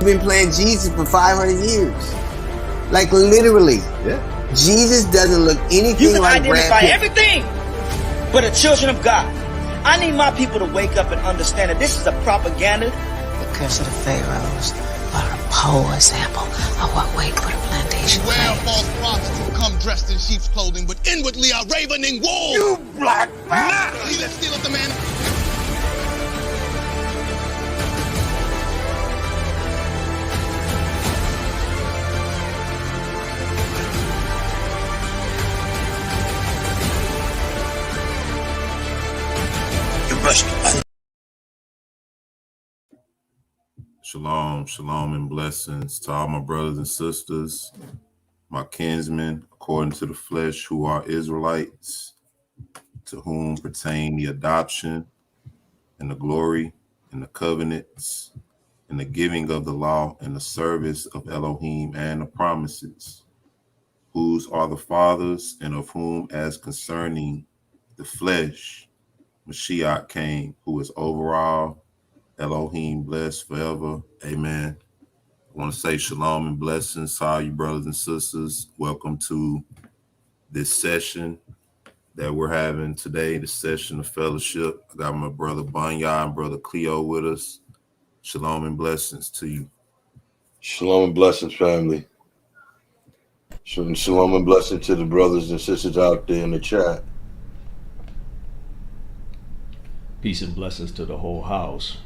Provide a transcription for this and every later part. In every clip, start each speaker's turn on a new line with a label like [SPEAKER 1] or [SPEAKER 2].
[SPEAKER 1] been playing Jesus for 500 years. Like literally.
[SPEAKER 2] Yeah.
[SPEAKER 1] Jesus doesn't look anything like
[SPEAKER 3] You can
[SPEAKER 1] Brad
[SPEAKER 3] identify
[SPEAKER 1] Pitt.
[SPEAKER 3] everything but the children of God. I need my people to wake up and understand that this is a propaganda.
[SPEAKER 4] The curse of the Pharaohs are a poor example of what wait for the plantation.
[SPEAKER 5] Beware false prophets who come dressed in sheep's clothing, but inwardly are ravening wolves.
[SPEAKER 6] You black man!
[SPEAKER 5] He that stealeth the man.
[SPEAKER 2] Shalom and blessings to all my brothers and sisters, my kinsmen, according to the flesh, who are Israelites, to whom pertain the adoption and the glory and the covenants and the giving of the law and the service of Elohim and the promises, whose are the fathers, and of whom, as concerning the flesh, Mashiach came, who is over all, Elohim blessed forever. Amen. I want to say shalom and blessings to all you brothers and sisters. Welcome to this session that we're having today, the session of fellowship. I got my brother Banya and brother Cleo with us. Shalom and blessings to you.
[SPEAKER 6] Shalom and blessings, family. Shalom and blessings to the brothers and sisters out there in the chat.
[SPEAKER 7] Peace and blessings to the whole house.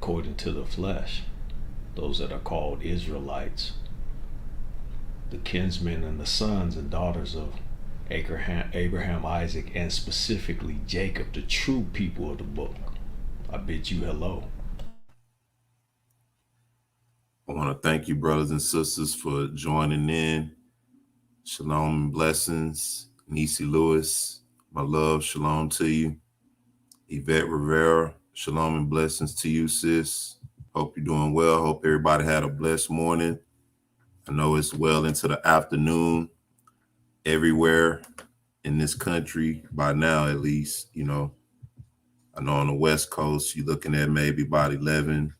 [SPEAKER 7] According to the flesh, those that are called Israelites, the kinsmen and the sons and daughters of Abraham, Isaac, and specifically Jacob, the true people of the book. I bid you hello.
[SPEAKER 2] I want to thank you, brothers and sisters, for joining in. Shalom and blessings. Nisi Lewis, my love, shalom to you. Yvette Rivera, shalom and blessings to you, sis. Hope you're doing well. Hope everybody had a blessed morning. I know it's well into the afternoon everywhere in this country by now, at least. You know, I know on the West Coast, you're looking at maybe about 11.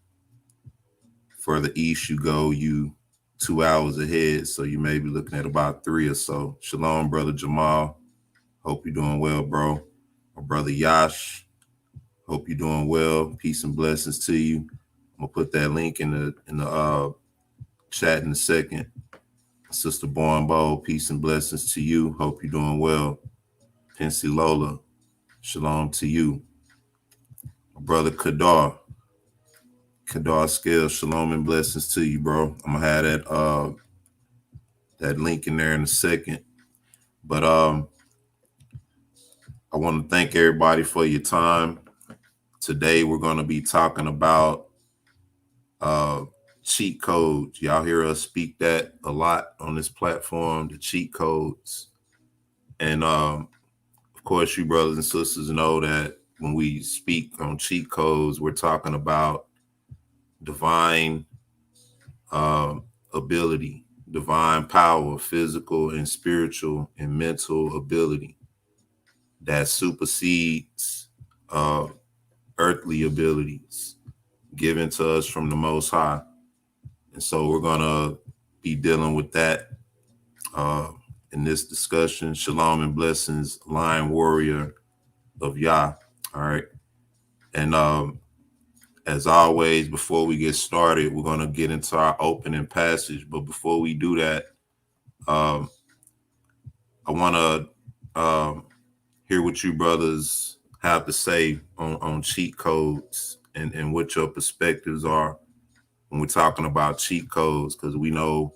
[SPEAKER 2] Further east you go, you 2 hours ahead. So you may be looking at about 3 or so. Shalom, brother Jamal. Hope you're doing well, bro. My brother Yash. Hope you're doing well. Peace and blessings to you. I'm gonna put that link in the chat in a second. Sister Bornbow, peace and blessings to you. Hope you're doing well. Pensy Lola, shalom to you. My brother Kadar Scale, shalom and blessings to you, bro. I'm gonna have that link in there in a second. But I want to thank everybody for your time. Today we're going to be talking about cheat codes. Y'all hear us speak that a lot on this platform, the cheat codes. And of course, you brothers and sisters know that when we speak on cheat codes, we're talking about divine ability, divine power, physical and spiritual and mental ability that supersedes earthly abilities given to us from the Most High. And so we're going to be dealing with that in this discussion. Shalom and blessings, Lion Warrior of Yah. All right. And as always, before we get started, we're going to get into our opening passage. But before we do that, I want to hear what you brothers have to say on cheat codes and what your perspectives are when we're talking about cheat codes, because we know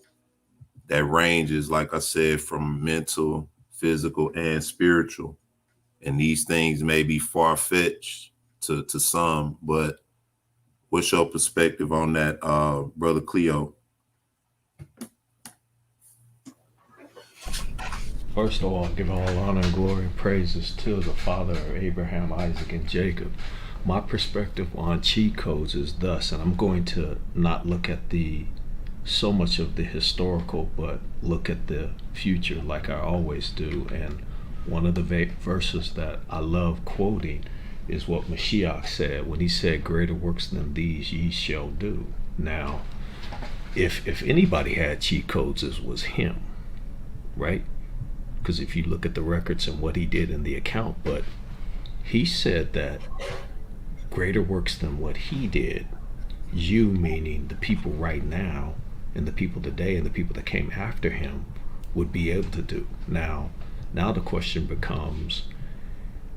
[SPEAKER 2] that ranges, like I said, from mental, physical, and spiritual. And these things may be far-fetched to some, but what's your perspective on that, Brother Cleo?
[SPEAKER 7] First of all, give all honor and glory and praises to the father of Abraham, Isaac, and Jacob. My perspective on cheat codes is thus, and I'm going to not look at so much of the historical, but look at the future like I always do. And one of the verses that I love quoting is what Mashiach said when he said, "Greater works than these ye shall do." Now, if anybody had cheat codes, it was him, right? Because if you look at the records and what he did in the account, but he said that greater works than what he did, you meaning the people right now and the people today and the people that came after him would be able to do. Now the question becomes,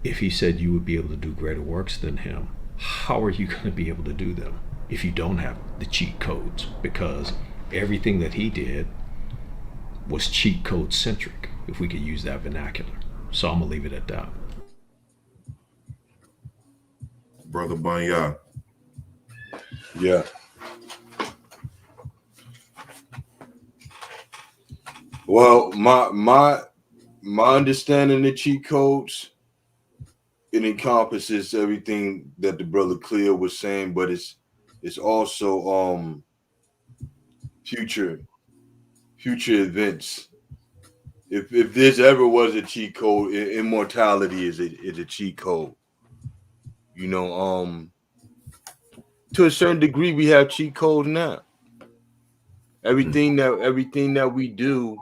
[SPEAKER 7] if he said you would be able to do greater works than him, how are you going to be able to do them if you don't have the cheat codes? Because everything that he did was cheat code centric, if we could use that vernacular. So I'm gonna leave it at that.
[SPEAKER 2] Brother Banya.
[SPEAKER 6] Yeah. Well, my understanding of cheat codes, it encompasses everything that the brother Cleo was saying, but it's also future events. If this ever was a cheat code, immortality is a cheat code. You know, to a certain degree, we have cheat codes now. Everything that we do,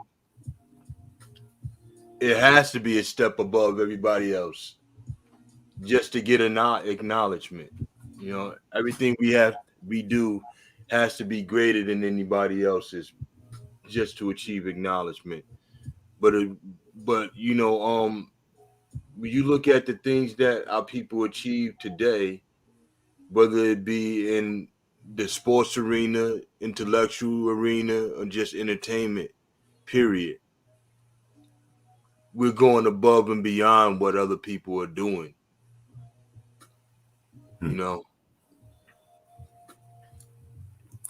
[SPEAKER 6] it has to be a step above everybody else, just to get an acknowledgement. You know, everything we do has to be greater than anybody else's, just to achieve acknowledgement. But you know, when you look at the things that our people achieve today, whether it be in the sports arena, intellectual arena, or just entertainment, period, we're going above and beyond what other people are doing. You know,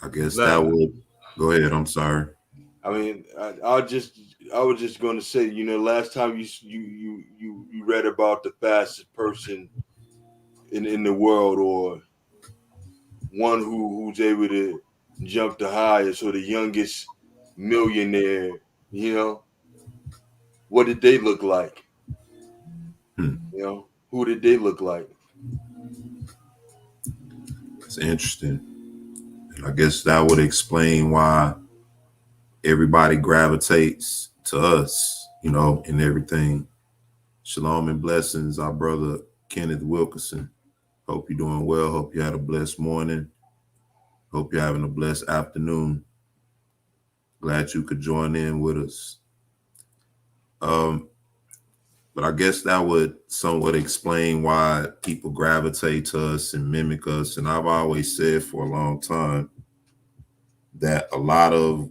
[SPEAKER 2] I guess that would go ahead. I'm sorry.
[SPEAKER 6] I mean, I was just going to say, you know, last time you read about the fastest person in the world, or one who's able to jump the highest, or the youngest millionaire, you know, what did they look like? You know, who did they look like?
[SPEAKER 2] It's interesting. And I guess that would explain why everybody gravitates to us, you know, and everything. Shalom and blessings, our brother Kenneth Wilkerson. Hope you're doing well. Hope you had a blessed morning. Hope you're having a blessed afternoon. Glad you could join in with us. But I guess that would somewhat explain why people gravitate to us and mimic us. And I've always said for a long time that a lot of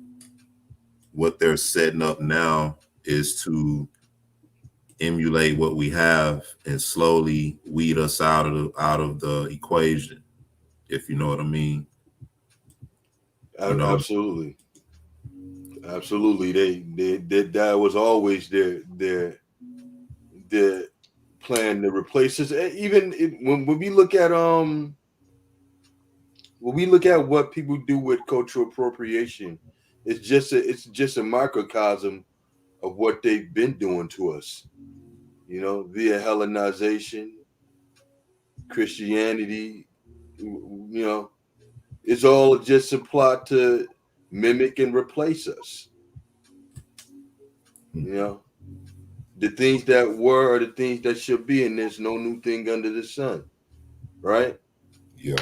[SPEAKER 2] what they're setting up now is to emulate what we have and slowly weed us out of the equation, if you know what I mean. You know,
[SPEAKER 6] Absolutely. They that was always their plan to replace us. Even when we look at what people do with cultural appropriation, it's just a microcosm of what they've been doing to us. You know, via Hellenization, Christianity. You know, it's all just a plot to mimic and replace us. You know, the things that were are the things that should be, and there's no new thing under the sun, right?
[SPEAKER 2] yeah.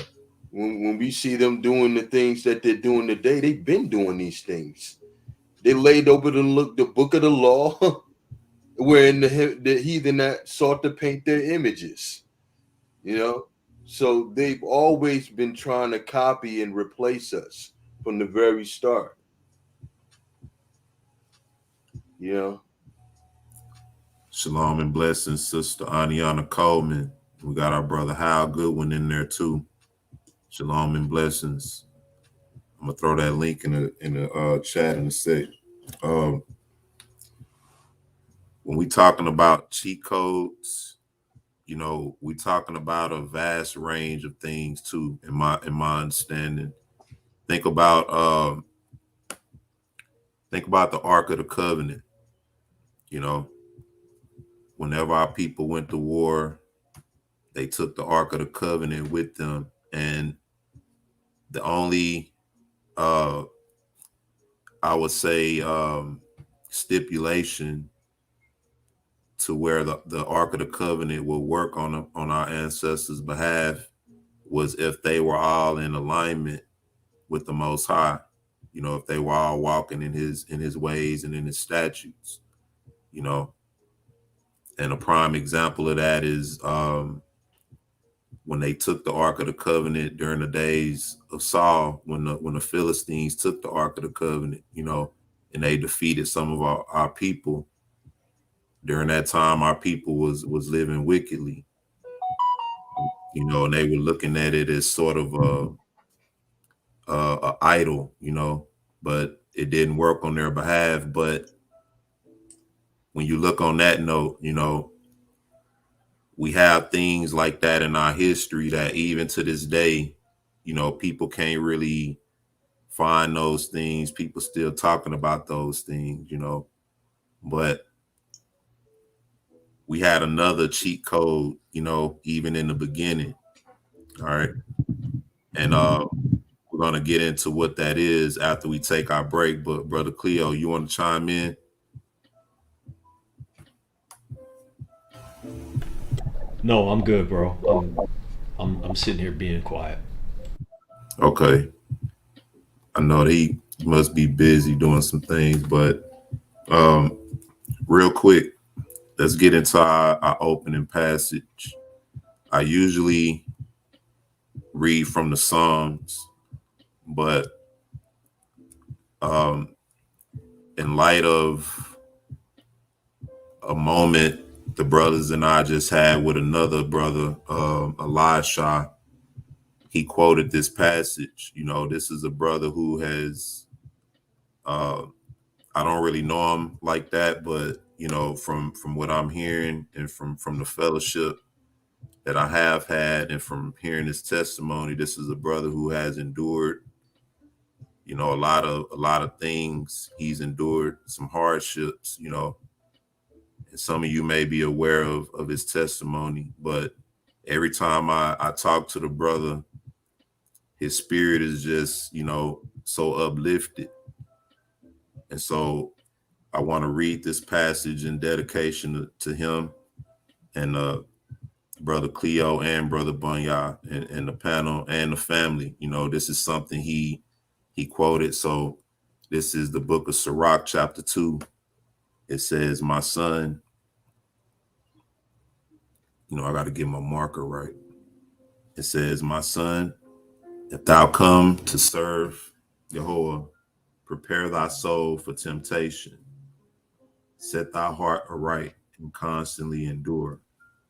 [SPEAKER 6] When we see them doing the things that they're doing today, they've been doing these things. They laid over the book of the law, wherein the heathen that sought to paint their images. You know, so they've always been trying to copy and replace us from the very start. You know.
[SPEAKER 2] Shalom and blessings, Sister Aniana Coleman. We got our brother Hal Goodwin in there too. Shalom and blessings. I'm gonna throw that link in the chat in a sec. When we talking about cheat codes, you know, we talking about a vast range of things too. In my understanding, think about the Ark of the Covenant. You know, whenever our people went to war, they took the Ark of the Covenant with them, and the only I would say stipulation to where the Ark of the Covenant will work on our ancestors' behalf was if they were all in alignment with the Most High. You know, if they were all walking in his ways and in his statutes, you know. And a prime example of that is when they took the Ark of the Covenant during the days of Saul, when the Philistines took the Ark of the Covenant, you know, and they defeated some of our people. During that time, our people was living wickedly, you know, and they were looking at it as sort of a idol, you know, but it didn't work on their behalf. But when you look on that note, you know, we have things like that in our history that even to this day, you know, people can't really find those things. People still talking about those things, you know, but we had another cheat code, you know, even in the beginning. All right. And we're going to get into what that is after we take our break. But Brother Cleo, you want to chime in?
[SPEAKER 7] No, I'm good, bro. I'm sitting here being quiet.
[SPEAKER 2] Okay. I know he must be busy doing some things, but real quick, let's get into our opening passage. I usually read from the Psalms, but in light of a moment the brothers and I just had with another brother, Elisha, he quoted this passage. You know, this is a brother who has, I don't really know him like that, but you know, from what I'm hearing and from the fellowship that I have had and from hearing his testimony, this is a brother who has endured, you know, a lot of things. He's endured some hardships, you know, and some of you may be aware of his testimony, but every time I talk to the brother, his spirit is just, you know, so uplifted. And so I want to read this passage in dedication to him and Brother Cleo and Brother Bunya and the panel and the family. You know, this is something he quoted. So this is the book of Sirach, chapter 2. It says, my son, you know, I got to get my marker right. It says, my son, if thou come to serve Jehovah, prepare thy soul for temptation. Set thy heart aright and constantly endure,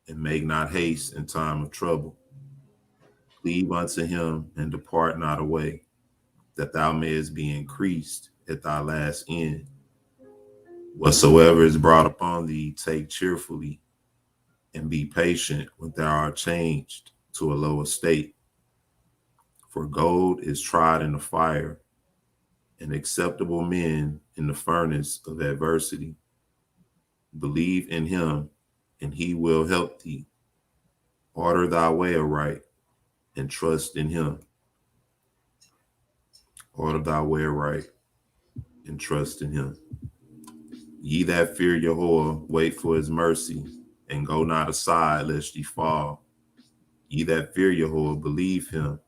[SPEAKER 2] and make not haste in time of trouble. Cleave unto him and depart not away, that thou mayest be increased at thy last end. Whatsoever is brought upon thee, take cheerfully, and be patient when thou art changed to a lower state. For gold is tried in the fire, and acceptable men in the furnace of adversity. Believe in him, and he will help thee. Order thy way aright, and trust in him. Order thy way aright, and trust in him. Ye that fear Jehovah, wait for his mercy, and go not aside lest ye fall. Ye that fear Jehovah, believe him,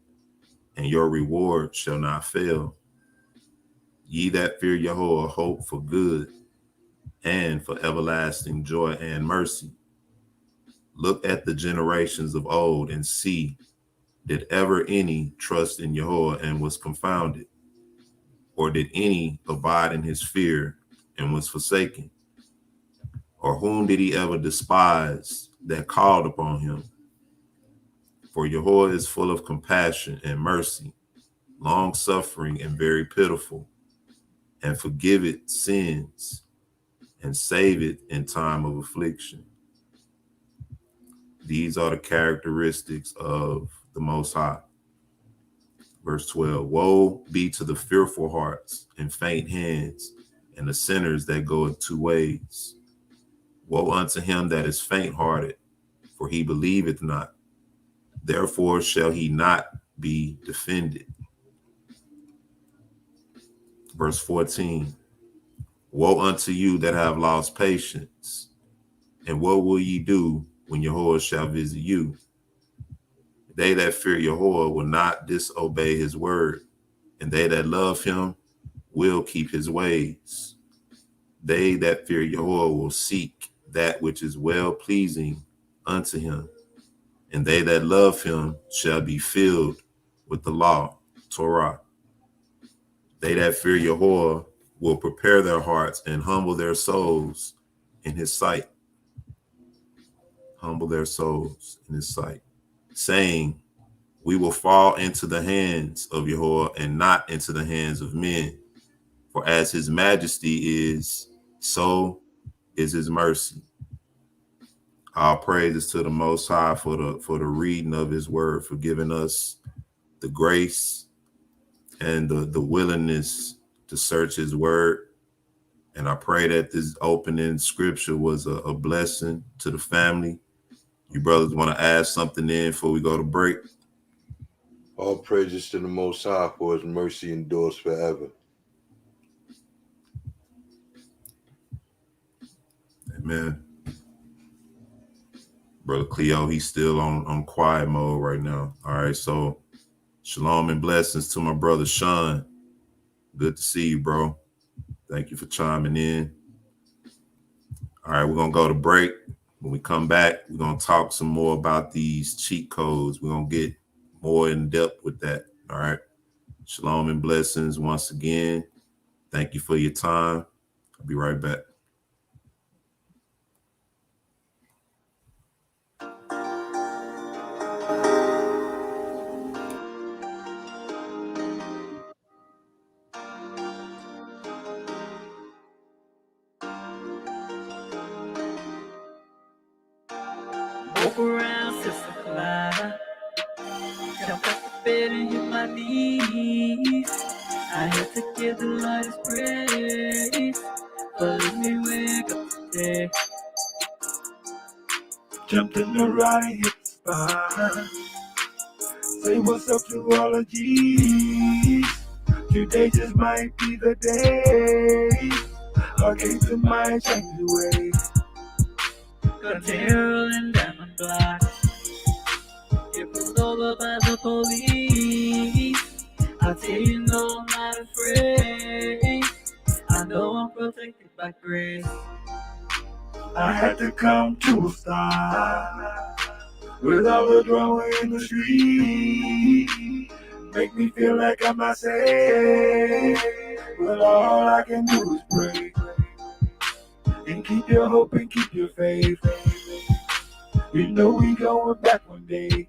[SPEAKER 2] and your reward shall not fail. Ye that fear Jehovah, hope for good, and for everlasting joy and mercy. Look at the generations of old and see, did ever any trust in Jehovah and was confounded? Or did any abide in his fear and was forsaken? Or whom did he ever despise that called upon him? For Jehovah is full of compassion and mercy, long suffering and very pitiful, and forgiveth sins and saveth in time of affliction. These are the characteristics of the Most High. Verse 12, woe be to the fearful hearts and faint hands, and the sinners that go 2 ways. Woe unto him that is faint-hearted, for he believeth not, Therefore shall he not be defended. Verse 14. Woe unto you that have lost patience, and what will ye do when Yahweh shall visit you? They that fear Yahweh will not disobey his word, and they that love him will keep his ways. They that fear Yahweh will seek that which is well pleasing unto him, and they that love him shall be filled with the law, Torah. They that fear Yahweh will prepare their hearts and humble their souls in his sight. Humble their souls in his sight, saying, we will fall into the hands of Yahweh and not into the hands of men. For as his majesty is, so is his mercy. All praises to the Most High for the reading of his word, for giving us the grace and the willingness to search his word. And I pray that this opening scripture was a blessing to the family. You brothers want to add something in before we go to break?
[SPEAKER 6] All praises to the Most High, for his mercy endures forever.
[SPEAKER 2] Amen. Brother Cleo, he's still on quiet mode right now. All right, so shalom and blessings to my brother Sean. Good to see you, bro. Thank you for chiming in. All right, we're going to go to break. When we come back, we're going to talk some more about these cheat codes. We're going to get more in depth with that. All right. Shalom and blessings once again. Thank you for your time. I'll be right back.
[SPEAKER 8] Walk around, sister Clyde. Jump off the bed and hit my knees. I had to give the Lord his praise. But let me wake up today. Jumped in the ride and hit the spot. Say what's up to all of G's. Today just might be the day. I gave to my change away. Continue rolling down the block. Get pulled over by the police. I tell you no, I'm not afraid. I know I'm protected by grace. I had to come to a stop with all the drama in the street. Make me feel like I'm not safe, but all I can do is pray. And keep your hope and keep your faith. You know we going back one day,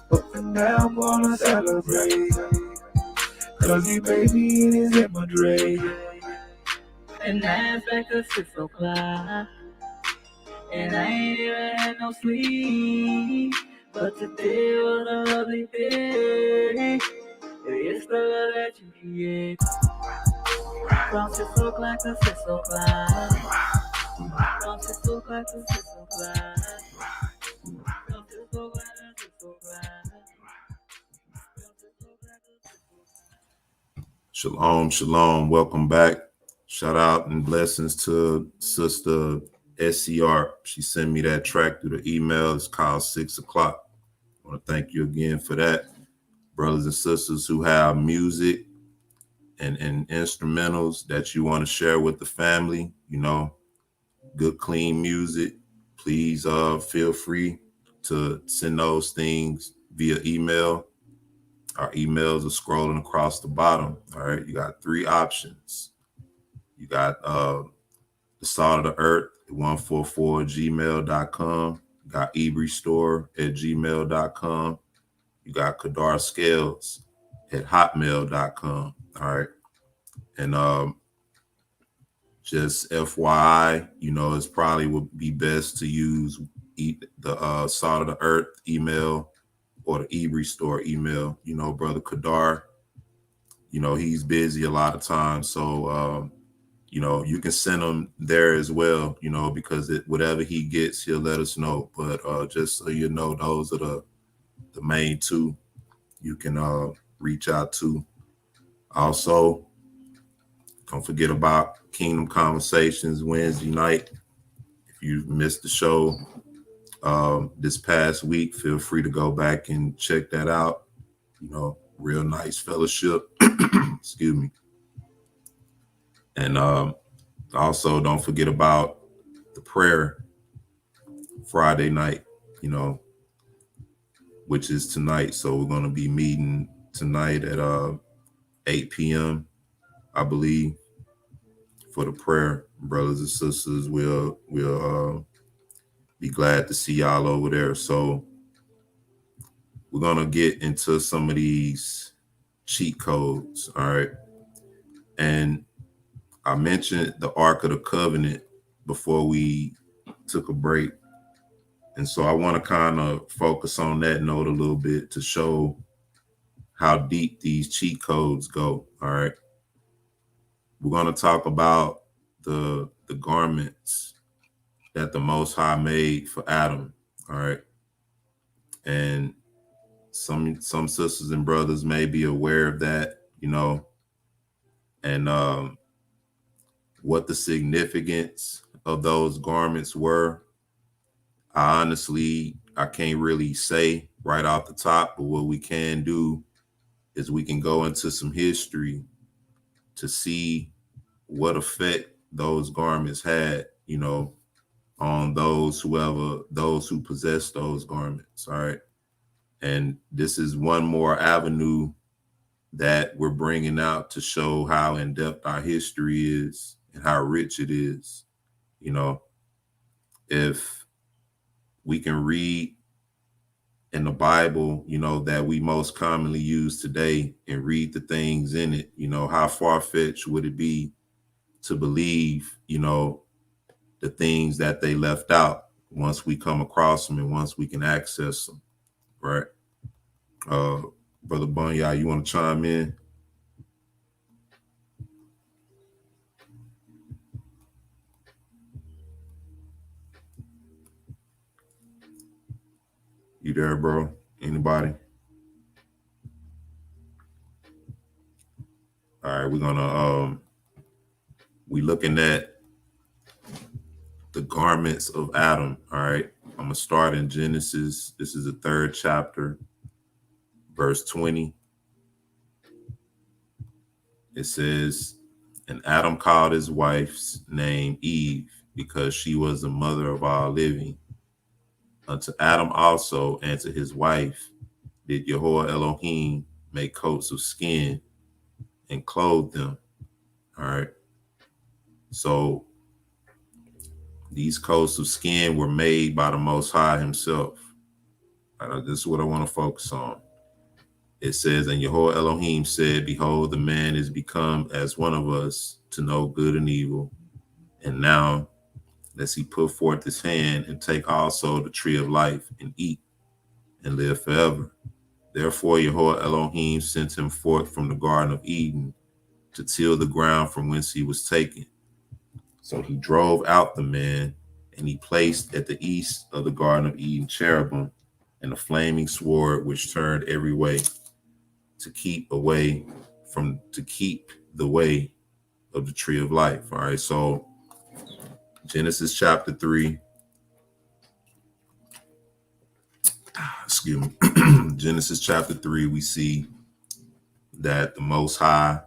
[SPEAKER 8] but for now I'm gonna celebrate, cause he made me in his imagery. And now it's back to 6 o'clock, and I ain't even had no sleep. But today was a lovely day. It's the love that you create. From 6 o'clock to 6 o'clock. From 6 o'clock to 6 o'clock. From 6 o'clock to 6 o'clock.
[SPEAKER 2] Shalom, shalom. Welcome back. Shout out and blessings to Sister SCR. She sent me that track through the email. It's called 6 o'clock. I want to thank you again for that. Brothers and sisters who have music and instrumentals that you want to share with the family, you know, good, clean music, please feel free to send those things via email. Our emails are scrolling across the bottom. All right. You got 3 options. You got the Salt of the Earth at 144gmail.com. You got ebrystore@gmail.com. You got Kadar Scales at hotmail.com. All right. And just FYI, you know, it's probably would be best to use the Salt of the Earth email or the Ebry Store email. You know, Brother Kadar, you know, he's busy a lot of times. So, you know, you can send him there as well, you know, because whatever he gets, he'll let us know. But just so you know, those are the main two you can reach out to. Also, don't forget about Kingdom Conversations Wednesday night. If you missed the show this past week, feel free to go back and check that out. You know, real nice fellowship. Excuse me. And also, don't forget about the prayer Friday night, you know, which is tonight. So we're going to be meeting tonight at 8 p.m., I believe, for the prayer. Brothers and sisters, we'll be glad to see y'all over there. So we're going to get into some of these cheat codes, all right? And I mentioned the Ark of the Covenant before we took a break. And so I want to kind of focus on that note a little bit to show how deep these cheat codes go, all right? We're going to talk about the garments that the Most High made for Adam, all right? And some sisters and brothers may be aware of that, you know, and what the significance of those garments were. I can't really say right off the top, but what we can do is we can go into some history to see what effect those garments had, you know, on those who possess those garments. All right. And this is one more avenue that we're bringing out to show how in depth our history is and how rich it is. You know, if we can read in the Bible, you know, that we most commonly use today and read the things in it, you know, how far-fetched would it be to believe, you know, the things that they left out once we come across them and once we can access them, right? Brother Bunya, you want to chime in? You there, bro? Anybody? All right, we're gonna we looking at the garments of Adam. All right, I'm gonna start in Genesis. This is the 3rd chapter, verse 20. It says, and Adam called his wife's name Eve, because she was the mother of all living. Unto Adam also and to his wife did Yahweh Elohim make coats of skin and clothe them. All right. So these coats of skin were made by the Most High himself. This is what I want to focus on. It says, and Yahweh Elohim said, behold, the man is become as one of us to know good and evil. And now lest he put forth his hand and take also the tree of life and eat and live forever. Therefore Yahweh Elohim sent him forth from the Garden of Eden to till the ground from whence he was taken. So he drove out the man, and he placed at the east of the Garden of Eden cherubim and a flaming sword which turned every way to keep the way of the tree of life. All right, so Genesis chapter 3. Excuse me. Genesis chapter 3, we see that the Most High,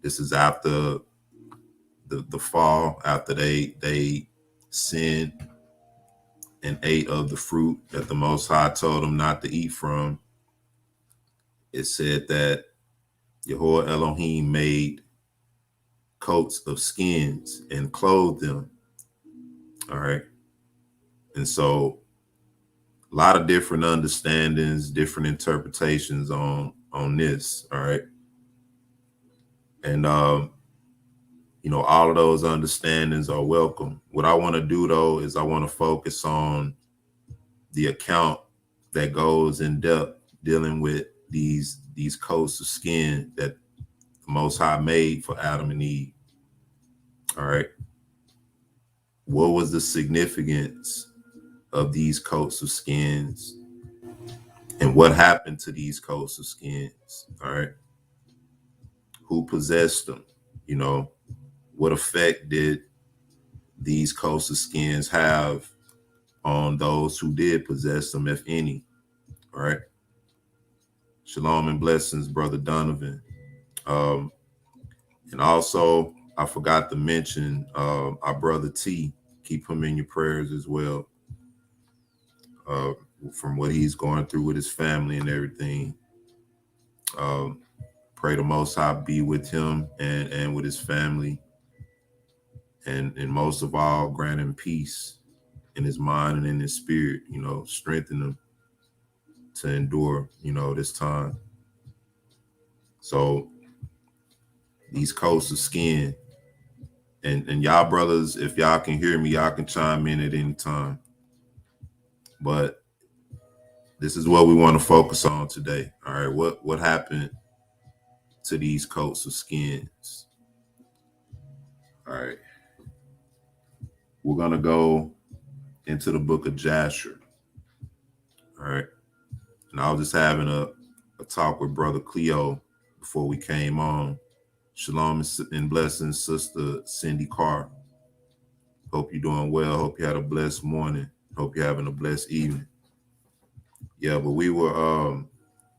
[SPEAKER 2] this is after the fall, after they sinned and ate of the fruit that the Most High told them not to eat from. It said that Yahweh Elohim made coats of skins and clothed them. All right. And so a lot of different understandings, different interpretations on this. All right. And, you know, all of those understandings are welcome. What I want to do, though, is I want to focus on the account that goes in depth dealing with these coats of skin that the Most High made for Adam and Eve. All right. What was the significance of these coats of skins And what happened to these coats of skins? All right. Who possessed them? You know, what effect did these coats of skins have on those who did possess them, if any? All right. Shalom and blessings, Brother Donovan. And also, I forgot to mention our brother T. Keep him in your prayers as well. From what he's going through with his family and everything. Pray the Most High be with him and with his family. And most of all, grant him peace in his mind and in his spirit, you know, strengthen him to endure, you know, this time. So these coats of skin, and y'all brothers, if y'all can hear me, y'all can chime in at any time. But this is what we want to focus on today. All right, what happened to these coats of skins? All right, we're gonna go into the book of Jasher. All right, and I was just having a talk with Brother Cleo before we came on. Shalom and blessings, Sister Cindy Carr. Hope you're doing well. Hope you had a blessed morning. Hope you're having a blessed evening. Yeah, but we were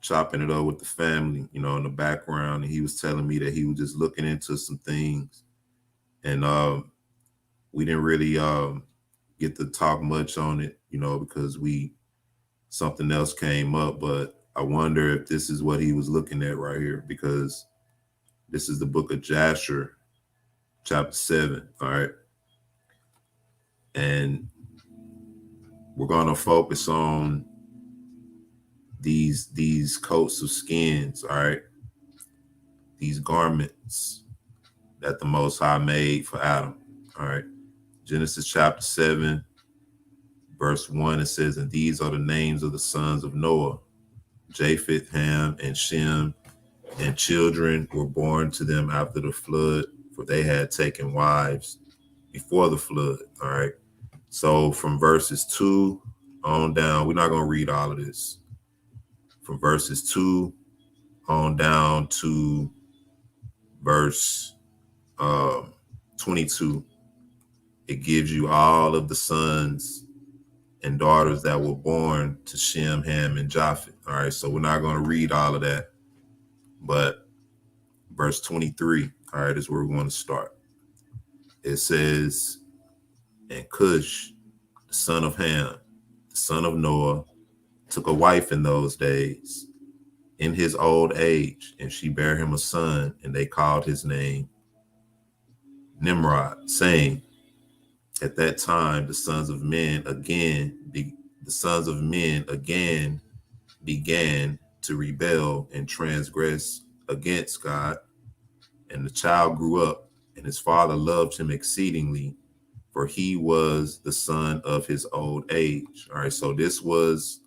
[SPEAKER 2] chopping it up with the family, you know, in the background, and he was telling me that he was just looking into some things, and we didn't really get to talk much on it, you know, because something else came up. But I wonder if this is what he was looking at right here, because this is the book of Jasher, chapter 7. All right. And we're going to focus on these coats of skins. All right. These garments that the Most High made for Adam. All right. Genesis chapter 7, verse 1, it says, and these are the names of the sons of Noah, Japheth, Ham, and Shem, and children were born to them after the flood, for they had taken wives before the flood. All right. So from verses 2 on down, we're not going to read all of this. From verses 2 on down to verse 22, it gives you all of the sons and daughters that were born to Shem, Ham, and Japheth. All right. So we're not going to read all of that. But verse 23, all right, is where we want to start. It says, and Cush, the son of Ham, the son of Noah, took a wife in those days, in his old age, and she bare him a son, and they called his name Nimrod, saying, at that time the sons of men again began to rebel and transgress against God. And the child grew up, and his father loved him exceedingly, for he was the son of his old age. All right, so this was,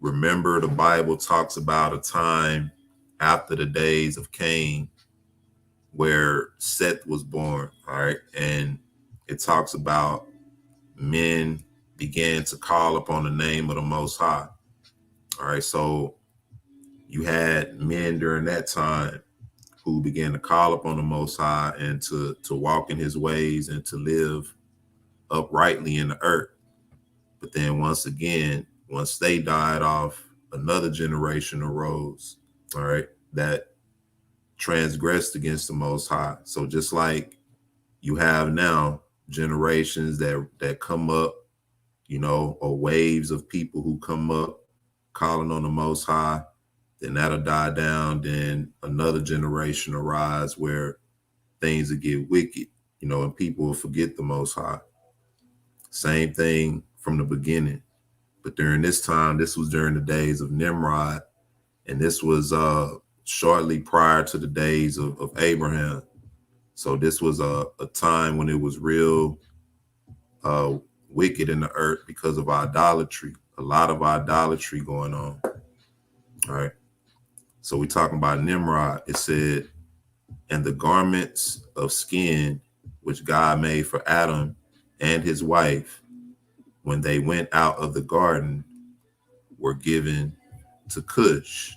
[SPEAKER 2] remember, the Bible talks about a time after the days of Cain where Seth was born. All right, and it talks about men began to call upon the name of the Most High. All right, so you had men during that time who began to call upon the Most High and to walk in his ways and to live uprightly in the earth. But then once they died off, another generation arose, all right, that transgressed against the Most High. So just like you have now generations that come up, you know, or waves of people who come up calling on the Most High, then that'll die down. Then another generation arise where things will get wicked, you know, and people will forget the Most High. Same thing from the beginning. But during this time, this was during the days of Nimrod, and this was shortly prior to the days of Abraham. So this was a time when it was real wicked in the earth because of idolatry. A lot of idolatry going on. All right. So we're talking about Nimrod. It said, and the garments of skin which God made for Adam and his wife when they went out of the garden were given to Cush.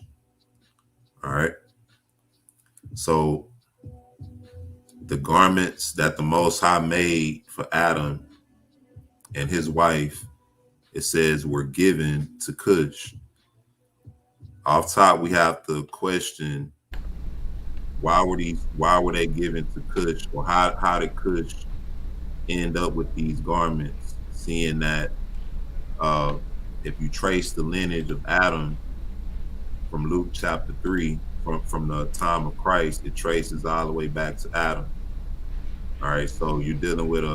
[SPEAKER 2] All right. So the garments that the Most High made for Adam and his wife, it says, were given to Cush. Off top, we have to question, why were they given to Cush, or how did Cush end up with these garments? Seeing that if you trace the lineage of Adam from Luke chapter 3, from the time of Christ, it traces all the way back to Adam. All right, so you're dealing with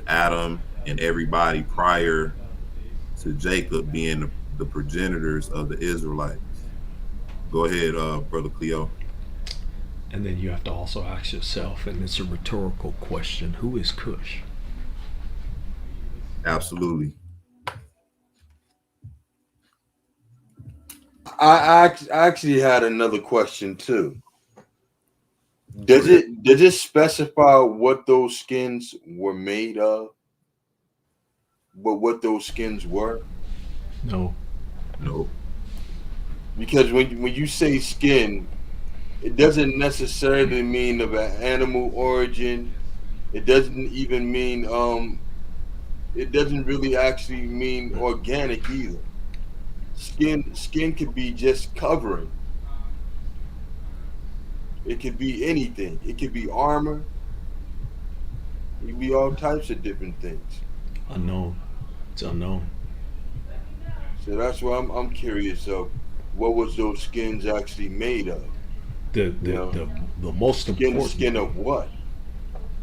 [SPEAKER 2] Adam and everybody prior to Jacob being the progenitors of the Israelites. Go ahead, Brother Cleo.
[SPEAKER 7] And then you have to also ask yourself, and it's a rhetorical question, who is Cush?
[SPEAKER 2] Absolutely.
[SPEAKER 6] I actually had another question too. Does it specify what those skins were made of? But what those skins were?
[SPEAKER 7] No.
[SPEAKER 6] Because when you say skin, it doesn't necessarily mean of an animal origin. It doesn't even mean it doesn't really actually mean organic either. Skin could be just covering. It could be anything. It could be armor. It could be all types of different things.
[SPEAKER 7] Unknown. It's unknown.
[SPEAKER 6] So that's why I'm curious of what was those skins actually made of.
[SPEAKER 7] The most important
[SPEAKER 6] skin of what?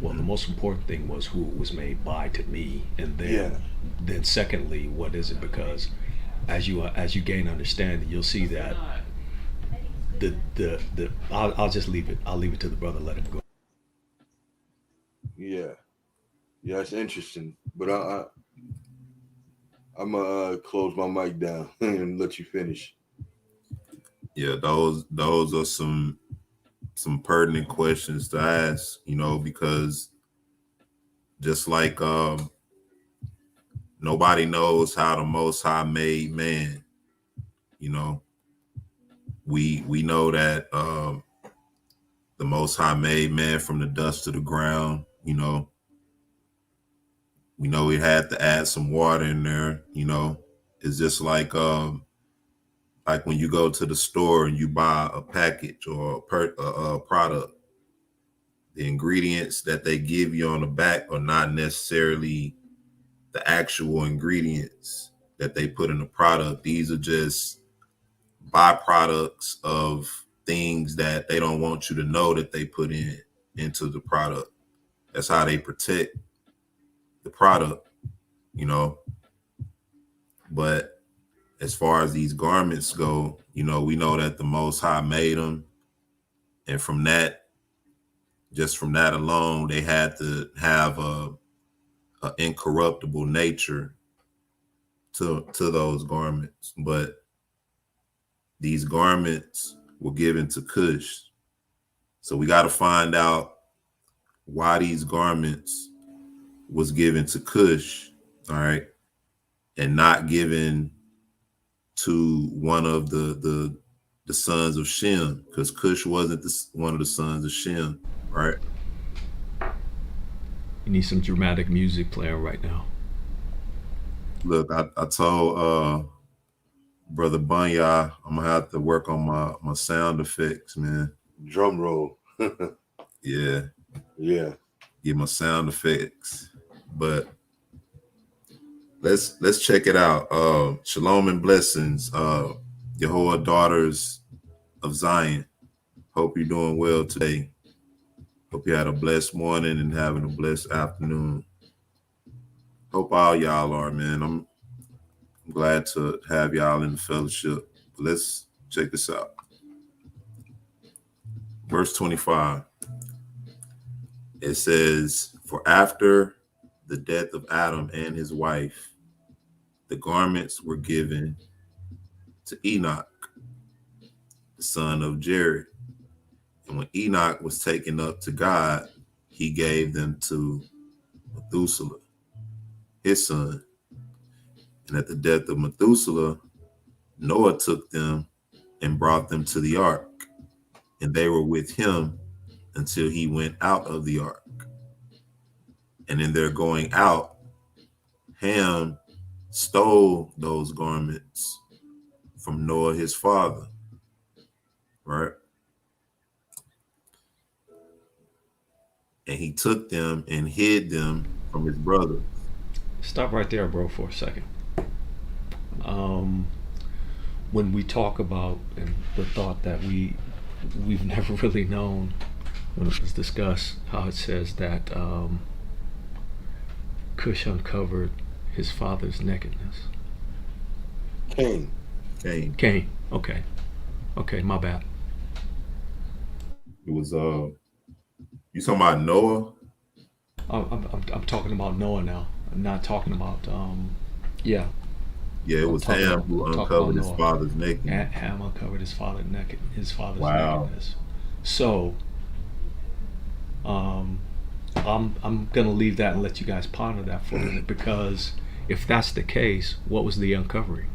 [SPEAKER 7] Well, the most important thing was who it was made by to me, and then secondly, what is it? Because as you gain understanding, you'll see that I'll just leave it. I'll leave it to the brother. Let him go.
[SPEAKER 6] Yeah, it's interesting, but I'm gonna close my mic down and let you finish.
[SPEAKER 2] Yeah, those are some pertinent questions to ask, because just like nobody knows how the Most High made man, we know that the Most High made man from the dust of the ground. We know he had to add some water in there. It's just like when you go to the store and you buy a package or a product, the ingredients that they give you on the back are not necessarily the actual ingredients that they put in the product. These are just byproducts of things that they don't want you to know that they put into the product. That's how they protect the product, But as far as these garments go, we know that the Most High made them. And from that alone, they had to have a incorruptible nature to those garments. But these garments were given to Cush. So we got to find out why these garments was given to Cush, all right, and not given to one of the sons of Shem, because Cush wasn't one of the sons of Shem, right?
[SPEAKER 7] You need some dramatic music playing right now.
[SPEAKER 2] Look, I told Brother Bunya I'm gonna have to work on my sound effects, man.
[SPEAKER 6] Drum roll.
[SPEAKER 2] Yeah. Get my sound effects. But let's check it out. Shalom and Blessings, Yehovah daughters of Zion. Hope you're doing well today. Hope you had a blessed morning and having a blessed afternoon. Hope all y'all are, man. I'm glad to have y'all in the fellowship. Let's check this out. Verse 25. It says, "For after the death of Adam and his wife, the garments were given to Enoch, the son of Jared. And when Enoch was taken up to God, he gave them to Methuselah, his son. And at the death of Methuselah, Noah took them and brought them to the ark, and they were with him until he went out of the ark. And in their going out, Ham stole those garments from Noah his father, right? And he took them and hid them from his brothers.
[SPEAKER 7] Stop right there, bro, for a second. When we talk about and the thought that we've never really known when it was discussed, how it says that Cush uncovered his father's nakedness.
[SPEAKER 6] Cain.
[SPEAKER 7] Cain. Okay. Okay, my bad.
[SPEAKER 2] It was you talking about Noah?
[SPEAKER 7] I'm talking about Noah now. I'm not talking about yeah.
[SPEAKER 2] Yeah, it was Ham who uncovered his father's nakedness.
[SPEAKER 7] Ham uncovered his father's nakedness. So I'm gonna leave that and let you guys ponder that for a minute, because if that's the case, what was the uncovering?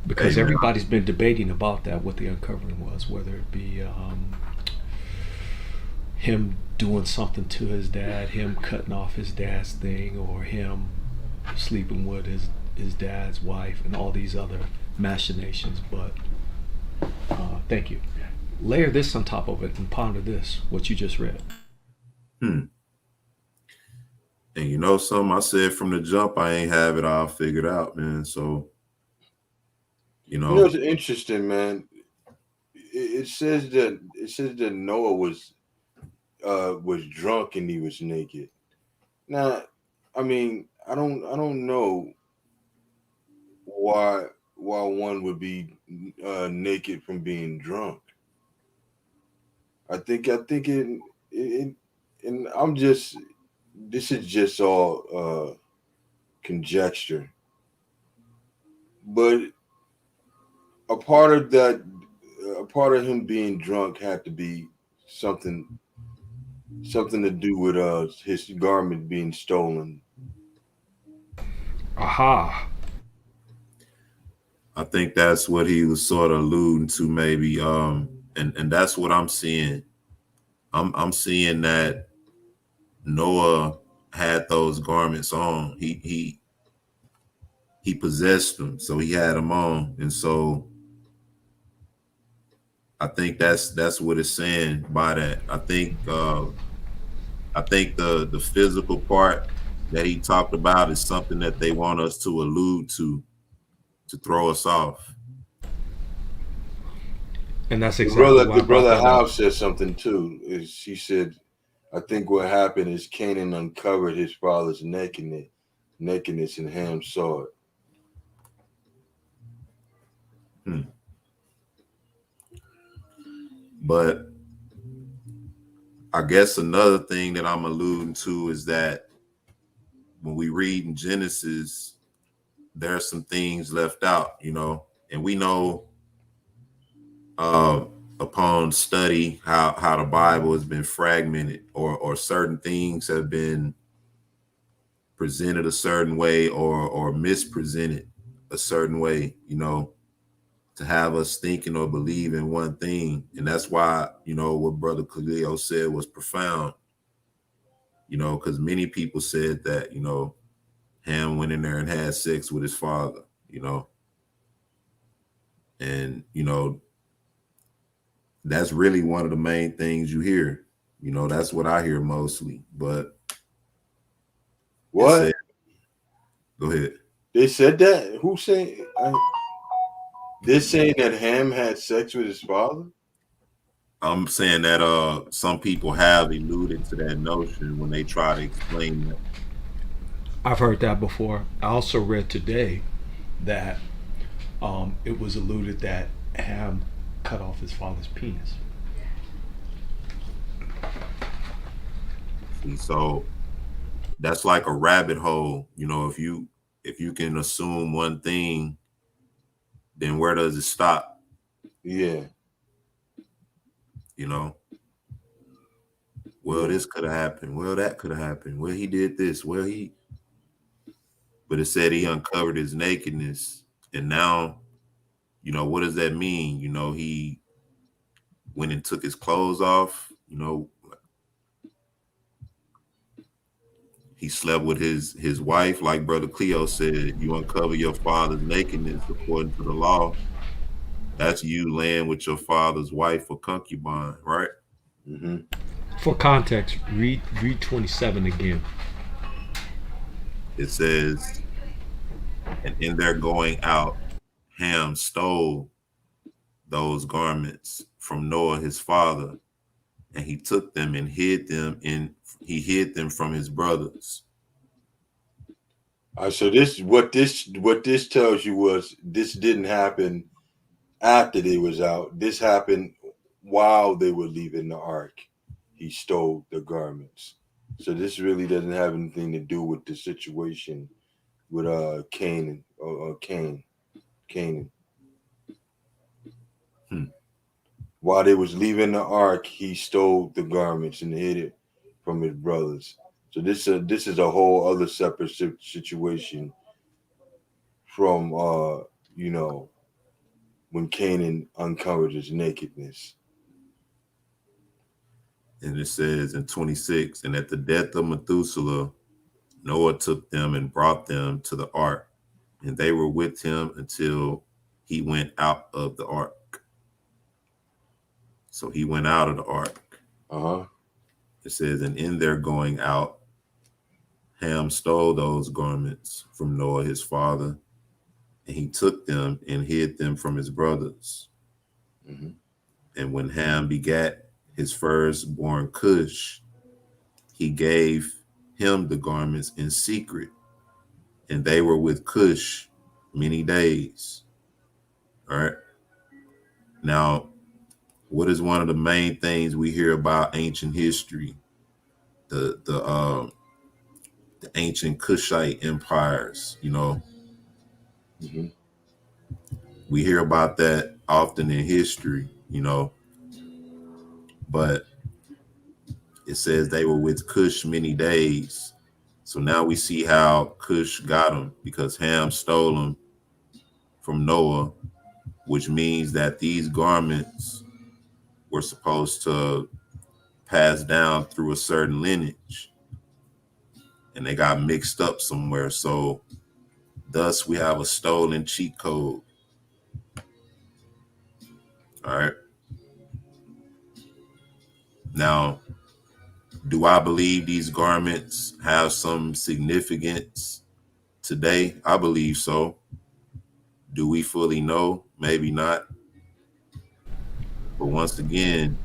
[SPEAKER 7] Because everybody's been debating about that, what the uncovering was, whether it be him doing something to his dad, him cutting off his dad's thing, or him sleeping with his dad's wife, and all these other machinations. But thank you. Layer this on top of it and ponder this, what you just read.
[SPEAKER 2] And you know something, I said from the jump, I ain't have it all figured out, man. So you know,
[SPEAKER 6] it's interesting, man. It says that Noah was drunk and he was naked. Now, I mean, I don't know why one would be naked from being drunk. I think it and I'm just, this is just all conjecture, but a part of him being drunk had to be something to do with his garment being stolen.
[SPEAKER 7] Aha.
[SPEAKER 2] I think that's what he was sort of alluding to, maybe. And that's what I'm seeing. I'm seeing that Noah had those garments on. He possessed them, so he had them on, and so I think that's what it's saying by that. I think the physical part that he talked about is something that they want us to allude to throw us off.
[SPEAKER 7] And that's exactly
[SPEAKER 6] the brother Hal said something too. She said, I think what happened is Canaan uncovered his father's nakedness, and Ham saw it.
[SPEAKER 2] But I guess another thing that I'm alluding to is that when we read in Genesis, there are some things left out, you know, and we know upon study how the Bible has been fragmented, or certain things have been presented a certain way or mispresented a certain way, you know, to have us thinking or believing one thing. And that's why, you know, what Brother Khalil said was profound, you know, because many people said that, you know, Ham went in there and had sex with his father, you know, and, you know, that's really one of the main things you hear. You know, that's what I hear mostly. But
[SPEAKER 6] what?
[SPEAKER 2] Go ahead.
[SPEAKER 6] They said that? Who said? They're saying that Ham had sex with his father?
[SPEAKER 2] I'm saying that some people have alluded to that notion when they try to explain that.
[SPEAKER 7] I've heard that before. I also read today that it was alluded that Ham cut off his father's penis.
[SPEAKER 2] And so that's like a rabbit hole, you know. If you can assume one thing, then where does it stop?
[SPEAKER 6] Yeah.
[SPEAKER 2] You know. Well, this could have happened. Well, that could have happened. Well, he did this. Well, but it said he uncovered his nakedness. And now, what does that mean? He went and took his clothes off. He slept with his wife, like Brother Cleo said. You uncover your father's nakedness according to the law. That's you laying with your father's wife or concubine, right?
[SPEAKER 6] Mm-hmm.
[SPEAKER 7] For context, read 27 again.
[SPEAKER 2] It says, and in their going out, Ham stole those garments from Noah his father, and he took them and hid them from his brothers.
[SPEAKER 6] So what this tells you was this didn't happen after they was out. This happened while they were leaving the ark. He stole the garments. So this really doesn't have anything to do with the situation with Canaan. Canaan. While they was leaving the ark, he stole the garments and hid it from his brothers. So this is a whole other separate situation from when Canaan uncovered his nakedness.
[SPEAKER 2] And it says in 26, and at the death of Methuselah, Noah took them and brought them to the ark, and they were with him until he went out of the ark. So he went out of the ark. It says, and in their going out, Ham stole those garments from Noah his father, and he took them and hid them from his brothers.
[SPEAKER 6] Mm-hmm.
[SPEAKER 2] And when Ham begat his firstborn Cush, he gave him the garments in secret, and they were with Cush many days. All right. Now, what is one of the main things we hear about ancient history? The ancient Cushite empires,
[SPEAKER 6] Mm-hmm.
[SPEAKER 2] We hear about that often in history, but it says they were with Cush many days. So now we see how Cush got them, because Ham stole them from Noah, which means that these garments were supposed to pass down through a certain lineage, and they got mixed up somewhere. So thus we have a stolen cheat code. All right. Now, do I believe these garments have some significance today? I believe so. Do we fully know? Maybe not. But once again,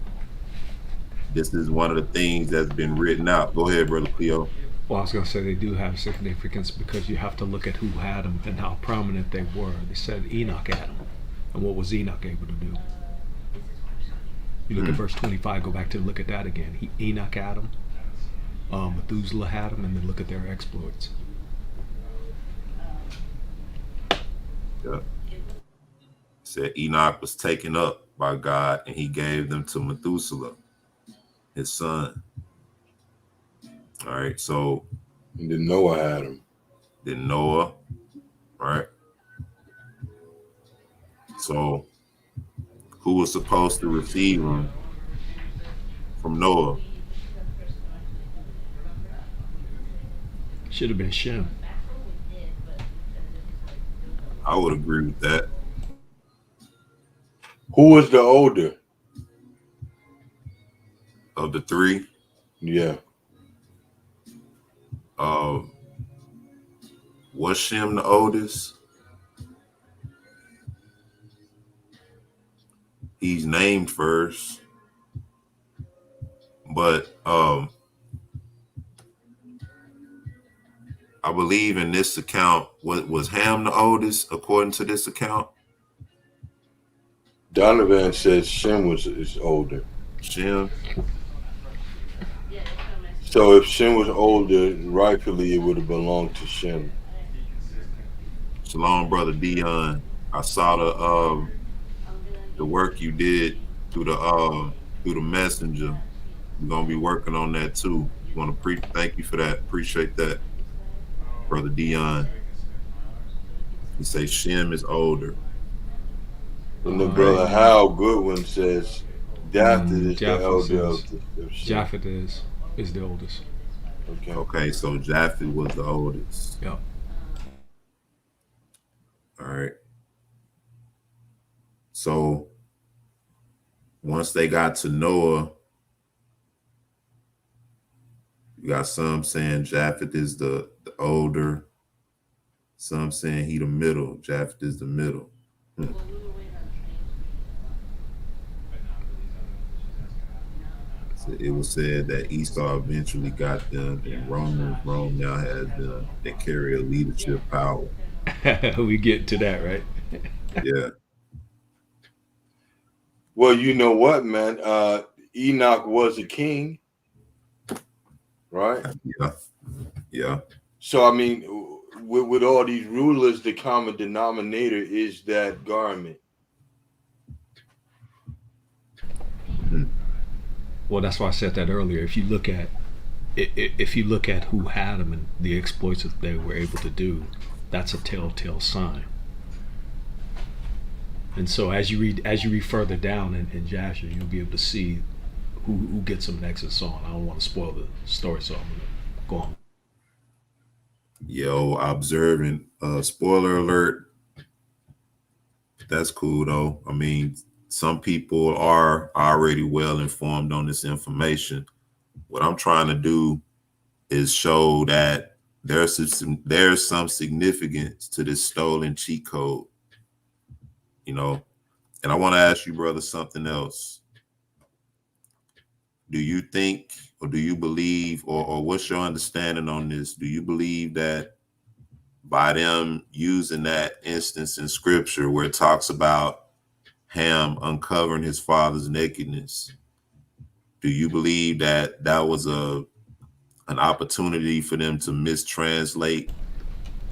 [SPEAKER 2] this is one of the things that's been written out. Go ahead, Brother Cleo.
[SPEAKER 7] Well, I was going to say they do have significance because you have to look at who had them and how prominent they were. They said Enoch had them. And what was Enoch able to do? You look at verse 25, go back to look at that again. Enoch had them, Methuselah had them, and then look at their exploits.
[SPEAKER 2] Yeah. It said Enoch was taken up by God, and he gave them to Methuselah, his son. All right, so
[SPEAKER 6] and then Noah had them.
[SPEAKER 2] Then Noah, right? So who was supposed to receive them from Noah?
[SPEAKER 7] Should have been Shem.
[SPEAKER 2] I would agree with that.
[SPEAKER 6] Who was the older
[SPEAKER 2] of the three?
[SPEAKER 6] Yeah.
[SPEAKER 2] Was Shem the oldest? He's named first, but I believe in this account, was Ham the oldest according to this account?
[SPEAKER 6] Donovan says Shem is older.
[SPEAKER 2] Shem.
[SPEAKER 6] So if Shem was older, rightfully it would have belonged to Shem.
[SPEAKER 2] Shalom, Brother Dion. I saw the work you did through the messenger. We're gonna be working on that too. Want to thank you for that. Appreciate that, brother Dion. He say Shem is older.
[SPEAKER 6] And the
[SPEAKER 2] Okay.
[SPEAKER 6] brother Hal Goodwin says Japheth is the
[SPEAKER 7] Japheth
[SPEAKER 6] elder
[SPEAKER 7] is
[SPEAKER 6] of Shem.
[SPEAKER 7] Japheth is the oldest.
[SPEAKER 6] Okay.
[SPEAKER 2] Okay, so Japheth was the oldest.
[SPEAKER 7] Yep.
[SPEAKER 2] All right. So once they got to Noah, you got some saying Japheth is the older, some saying he the middle. Japheth is the middle. So it was said that Esau eventually got them, and Rome now has them. They carry a leadership power.
[SPEAKER 7] We get to that, right?
[SPEAKER 2] Yeah.
[SPEAKER 6] Well, you know what, man? Enoch was a king, right?
[SPEAKER 2] Yeah. Yeah.
[SPEAKER 6] So I mean, with all these rulers, the common denominator is that garment.
[SPEAKER 7] Well, that's why I said that earlier. If you look at who had them and the exploits that they were able to do, that's a telltale sign. And so as you read further down in Jasher, you'll be able to see who gets them next and so on. I don't want to spoil the story, so I'm gonna go on.
[SPEAKER 2] Yo, observing. Spoiler alert. That's cool though. I mean, some people are already well informed on this information. What I'm trying to do is show that there's some significance to this stolen cheat code, you know. And I want to ask you, brother, something else. Do you think, or do you believe, or what's your understanding on this? Do you believe that by them using that instance in scripture where it talks about Ham uncovering his father's nakedness, do you believe that that was an opportunity for them to mistranslate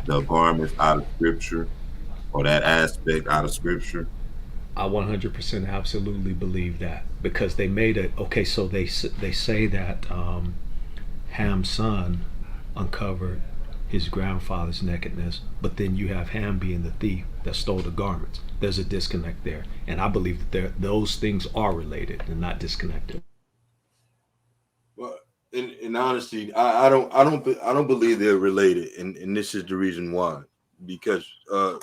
[SPEAKER 2] the garments out of scripture, or that aspect out of scripture?
[SPEAKER 7] I 100% absolutely believe that, because they made it okay. So they say that Ham's son uncovered his grandfather's nakedness, but then you have Ham being the thief that stole the garments. There's a disconnect there, and I believe that those things are related and not disconnected.
[SPEAKER 6] Well, in honesty, I don't believe they're related, and this is the reason why. Because all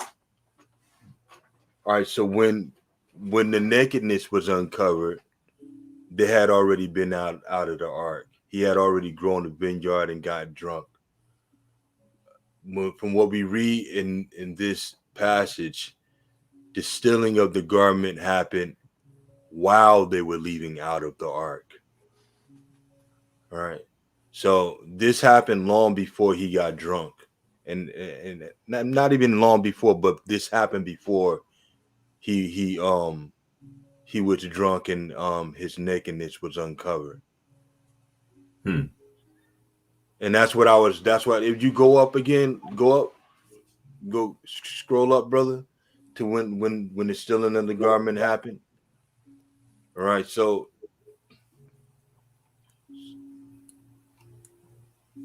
[SPEAKER 6] right, so when the nakedness was uncovered, they had already been out of the ark. He had already grown a vineyard and got drunk. From what we read in this passage, the stealing of the garment happened while they were leaving out of the ark. All right. So this happened long before he got drunk. And not even long before, but this happened before he was drunk and his nakedness was uncovered. And that's what if you go up again, go scroll up, brother, to when the stealing of the garment happened. All right, so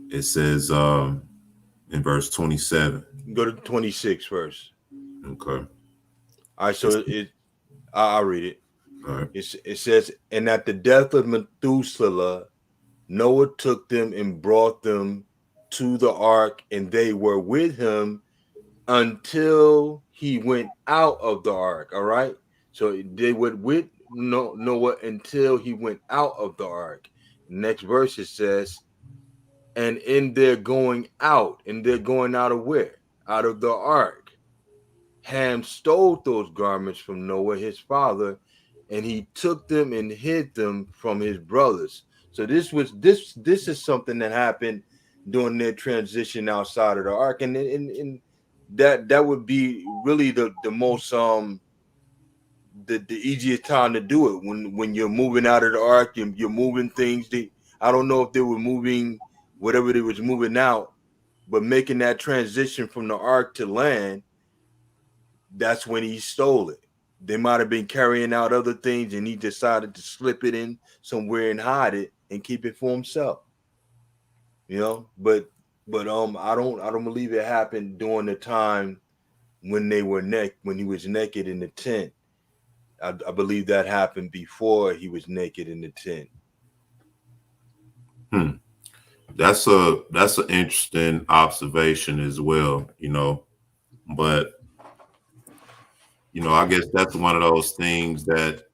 [SPEAKER 2] It says in verse 27.
[SPEAKER 6] go to 26 first.
[SPEAKER 2] Okay.
[SPEAKER 6] All right, so I'll read it.
[SPEAKER 2] All right.
[SPEAKER 6] It says, and at the death of Methuselah, Noah took them and brought them to the ark, and they were with him until he went out of the ark. All right. So they were with Noah until he went out of the ark. Next verse it says, and in their going out, and they're going out of where? Out of the ark. Ham stole those garments from Noah, his father, and he took them and hid them from his brothers. So this is something that happened during their transition outside of the ark, and that would be really the most the easiest time to do it when you're moving out of the ark. You're moving things. I don't know if they were moving whatever they was moving out, but making that transition from the ark to land, that's when he stole it. They might have been carrying out other things and he decided to slip it in somewhere and hide it, and keep it for himself. You know, but I don't believe it happened during the time when they were when he was naked in the tent. I believe that happened before he was naked in the tent.
[SPEAKER 2] That's an interesting observation as well, you know. But you know, I guess that's one of those things that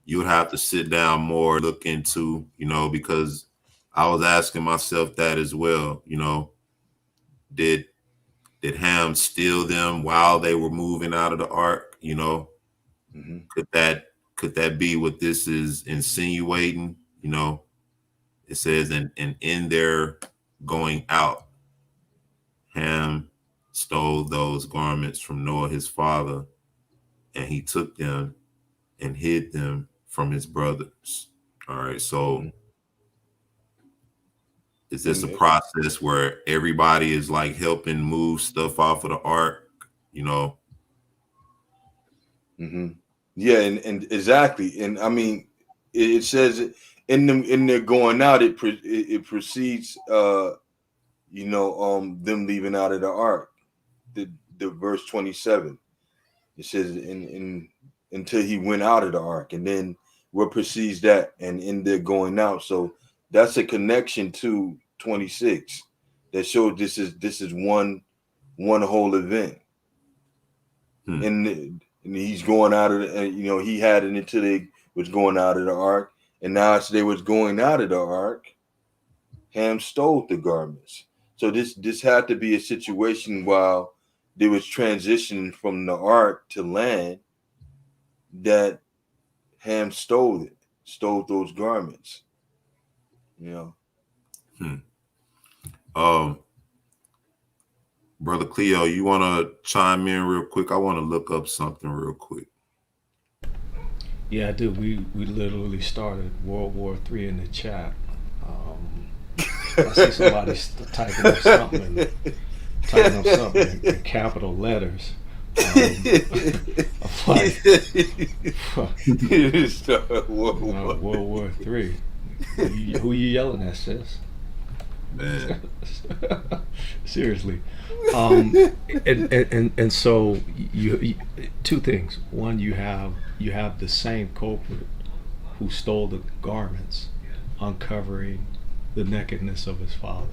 [SPEAKER 2] you would have to sit down more, look into, you know, because I was asking myself that as well. You know, did Ham steal them while they were moving out of the ark? You know, could that be what this is insinuating? You know, it says, and in their going out, Ham stole those garments from Noah his father, and he took them and hid them from his brothers. All right, so is this a process where everybody is like helping move stuff off of the ark? You know?
[SPEAKER 6] Yeah, and exactly, and I mean, it says in their going out, it precedes, you know, them leaving out of the ark. The verse 27, it says in until he went out of the ark, and then what precedes that, and in their going out. So that's a connection to 26 that shows this is one whole event. And he's going out of the, you know, he had it until they was going out of the ark, and now as they was going out of the ark, Ham stole the garments. So this had to be a situation while they was transitioning from the ark to land that Ham stole those garments. You
[SPEAKER 2] know. Brother Cleo, you want to chime in real quick? I want to look up something real quick.
[SPEAKER 7] Yeah, I do. We literally started World War III in the chat. I see somebody typing up something in capital letters. Like, World War III. Who you yelling at, sis?
[SPEAKER 2] Man.
[SPEAKER 7] Seriously. And so you two things. One, you have the same culprit who stole the garments, uncovering the nakedness of his father.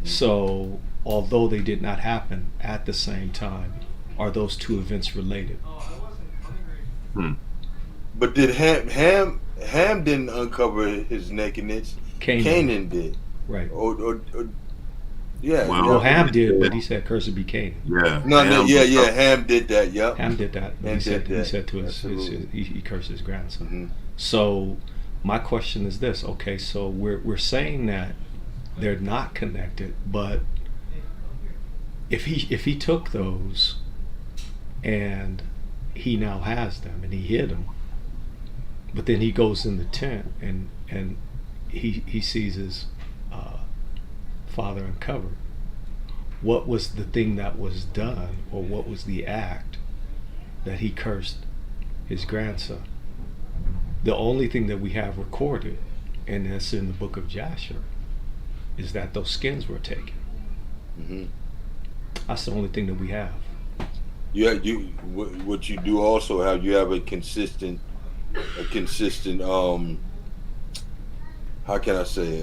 [SPEAKER 7] So although they did not happen at the same time, are those two events related?
[SPEAKER 6] But did Ham didn't uncover his nakedness? Canaan did.
[SPEAKER 7] Right.
[SPEAKER 6] Yeah.
[SPEAKER 7] Well, Ham did, but he said, "Cursed be Canaan."
[SPEAKER 2] Yeah.
[SPEAKER 6] Ham did that. Yep.
[SPEAKER 7] Ham did that. He said to his he cursed his grandson. So my question is this: okay, so we're saying that they're not connected, but if he took those and he now has them and he hid them, but then he goes in the tent and he sees his father uncovered. What was the thing that was done, or what was the act that he cursed his grandson? The only thing that we have recorded, and that's in the book of Jasher, is that those skins were taken. That's the only thing that we have.
[SPEAKER 6] Yeah, what you do also have, you have a consistent how can I say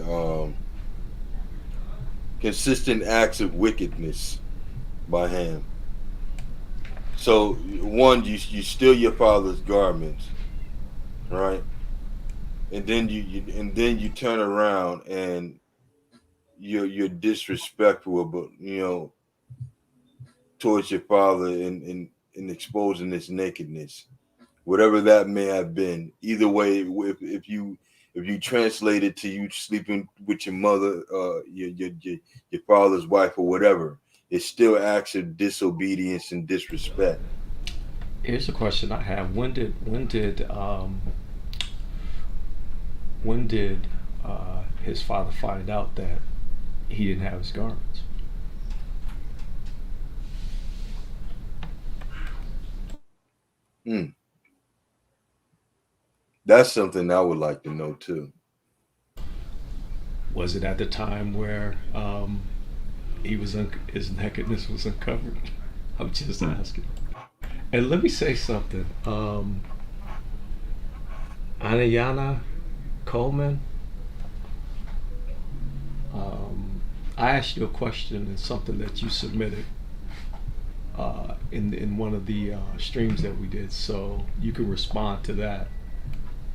[SPEAKER 6] consistent acts of wickedness by Ham. So one, you steal your father's garments, right? And then you turn around and you're disrespectful, but you know, towards your father in exposing his nakedness, whatever that may have been. Either way, if you translate it to you sleeping with your mother, your father's wife, or whatever, it's still acts of disobedience and disrespect.
[SPEAKER 7] Here's a question I have: When did his father find out that he didn't have his garments?
[SPEAKER 6] That's something I would like to know too.
[SPEAKER 7] Was it at the time where his nakedness was uncovered? I'm just asking. And let me say something. Anayana Coleman, I asked you a question in something that you submitted in one of the streams that we did, so you can respond to that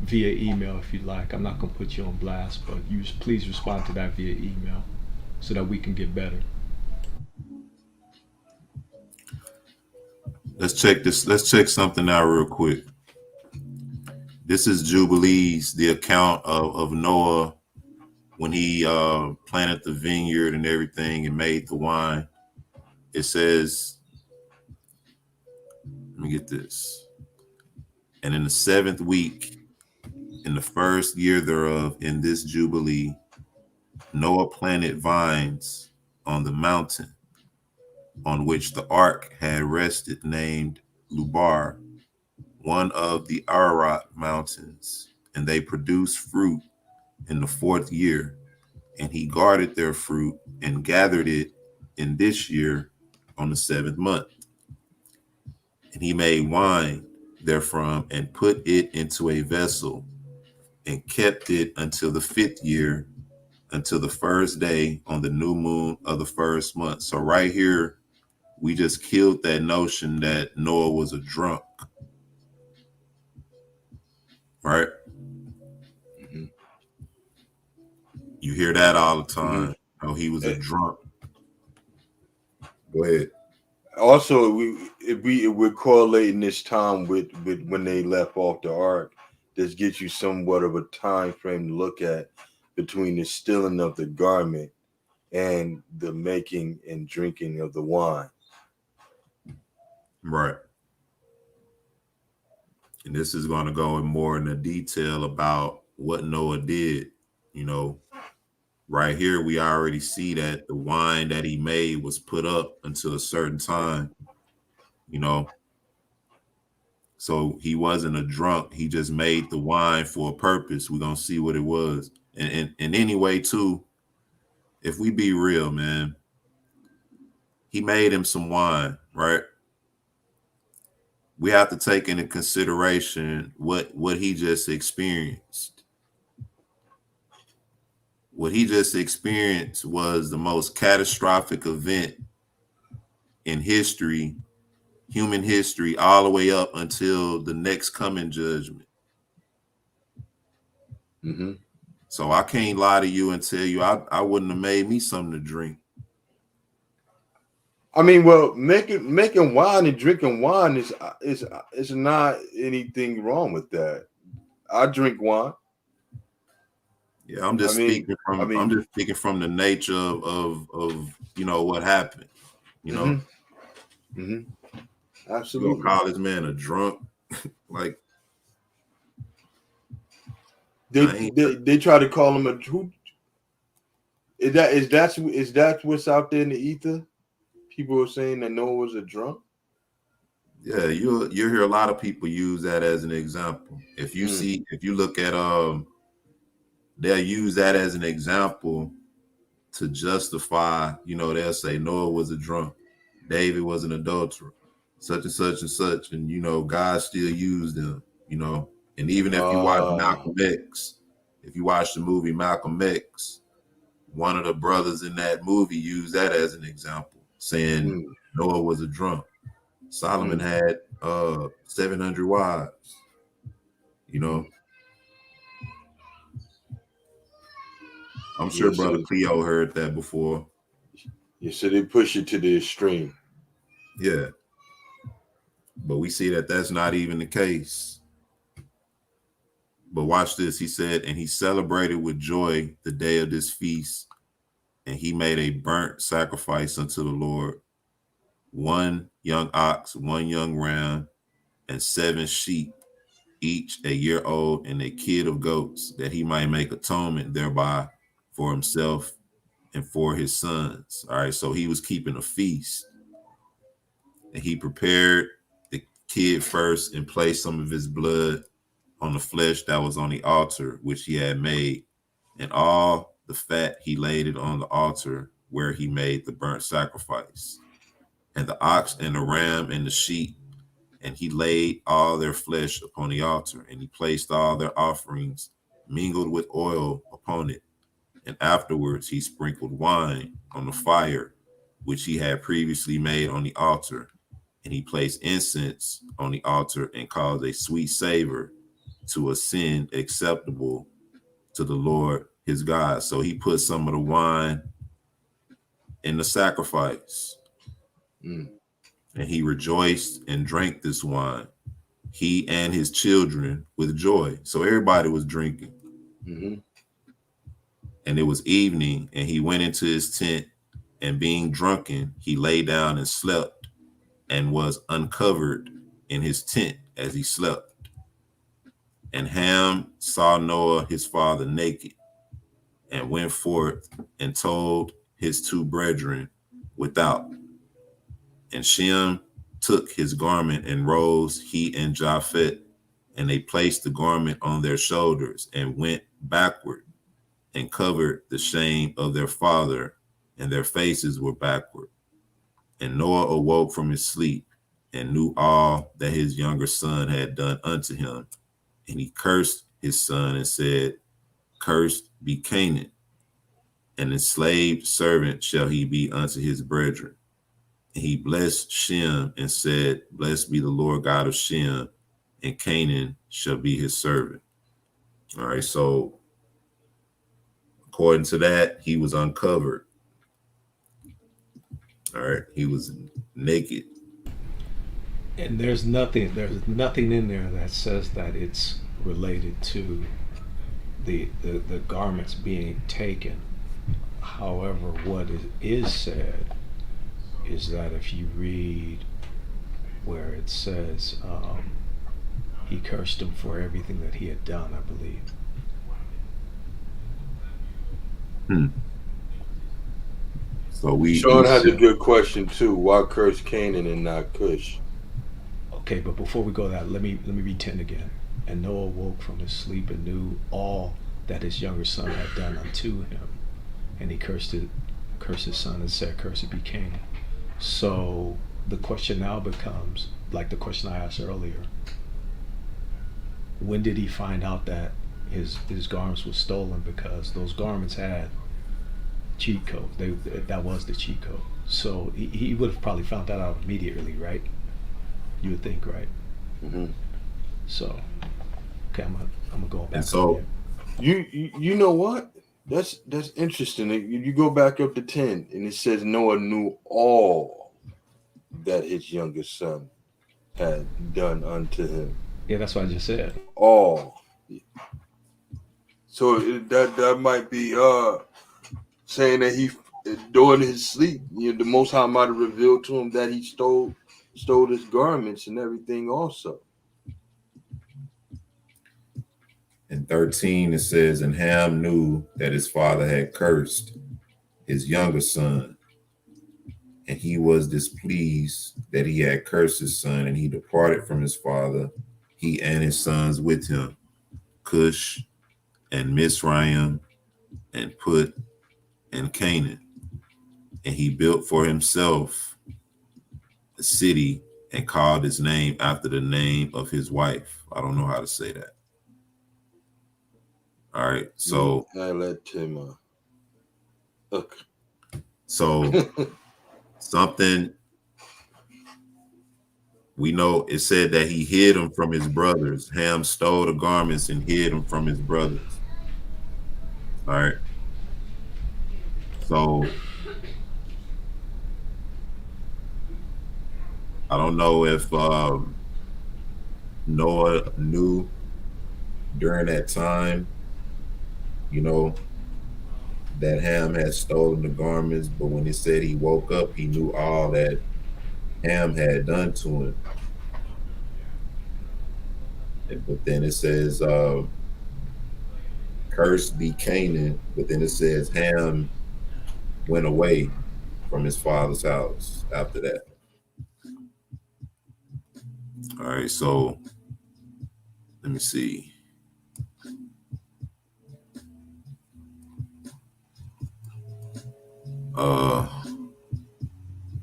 [SPEAKER 7] via email if you'd like. I'm not going to put you on blast, but you please respond to that via email so that we can get better.
[SPEAKER 2] Let's check this. Let's check something out real quick. This is Jubilees, the account of Noah when he planted the vineyard and everything and made the wine. It says, let me get this. And in the 7th week, in the 1st year thereof, in this Jubilee, Noah planted vines on the mountain on which the ark had rested, named Lubar, one of the Ararat mountains, and they produced fruit in the 4th year. And he guarded their fruit and gathered it in this year on the 7th month. And he made wine therefrom and put it into a vessel and kept it until the 5th year, until the 1st day on the new moon of the 1st month. So right here, we just killed that notion that Noah was a drunk. Right?
[SPEAKER 6] Mm-hmm.
[SPEAKER 2] You hear that all the time. Mm-hmm. Oh, he was a drunk. Go ahead.
[SPEAKER 6] Also, we're correlating this time with when they left off the ark. This gets you somewhat of a time frame to look at between the stealing of the garment and the making and drinking of the wine.
[SPEAKER 2] Right. And this is going to go in more into detail about what Noah did. You know, right here, we already see that the wine that he made was put up until a certain time, you know. So he wasn't a drunk. He just made the wine for a purpose. We're going to see what it was. And anyway, too, if we be real, man, he made him some wine, right? We have to take into consideration what he just experienced. What he just experienced was the most catastrophic event in history, human history, all the way up until the next coming judgment.
[SPEAKER 6] Mm-hmm.
[SPEAKER 2] So I can't lie to you and tell you I wouldn't have made me something to drink.
[SPEAKER 6] I mean, well, making wine and drinking wine is not anything wrong with that. I drink wine.
[SPEAKER 2] Yeah, I'm just speaking from the nature of you know what happened. You know,
[SPEAKER 6] Absolutely.
[SPEAKER 2] You call this man a drunk, like
[SPEAKER 6] they try to call him a who? Is that what's out there in the ether? People are saying that Noah was a drunk.
[SPEAKER 2] Yeah, you hear a lot of people use that as an example. If you look at they'll use that as an example to justify, you know, they'll say Noah was a drunk, David was an adulterer, such and such and such, and you know, God still used them, you know. And even if you watch Malcolm X, if you watch the movie Malcolm X, one of the brothers in that movie used that as an example, saying Noah was a drunk. Solomon had 700 wives, you know. I'm sure Brother Cleo heard that before.
[SPEAKER 6] Yeah, so they push it to the extreme.
[SPEAKER 2] Yeah. But we see that that's not even the case. But watch this. He said, and he celebrated with joy the day of this feast, and he made a burnt sacrifice unto the Lord, 1 young ox, 1 young ram, and 7 sheep, each a year old, and a kid of goats, that he might make atonement thereby for himself and for his sons. All right, so he was keeping a feast, and he prepared the kid first and placed some of his blood on the flesh that was on the altar which he had made, and all the fat he laid it on the altar where he made the burnt sacrifice, and the ox and the ram and the sheep, and he laid all their flesh upon the altar, and he placed all their offerings mingled with oil upon it. And afterwards he sprinkled wine on the fire which he had previously made on the altar, and he placed incense on the altar and caused a sweet savor to ascend acceptable to the Lord his God. So he put some of the wine in the sacrifice. And he rejoiced and drank this wine, he and his children, with joy. So everybody was drinking. And it was evening, and he went into his tent, and being drunken, he lay down and slept, and was uncovered in his tent as he slept. And Ham saw Noah his father naked, and went forth and told his two brethren without. And Shem took his garment and rose, he and Japheth, and they placed the garment on their shoulders and went backward and covered the shame of their father, and their faces were backward. And Noah awoke from his sleep and knew all that his younger son had done unto him. And he cursed his son and said, Cursed be Canaan, an enslaved servant shall he be unto his brethren. And he blessed Shem and said, Blessed be the Lord God of Shem, and Canaan shall be his servant. All right, so according to that, he was uncovered. All right, he was naked.
[SPEAKER 7] And there's nothing in there that says that it's related to the garments being taken. However, what is said is that if you read where it says he cursed him for everything that he had done, I believe.
[SPEAKER 2] So
[SPEAKER 6] Sean has a good question too. Why curse Canaan and not Cush?
[SPEAKER 7] Okay, but before we go that, let me read 10 again. And Noah woke from his sleep and knew all that his younger son had done unto him, and he cursed his son and said, Cursed be Canaan. So the question now becomes, like the question I asked earlier, when did he find out that his garments were stolen? Because those garments had cheat code. That was the cheat code. So he would have probably found that out immediately, right? You would think, right? So, okay, I'm gonna go back.
[SPEAKER 2] And so,
[SPEAKER 6] you know what? That's interesting. You go back up to 10, and it says Noah knew all that his youngest son had done unto him.
[SPEAKER 7] Yeah, that's what I just said.
[SPEAKER 6] All. So that might be saying that he, during his sleep, the Most High might have revealed to him that he stole his garments and everything also.
[SPEAKER 2] in 13, it says, And Ham knew that his father had cursed his younger son, and he was displeased that he had cursed his son, and he departed from his father, he and his sons with him, Cush and Mizraim and Put and Canaan. And he built for himself a city and called his name after the name of his wife. I don't know how to say that. All right, so
[SPEAKER 6] I let him look.
[SPEAKER 2] So something we know, it said that he hid them from his brothers. Ham stole the garments and hid them from his brothers. All right. So I don't know if Noah knew during that time, that Ham had stolen the garments, but when it said he woke up, he knew all that Ham had done to him. But then it says, Cursed be Canaan, but then it says Ham went away from his father's house after that. All right, so Let me see.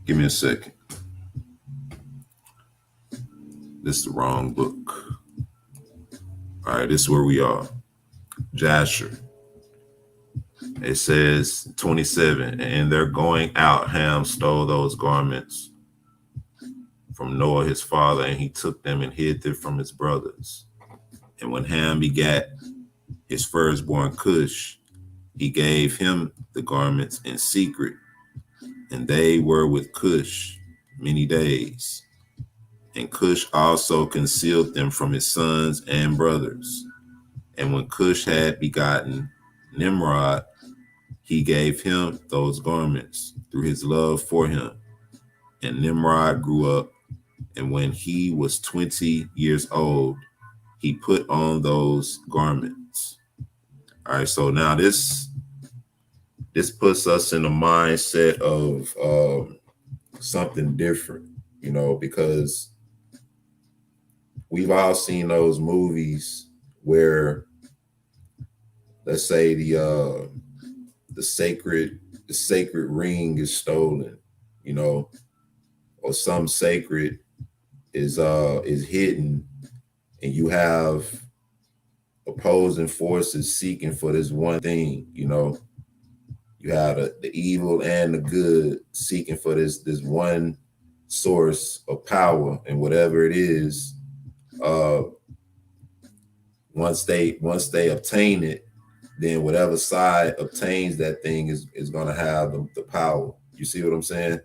[SPEAKER 2] Give me a second. This is the wrong book. All right, this is where we are. Jasher. It says 27, and they're going out. Ham stole those garments from Noah his father, and he took them and hid them from his brothers. And when Ham begat his firstborn Cush, he gave him the garments in secret, and they were with Cush many days. And Cush also concealed them from his sons and brothers. And when Cush had begotten Nimrod, he gave him those garments through his love for him. And Nimrod grew up, and when he was 20 years old, he put on those garments. All right, so now this puts us in a mindset of something different, you know, because we've all seen those movies where, let's say, the sacred ring is stolen, you know, or some sacred is hidden, and you have opposing forces seeking for this one thing, you know. You have the evil and the good seeking for this one source of power, and whatever it is, once they obtain it, then whatever side obtains that thing is going to have the power. You see what I'm saying?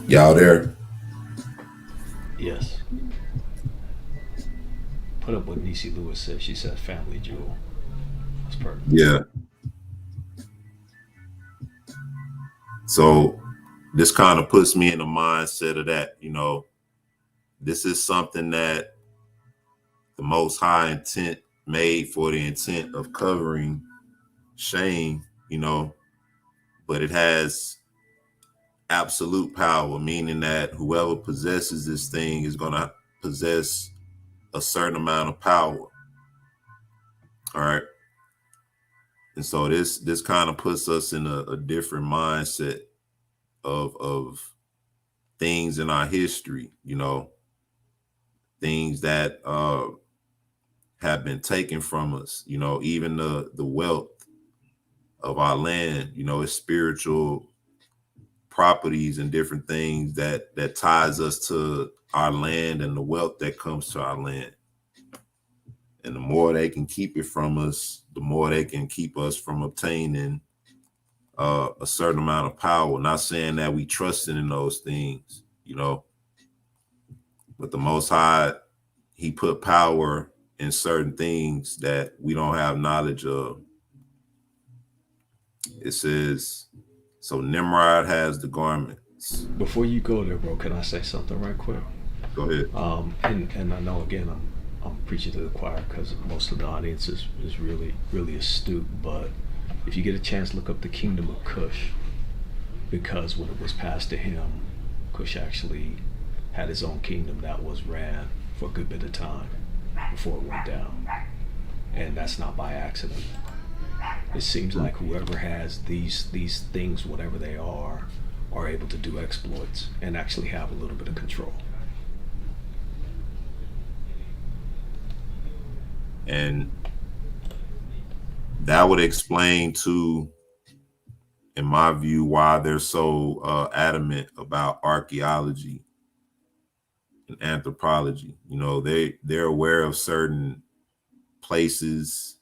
[SPEAKER 2] Y'all there?
[SPEAKER 7] Yes. Put up what Nisi Lewis said. She said family jewel. That's perfect.
[SPEAKER 2] Yeah. So this kind of puts me in the mindset of that, you know, this is something that the Most High intent made for the intent of covering shame, you know, but it has absolute power, meaning that whoever possesses this thing is going to possess a certain amount of power. All right. And so this kind of puts us in a different mindset of things in our history, you know, things that have been taken from us, you know, even the wealth of our land, you know, it's spiritual properties and different things that ties us to our land and the wealth that comes to our land. And the more they can keep it from us, the more they can keep us from obtaining a certain amount of power. Not saying that we trusting in those things, you know, but the Most High, he put power in certain things that we don't have knowledge of. It says, so Nimrod has the garments.
[SPEAKER 7] Before you go there, bro, can I say something right quick?
[SPEAKER 2] Go ahead.
[SPEAKER 7] And I know, again, I'm preaching to the choir because most of the audience is really, really astute. But if you get a chance, look up the kingdom of Cush, because when it was passed to him, Cush actually had his own kingdom that was ran for a good bit of time before it went down. And that's not by accident. It seems like whoever has these things, whatever they are able to do exploits and actually have a little bit of control.
[SPEAKER 2] And that would explain too, in my view, why they're so adamant about archaeology and anthropology. You know, they're aware of certain places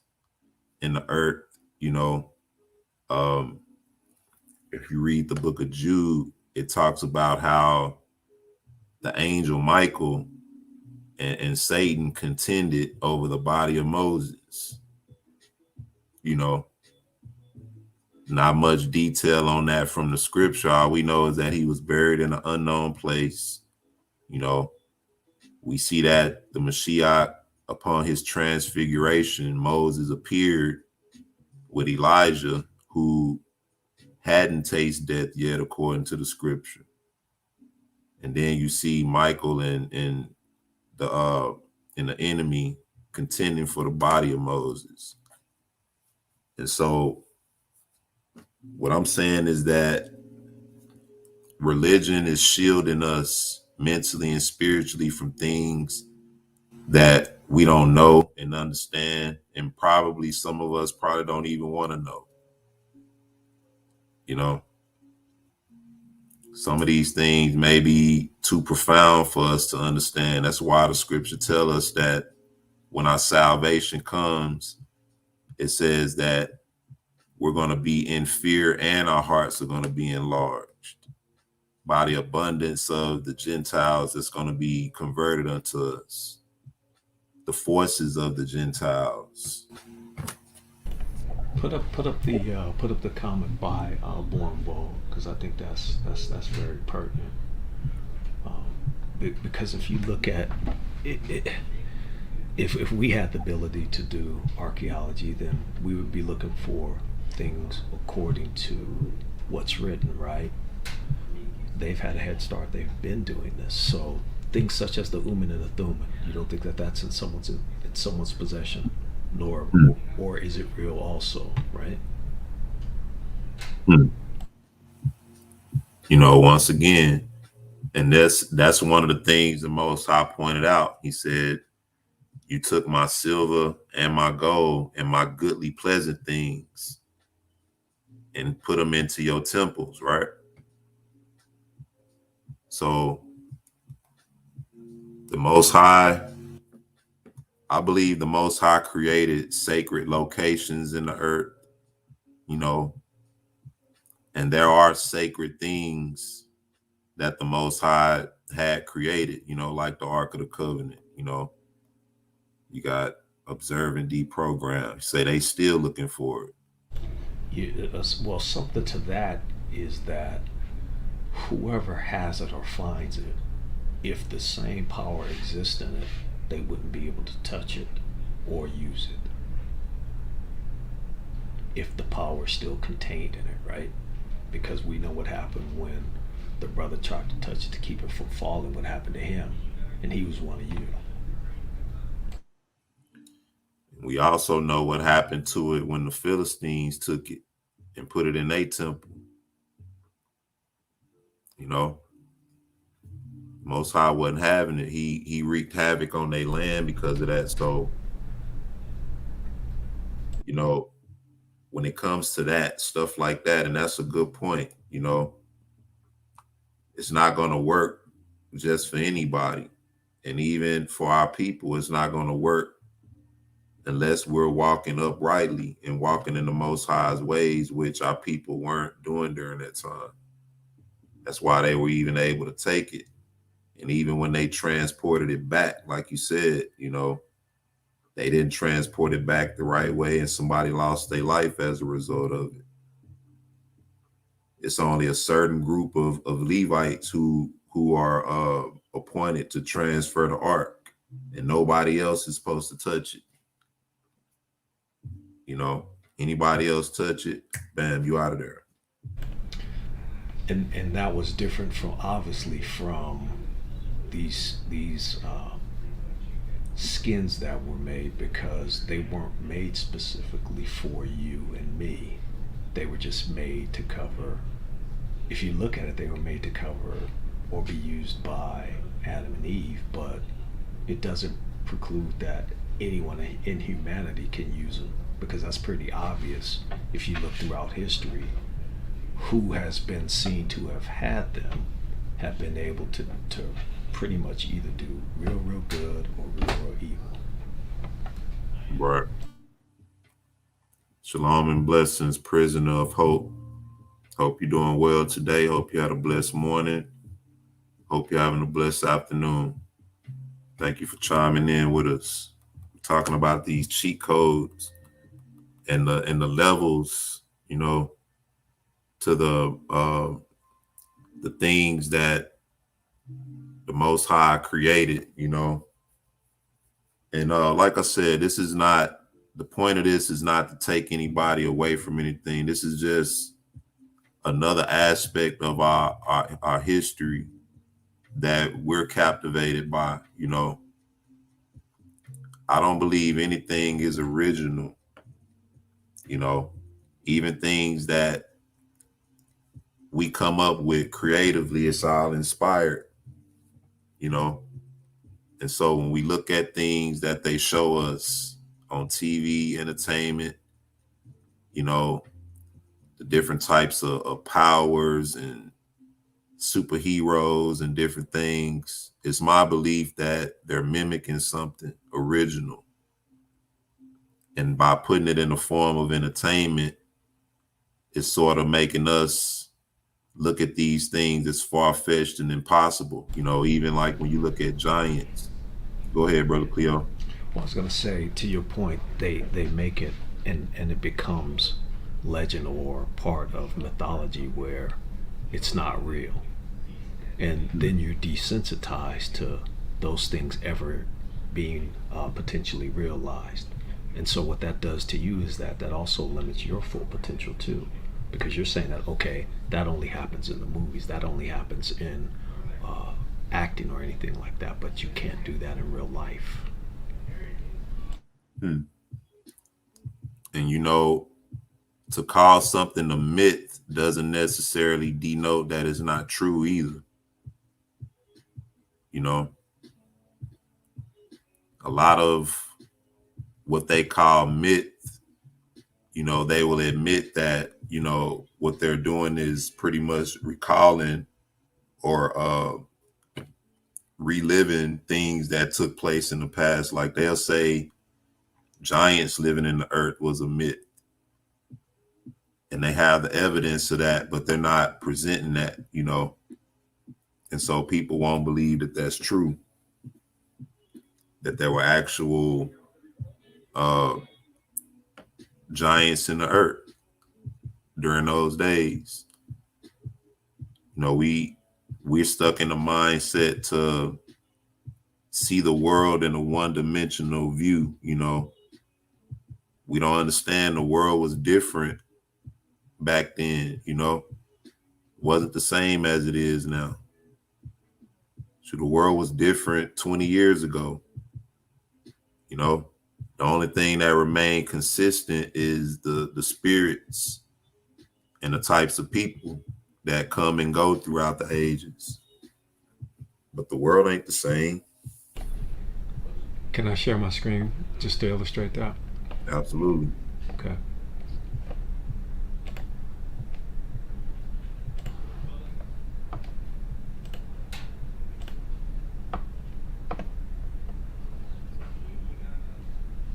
[SPEAKER 2] in the earth, you know. If you read the book of Jude, it talks about how the angel Michael and Satan contended over the body of Moses. You know, not much detail on that from the scripture. All we know is that he was buried in an unknown place. You know, we see that the Mashiach, upon his transfiguration, Moses appeared with Elijah, who hadn't tasted death yet, according to the scripture. And then you see Michael and the enemy contending for the body of Moses. And so what I'm saying is that religion is shielding us mentally and spiritually from things that we don't know and understand, and probably some of us probably don't even want to know. You know, some of these things may be too profound for us to understand. That's why the scripture tells us that when our salvation comes, it says that we're going to be in fear and our hearts are going to be enlarged by the abundance of the Gentiles that's going to be converted unto us, the forces of the Gentiles.
[SPEAKER 7] Put up the comment by Born Bold, because I think that's very pertinent. Because if you look at it, if we had the ability to do archaeology, then we would be looking for things according to what's written, right? They've had a head start. They've been doing this. So things such as the Uman and the Thummim, you don't think that that's in someone's possession, nor or is it real also, right?
[SPEAKER 2] You know, once again, and that's one of the things the Most High pointed out. He said, "You took my silver and my gold and my goodly pleasant things and put them into your temples," right? So the Most High, I believe the Most High created sacred locations in the earth, you know, and there are sacred things that the Most High had created, you know, like the Ark of the Covenant. You know, you got observe and deprogram. Say they still looking for it.
[SPEAKER 7] Well, something to that is that whoever has it or finds it, if the same power exists in it, they wouldn't be able to touch it or use it if the power is still contained in it, right? Because we know what happened when the brother tried to touch it to keep it from falling, what happened to him, and he was one of you.
[SPEAKER 2] We also know what happened to it when the Philistines took it and put it in their temple. You know, Most High wasn't having it. He wreaked havoc on their land because of that. So, you know, when it comes to that, stuff like that, and that's a good point, you know, it's not going to work just for anybody. And even for our people, it's not going to work unless we're walking uprightly and walking in the Most High's ways, which our people weren't doing during that time. That's why they were even able to take it. And even when they transported it back, like you said, you know, they didn't transport it back the right way and somebody lost their life as a result of it. It's only a certain group of Levites who are appointed to transfer the ark, and nobody else is supposed to touch it. You know, anybody else touch it, bam, you out of there.
[SPEAKER 7] And that was different from, obviously, from these skins that were made, because they weren't made specifically for you and me. They were just made to cover, if you look at it, they were made to cover or be used by Adam and Eve, but it doesn't preclude that anyone in humanity can use them, because that's pretty obvious if you look throughout history. Who has been seen to have had them have been able to pretty much either do real good or real evil.
[SPEAKER 2] Right. Shalom and blessings, prisoner of hope. Hope you're doing well today. Hope you had a blessed morning. Hope you're having a blessed afternoon. Thank you for chiming in with us. We're talking about these cheat codes and the levels, you know, to the things that the Most High created, you know. And like I said, this is not, the point of this is not to take anybody away from anything. This is just another aspect of our history that we're captivated by. You know, I don't believe anything is original. You know, even things that we come up with creatively, it's all inspired, you know. And so when we look at things that they show us on TV, entertainment, you know, the different types of powers and superheroes and different things, it's my belief that they're mimicking something original. And by putting it in the form of entertainment, it's sort of making us look at these things as far-fetched and impossible. You know, even like when you look at giants. Go ahead, Brother Cleo.
[SPEAKER 7] Well, I was going to say, to your point, they make it and it becomes legend or part of mythology where it's not real. And then you're desensitized to those things ever being potentially realized. And so what that does to you is that also limits your full potential too. Because you're saying that, okay, that only happens in the movies, that only happens in acting or anything like that, but you can't do that in real life.
[SPEAKER 2] And you know, to call something a myth doesn't necessarily denote that it's not true either. You know, a lot of what they call myth, you know, they will admit that, you know, what they're doing is pretty much recalling or reliving things that took place in the past. Like they'll say giants living in the earth was a myth. And they have the evidence of that, but they're not presenting that, you know. And so people won't believe that that's true, that there were actual giants in the earth during those days. You know, we're stuck in a mindset to see the world in a one-dimensional view. You know, we don't understand the world was different back then. You know, wasn't the same as it is now. So the world was different 20 years ago. You know, the only thing that remained consistent is the spirits and the types of people that come and go throughout the ages. But the world ain't the same.
[SPEAKER 7] Can I share my screen just to illustrate that?
[SPEAKER 2] Absolutely.
[SPEAKER 7] Okay.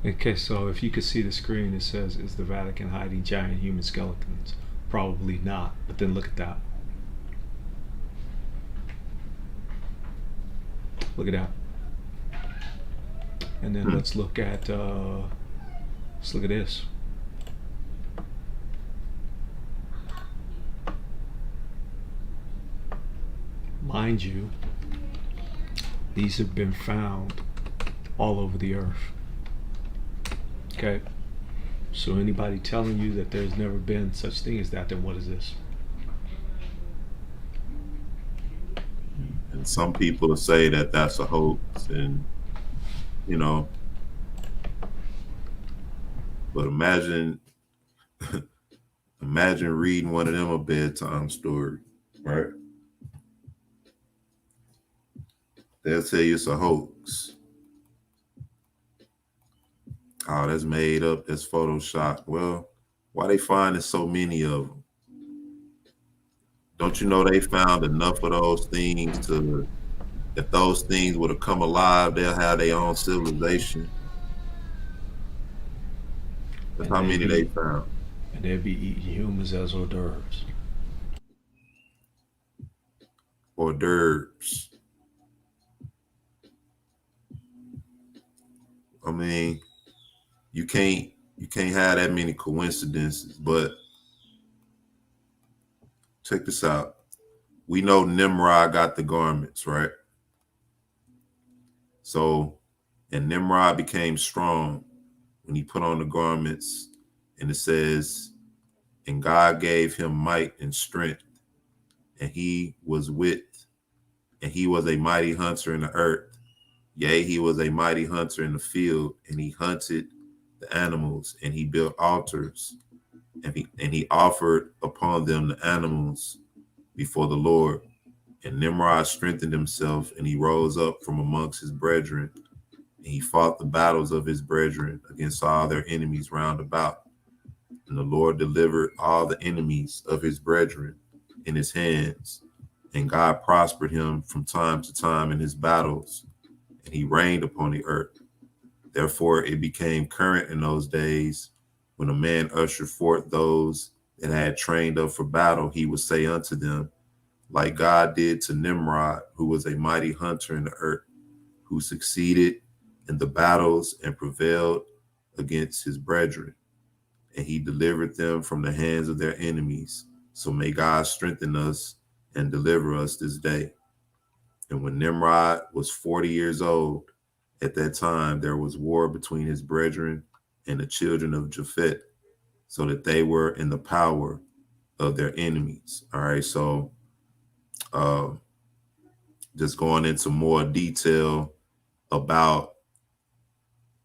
[SPEAKER 7] Okay, so if you could see the screen, it says, is the Vatican hiding giant human skeletons? Probably not, but then look at that. Look at that. And then let's look at this. Mind you, these have been found all over the earth. Okay, so anybody telling you that there's never been such thing as that, then what is this?
[SPEAKER 2] And some people say that that's a hoax, and you know, but imagine reading one of them a bedtime story, right? They'll tell you it's a hoax. Oh, that's made up, that's Photoshop. Well, why they finding so many of them? Don't you know they found enough of those things to, if those things would have come alive, they'll have their own civilization. That's how many they found.
[SPEAKER 7] And they'll be eating humans as hors d'oeuvres.
[SPEAKER 2] Hors d'oeuvres. I mean, you can't have that many coincidences, but check this out. We know Nimrod got the garments, right? So, and Nimrod became strong when he put on the garments, and it says, and God gave him might and strength, and he was with and he was a mighty hunter in the earth. Yea, he was a mighty hunter in the field, and he hunted the animals, and he built altars, and he offered upon them the animals before the Lord. And Nimrod strengthened himself, and he rose up from amongst his brethren, and he fought the battles of his brethren against all their enemies round about. And the Lord delivered all the enemies of his brethren in his hands, and God prospered him from time to time in his battles, and he reigned upon the earth. Therefore it became current in those days, when a man ushered forth those that had trained up for battle, he would say unto them, like God did to Nimrod, who was a mighty hunter in the earth, who succeeded in the battles and prevailed against his brethren, and he delivered them from the hands of their enemies. So may God strengthen us and deliver us this day. And when Nimrod was 40 years old, at that time there was war between his brethren and the children of Japhet, so that they were in the power of their enemies. All right, so just going into more detail about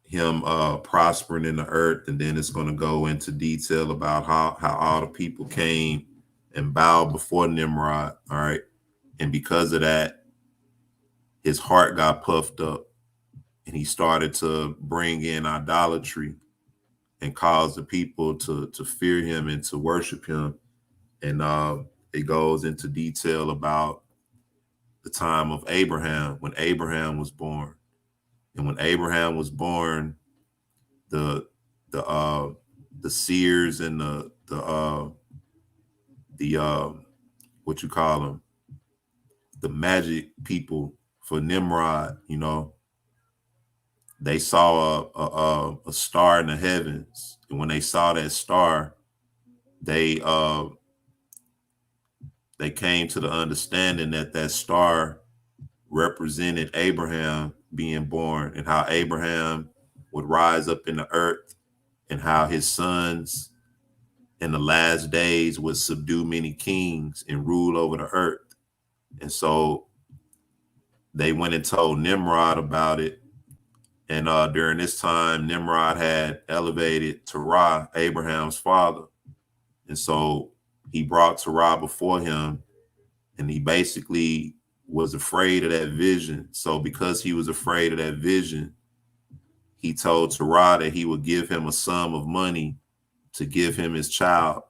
[SPEAKER 2] him prospering in the earth, and then it's going to go into detail about how all the people came and bowed before Nimrod. All right, and because of that, his heart got puffed up, and he started to bring in idolatry and cause the people to fear him and to worship him. And it goes into detail about the time of Abraham, when Abraham was born. And when Abraham was born, the seers and the what you call them, the magic people for Nimrod, you know, they saw a star in the heavens, and when they saw that star, they came to the understanding that that star represented Abraham being born, and how Abraham would rise up in the earth, and how his sons in the last days would subdue many kings and rule over the earth. And so they went and told Nimrod about it. And during this time, Nimrod had elevated Terah, Abraham's father. And so he brought Terah before him, and he basically was afraid of that vision. So because he was afraid of that vision, he told Terah that he would give him a sum of money to give him his child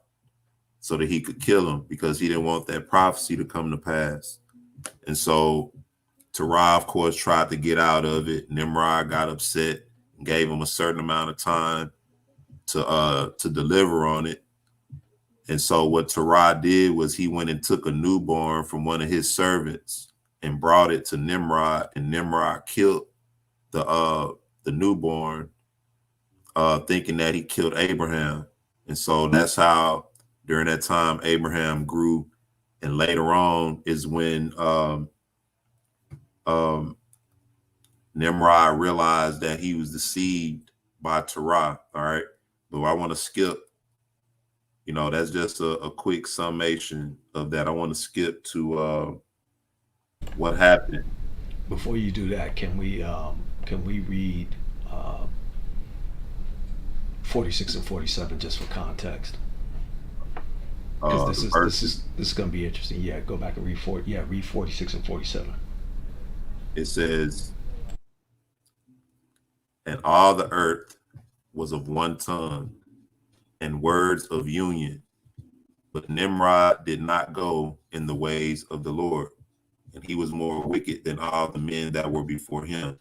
[SPEAKER 2] so that he could kill him, because he didn't want that prophecy to come to pass. And so Terah, of course, tried to get out of it. Nimrod got upset and gave him a certain amount of time to deliver on it. And so what Terah did was he went and took a newborn from one of his servants and brought it to Nimrod, and Nimrod killed the newborn, thinking that he killed Abraham. And so that's how during that time Abraham grew. And later on is when Nimrod realized that he was deceived by Terah. All right, but I want to skip, you know, that's just a quick summation of that. I want to skip to what happened.
[SPEAKER 7] Before you do that, can we read 46 and 47 just for context? Because this is going to be interesting. Yeah, go back and read 46 and 47.
[SPEAKER 2] It says, and all the earth was of one tongue and words of union. But Nimrod did not go in the ways of the Lord, and he was more wicked than all the men that were before him,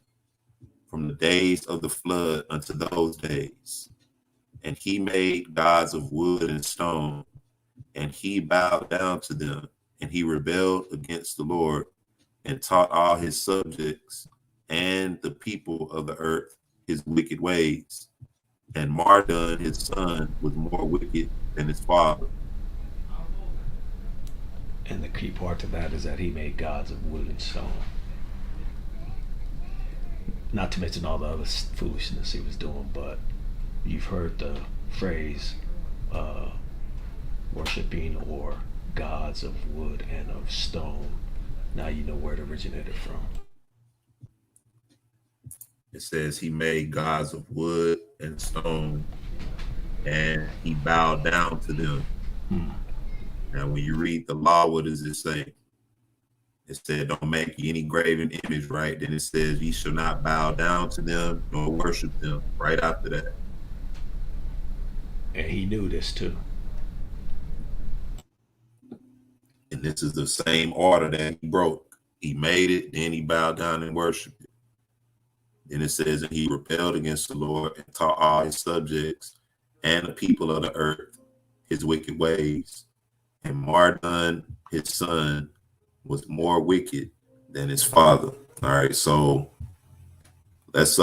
[SPEAKER 2] from the days of the flood unto those days. And he made gods of wood and stone, and he bowed down to them, and he rebelled against the Lord, and taught all his subjects and the people of the earth his wicked ways. And Mardon, his son, was more wicked than his father.
[SPEAKER 7] And the key part to that is that he made gods of wood and stone. Not to mention all the other foolishness he was doing, but you've heard the phrase worshiping or gods of wood and of stone. Now you know where it originated from.
[SPEAKER 2] It says he made gods of wood and stone, and he bowed down to them. Now, when you read the law, what does it say? It said, don't make any graven image, right? Then it says, ye shall not bow down to them nor worship them, right after that.
[SPEAKER 7] And he knew this too.
[SPEAKER 2] And this is the same order that he broke. He made it, then he bowed down and worshiped it. Then it says, and he rebelled against the Lord and taught all his subjects and the people of the earth his wicked ways. And Mardon, his son, was more wicked than his father. All right, so let's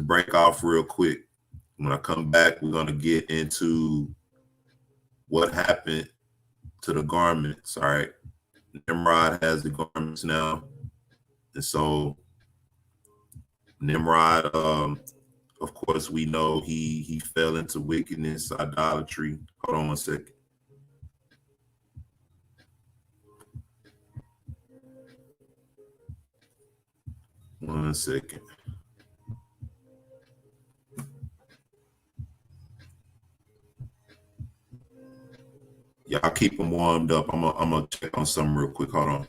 [SPEAKER 2] break off real quick. When I come back, we're gonna get into what happened to the garments. All right, Nimrod has the garments now, and so Nimrod, of course, we know he fell into wickedness, idolatry. Hold on one second. One second. Y'all keep them warmed up. I'm gonna check on something real quick. Hold on.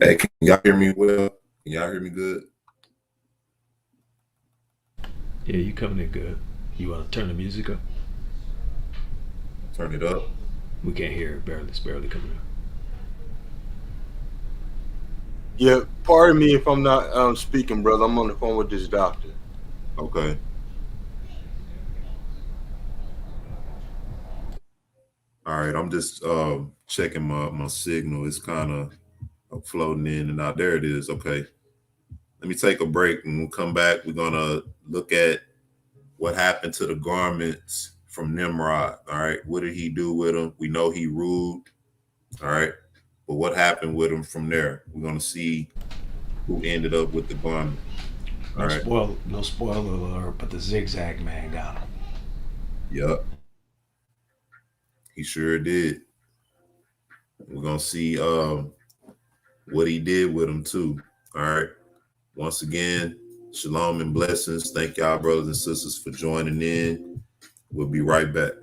[SPEAKER 2] Hey, can y'all hear me well? Can y'all hear me good?
[SPEAKER 7] Yeah, you coming in good. You want to turn the music up?
[SPEAKER 2] Turn it up.
[SPEAKER 7] We can't hear it barely. It's barely coming up.
[SPEAKER 6] Yeah, pardon me if I'm not speaking, brother. I'm on the phone with this doctor.
[SPEAKER 2] Okay. All right, I'm just checking my signal. It's kind of floating in and out. There it is. Okay. Let me take a break, and we'll come back. We're gonna look at what happened to the garments from Nimrod. All right. What did he do with them? We know he ruled. All right. But what happened with him from there? We're gonna see who ended up with the garment. All right.
[SPEAKER 7] No spoiler alert, but the zigzag man got him.
[SPEAKER 2] Yep. He sure did. We're gonna see what he did with him too. All right. Once again, shalom and blessings. Thank y'all, brothers and sisters, for joining in. We'll be right back.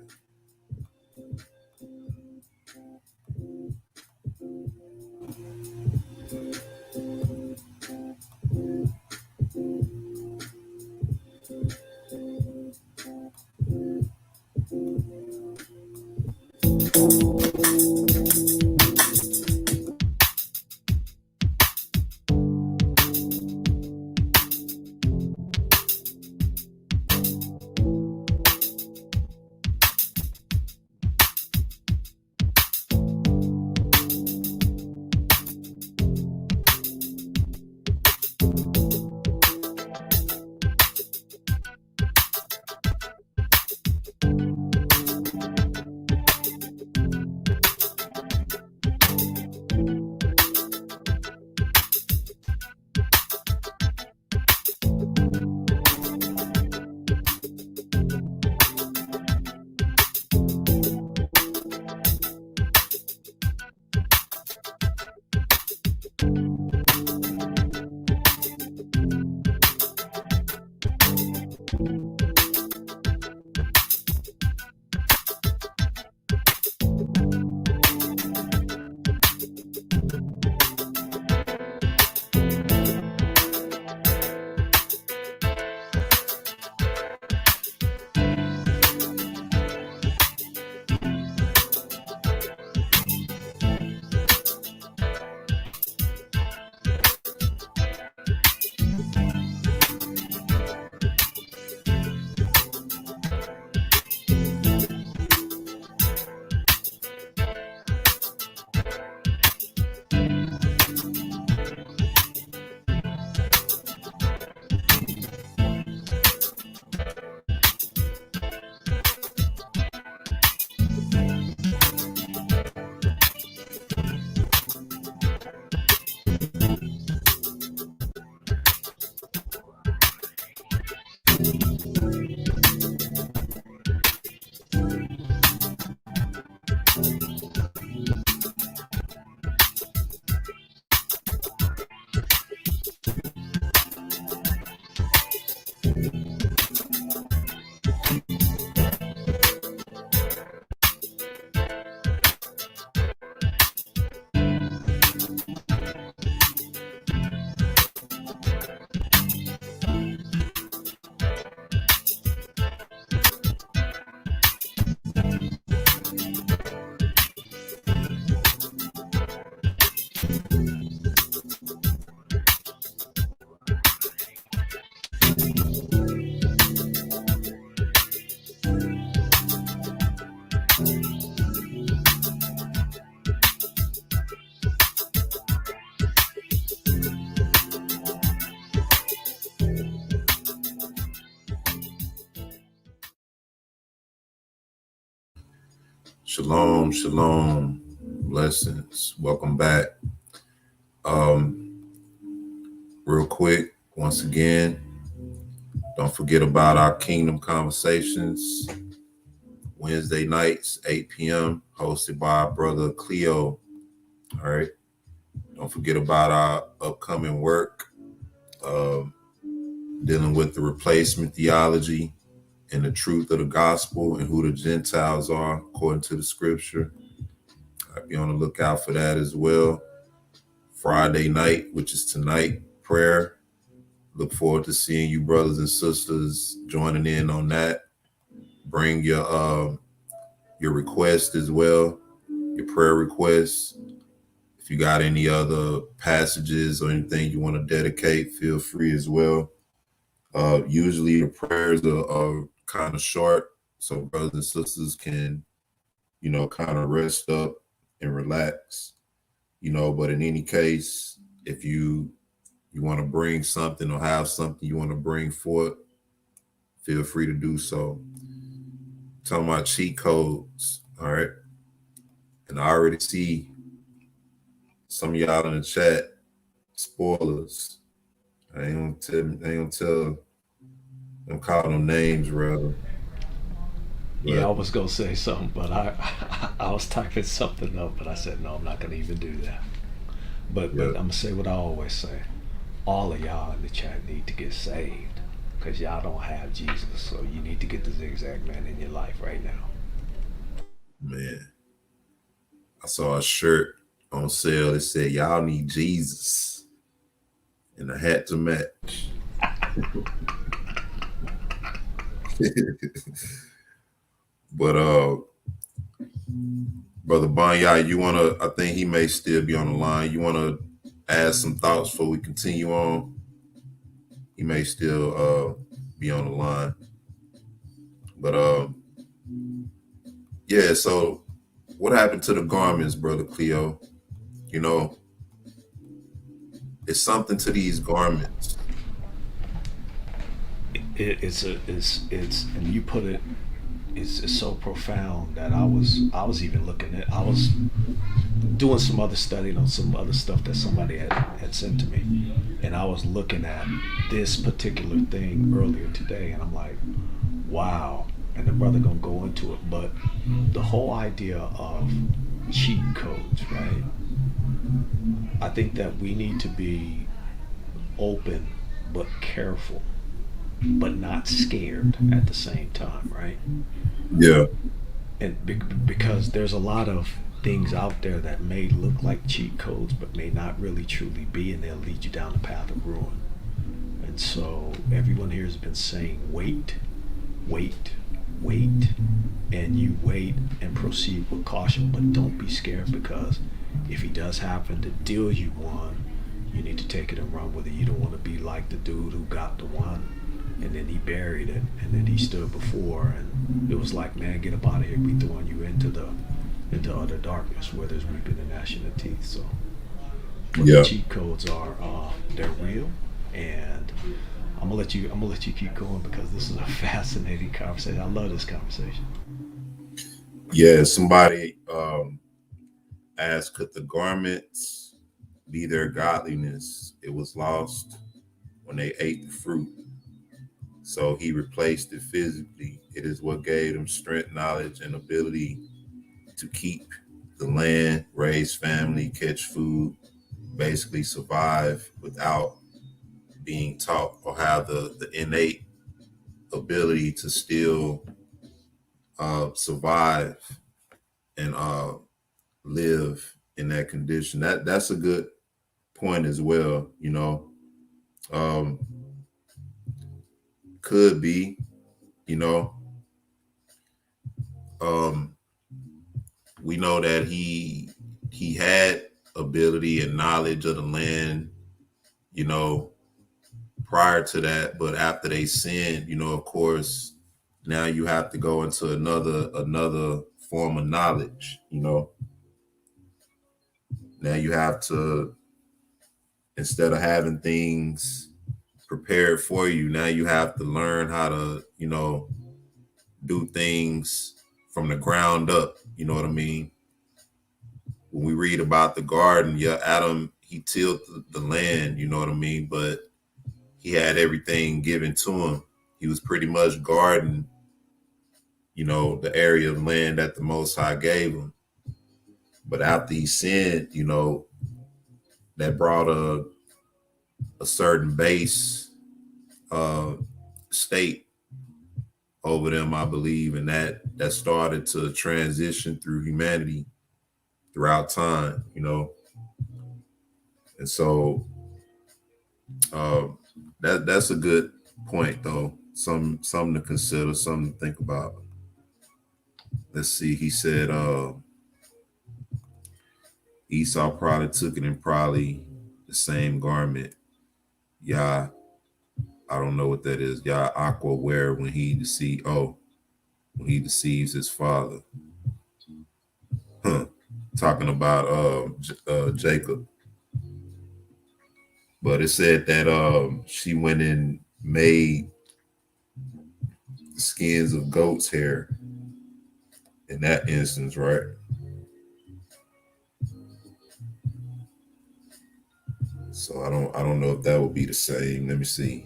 [SPEAKER 2] Shalom, shalom, blessings. Welcome back. Real quick, once again, don't forget about our Kingdom Conversations, Wednesday nights, 8 p.m., hosted by our brother Cleo. All right. Don't forget about our upcoming work, dealing with the replacement theology and the truth of the gospel and who the Gentiles are according to the scripture. I'll be on the lookout for that as well. Friday night, which is tonight, prayer. Look forward to seeing you brothers and sisters joining in on that. Bring your request as well, your prayer requests. If you got any other passages or anything you want to dedicate, feel free as well. Usually the prayers are kind of short, so brothers and sisters can, kind of rest up and relax, but in any case, if you want to bring something or have something you want to bring forth, feel free to do so. Talking about cheat codes, all right? And I already see some of y'all in the chat, spoilers. I ain't gonna tell, I'm calling them names rather.
[SPEAKER 7] Yeah, I was gonna say something, but I was typing something up, but I said no, I'm not gonna even do that. But I'm gonna say what I always say. All of y'all in the chat need to get saved, because y'all don't have Jesus, so you need to get the zigzag man in your life right now.
[SPEAKER 2] Man, I saw a shirt on sale that said y'all need Jesus and a hat to match. But Brother Banya, I think he may still be on the line. You wanna add some thoughts before we continue on? He may still be on the line. But yeah, so what happened to the garments, Brother Cleo? It's something to these garments.
[SPEAKER 7] It's and you put it, it's so profound that I was even looking at, I was doing some other studying on some other stuff that somebody had sent to me, and I was looking at this particular thing earlier today, and I'm like, wow. And the brother gonna go into it, but the whole idea of cheat codes, right? I think that we need to be open but careful, but not scared at the same time, right?
[SPEAKER 2] Yeah.
[SPEAKER 7] And because there's a lot of things out there that may look like cheat codes but may not really truly be, and they'll lead you down the path of ruin. And so everyone here has been saying wait, and you wait and proceed with caution, but don't be scared, because if he does happen to deal you one, you need to take it and run with it. You don't want to be like the dude who got the one and then he buried it, and then he stood before, and it was like, man, get up out of here, we throwing you into utter darkness where there's weeping and gnashing of teeth. So the cheat codes are they're real, and I'm gonna let you keep going, because this is a fascinating conversation. I love this conversation.
[SPEAKER 2] Yeah, somebody asked, could the garments be their godliness? It was lost when they ate the fruit. So he replaced it physically. It is what gave them strength, knowledge, and ability to keep the land, raise family, catch food, basically survive without being taught, or have the innate ability to still survive and live in that condition. That's a good point as well. Could be, we know that he had ability and knowledge of the land, prior to that, but after they sinned, of course, now you have to go into another form of knowledge. Now you have to, instead of having things prepared for you, now you have to learn how to, do things from the ground up. You know what I mean? When we read about the garden, yeah, Adam, he tilled the land, you know what I mean? But he had everything given to him. He was pretty much guarding, you know, the area of land that the Most High gave him. But after he sinned, you know, that brought a certain base state over them, I believe, and that started to transition through humanity throughout time, you know. And so that's a good point, though. Something to consider, something to think about. Let's see. He said Esau probably took it in probably the same garment. Yeah, I don't know what that is. Yeah, Aqua wear when he deceives his father. Talking about Jacob. But it said that she went and made skins of goat's hair in that instance, right? So I don't know if that would be the same. Let me see.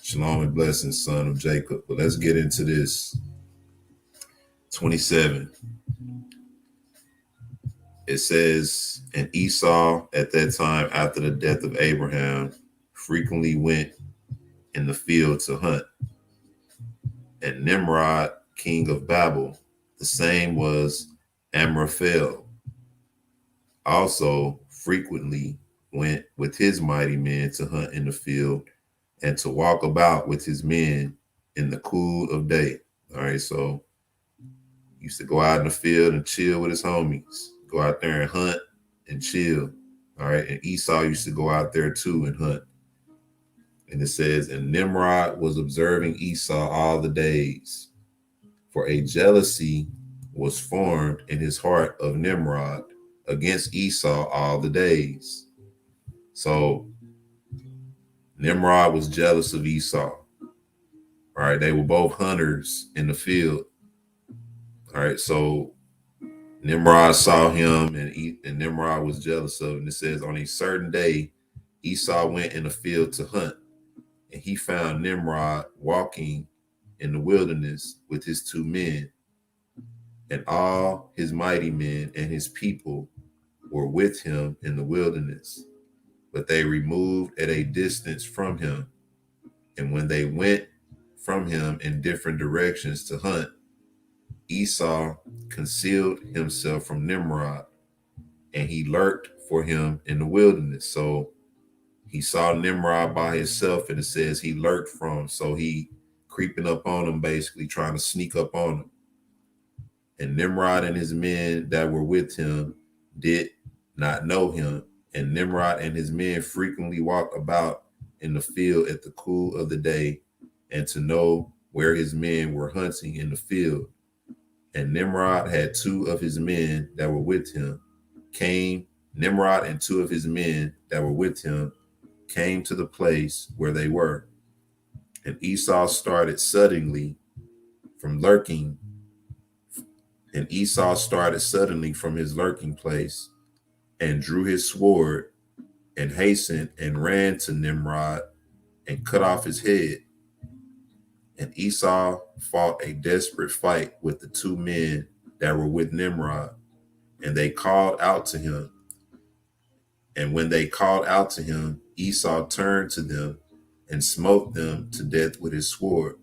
[SPEAKER 2] Shalom and Blessings, son of Jacob. But let's get into this. 27. It says, and Esau at that time, after the death of Abraham, frequently went in the field to hunt. And Nimrod, king of Babel, the same was Amraphel, also frequently went with his mighty men to hunt in the field and to walk about with his men in the cool of day. All right, so he used to go out in the field and chill with his homies, go out there and hunt and chill. All right, and Esau used to go out there too and hunt. And it says, and Nimrod was observing Esau all the days, for a jealousy was formed in his heart of Nimrod against Esau all the days. So Nimrod was jealous of Esau. All right, they were both hunters in the field. All right, so Nimrod saw him, and Nimrod was jealous of him. And it says, on a certain day, Esau went in the field to hunt, and he found Nimrod walking in the wilderness with his 2 men, and all his mighty men and his people were with him in the wilderness, but they removed at a distance from him. And when they went from him in different directions to hunt, Esau concealed himself from Nimrod, and he lurked for him in the wilderness. So he saw Nimrod by himself, and it says he lurked from him. So he creeping up on him, basically trying to sneak up on him. And Nimrod and his men that were with him did not know him. And Nimrod and his men frequently walked about in the field at the cool of the day, and to know where his men were hunting in the field. And Nimrod had 2 of his men that were with him. Nimrod and 2 of his men that were with him came to the place where they were. And Esau started suddenly from lurking. And Esau started suddenly from his lurking place and drew his sword and hastened and ran to Nimrod and cut off his head. And Esau fought a desperate fight with the 2 men that were with Nimrod, and they called out to him. And when they called out to him, Esau turned to them and smote them to death with his sword.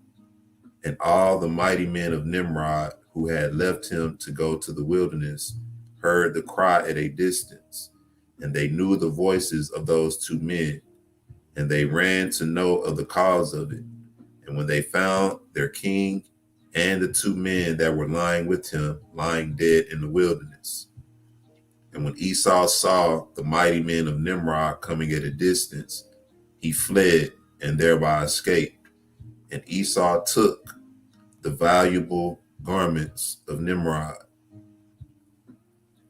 [SPEAKER 2] And all the mighty men of Nimrod who had left him to go to the wilderness heard the cry at a distance, and they knew the voices of those 2 men, and they ran to know of the cause of it. And when they found their king and the 2 men that were lying with him, lying dead in the wilderness. And when Esau saw the mighty men of Nimrod coming at a distance, he fled and thereby escaped. And Esau took the valuable garments of Nimrod,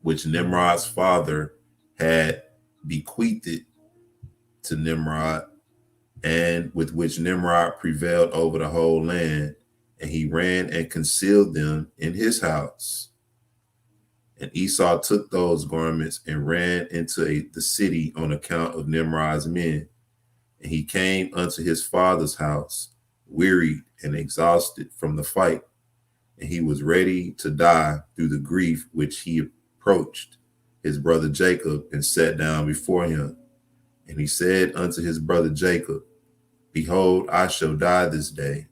[SPEAKER 2] which Nimrod's father had bequeathed to Nimrod, and with which Nimrod prevailed over the whole land, and he ran and concealed them in his house. And Esau took those garments and ran into the city on account of Nimrod's men. And he came unto his father's house, wearied and exhausted from the fight. And he was ready to die through the grief which he approached his brother Jacob and sat down before him. And he said unto his brother Jacob, Behold, I shall die this day,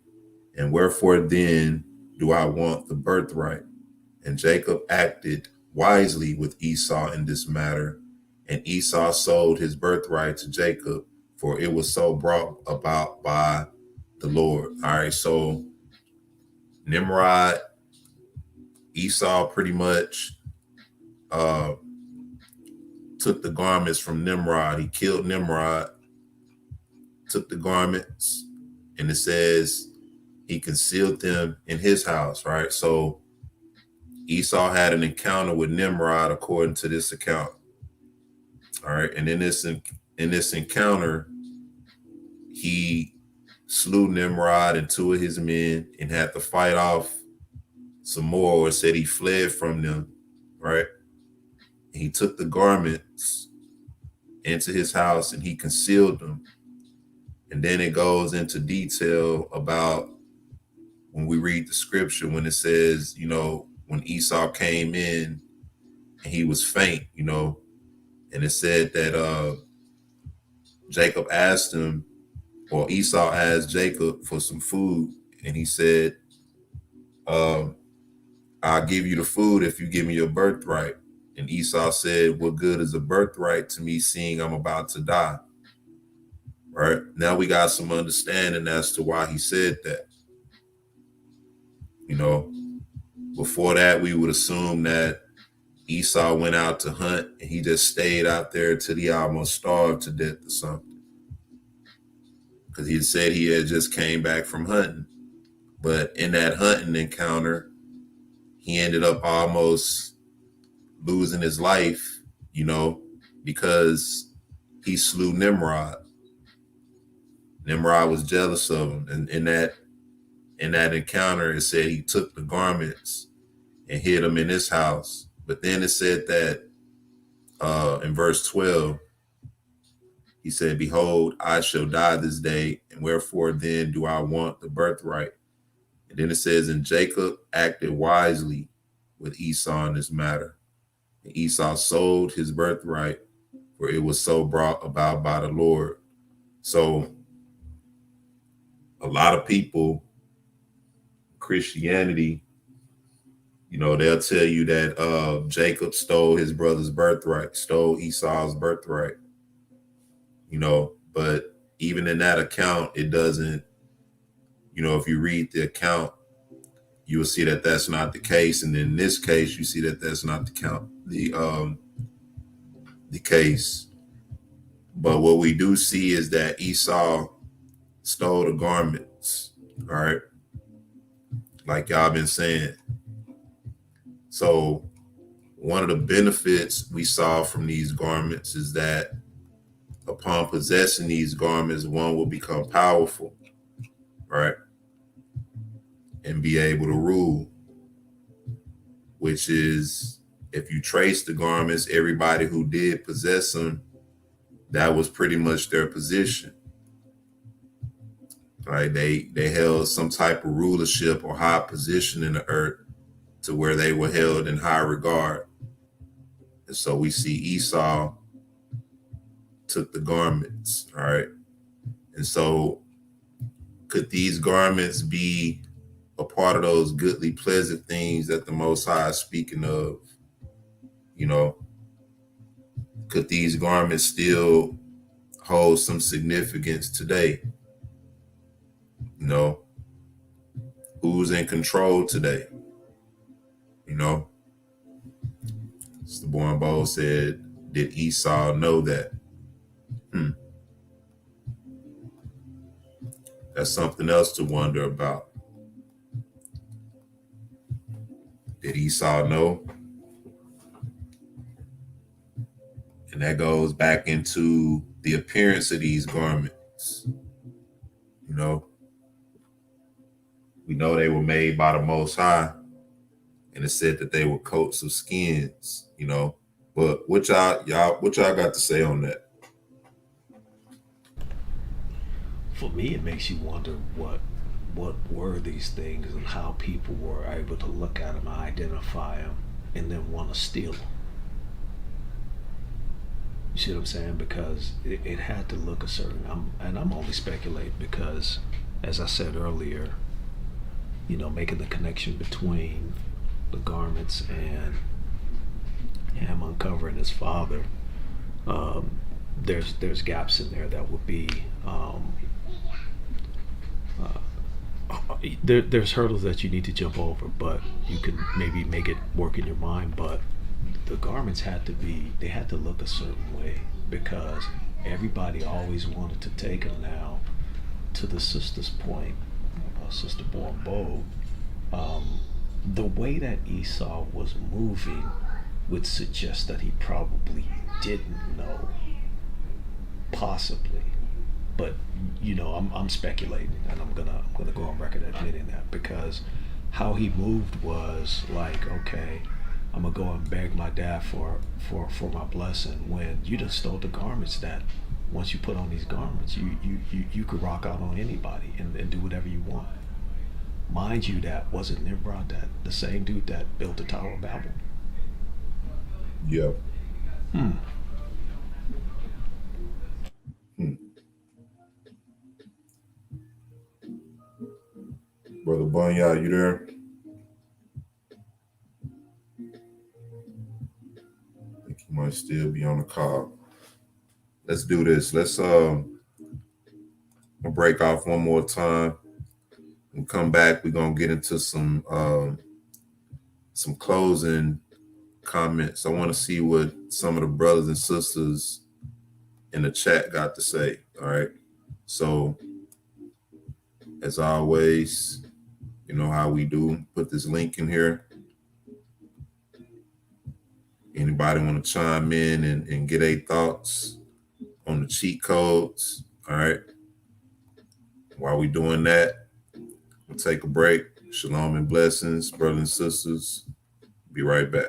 [SPEAKER 2] and wherefore then do I want the birthright? And Jacob acted wisely with Esau in this matter, and Esau sold his birthright to Jacob, for it was so brought about by the Lord. All right, so Nimrod, Esau pretty much took the garments from Nimrod. He killed Nimrod, took the garments, and it says he concealed them in his house, right? So Esau had an encounter with Nimrod according to this account. All right, and in this encounter, he slew Nimrod and two of his men and had to fight off some more, or said he fled from them, right? He took the garments into his house and he concealed them. And then it goes into detail about when we read the scripture, when it says, you know, when Esau came in and he was faint, you know, and it said that Jacob asked him, or Esau asked Jacob for some food. And he said, I'll give you the food if you give me your birthright. And Esau said, what good is a birthright to me, seeing I'm about to die? Right now we got some understanding as to why he said that. You know, before that, we would assume that Esau went out to hunt and he just stayed out there till he almost starved to death or something. Because he had said he had just came back from hunting. But in that hunting encounter, he ended up almost losing his life, you know, because he slew Nimrod. Nimrod was jealous of him. And in that encounter, it said he took the garments and hid them in his house. But then it said that in verse 12, he said, Behold, I shall die this day, and wherefore then do I want the birthright? And then it says, and Jacob acted wisely with Esau in this matter. And Esau sold his birthright, for it was so brought about by the Lord. So a lot of people, Christianity, you know, they'll tell you that Jacob stole his brother's birthright, stole Esau's birthright, you know, but even in that account, it doesn't, you know, if you read the account, you will see that that's not the case. And in this case, you see that that's not the case. But what we do see is that Esau stole the garments, all right? Like y'all been saying. So one of the benefits we saw from these garments is that upon possessing these garments, one will become powerful, right? And be able to rule, which is, if you trace the garments, everybody who did possess them, that was pretty much their position. Right? They held some type of rulership or high position in the earth to where they were held in high regard. And so we see Esau took the garments, all right? And so could these garments be a part of those goodly, pleasant things that the Most High is speaking of? You know, could these garments still hold some significance today? You know, who's in control today? You know, Mr. Born Bowl said, did Esau know that? That's something else to wonder about. Did Esau know? And that goes back into the appearance of these garments. You know, We know they were made by the Most High, and it said that they were coats of skins, you know. But what y'all got to say on that?
[SPEAKER 7] For me, it makes you wonder what were these things and how people were able to look at them, identify them, and then want to steal them. You see what I'm saying? Because it had to look a certain. I'm only speculating because, as I said earlier, you know, making the connection between the garments and him uncovering his father. There's gaps in there that would be. There's hurdles that you need to jump over, but you can maybe make it work in your mind. But the garments had to look a certain way because everybody always wanted to take them. Now, to the sister's point, Sister Born Bold, the way that Esau was moving would suggest that he probably didn't know, possibly. But you know, I'm speculating, and I'm gonna go on record admitting that, because how he moved was like, okay, I'm gonna go and beg my dad for my blessing. When you just stole the garments that once you put on these garments, you could rock out on anybody and do whatever you want. Mind you, that wasn't Nimrod, that the same dude that built the Tower of Babel.
[SPEAKER 2] Yeah. Brother Bunya, you there? I think he might still be on the call. Let's do this. Let's break off one more time and come back. We're gonna get into some closing comments. I want to see what some of the brothers and sisters in the chat got to say. All right. So as always, you know how we do. Put this link in here. Anybody want to chime in and get their thoughts on the cheat codes? All right. While we doing that, we'll take a break. Shalom and blessings, brothers and sisters. Be right back.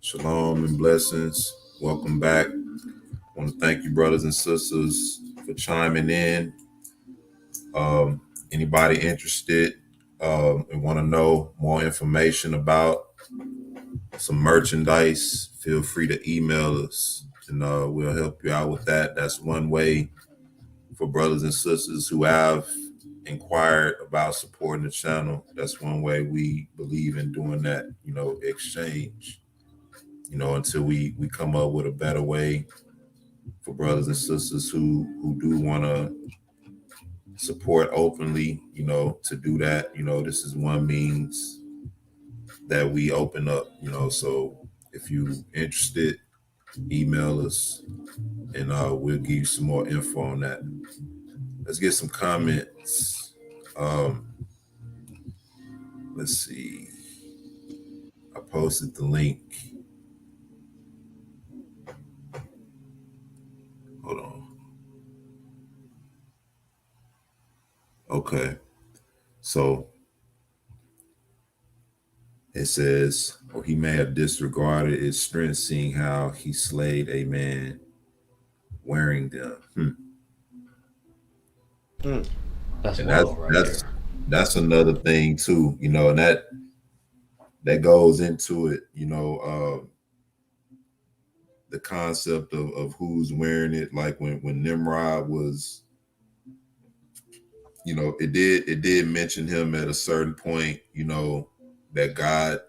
[SPEAKER 2] Shalom and blessings. Welcome back. I want to thank you, brothers and sisters, for chiming in. Anybody interested and want to know more information about some merchandise, feel free to email us and we'll help you out with that. That's one way for brothers and sisters who have inquired about supporting the channel. That's one way we believe in doing that, exchange, until we come up with a better way for brothers and sisters who do want to support openly, to do that. This is one means that we open up, so if you interested, email us and we'll give you some more info on that. Let's get some comments. Let's see. I posted the link. Hold on. Okay. So it says, or he may have disregarded his strength, seeing how he slayed a man wearing them.
[SPEAKER 7] That's
[SPEAKER 2] And
[SPEAKER 7] wild right there.
[SPEAKER 2] that's another thing too, and that goes into it, the concept of who's wearing it. Like when Nimrod was, it did mention him at a certain point, that God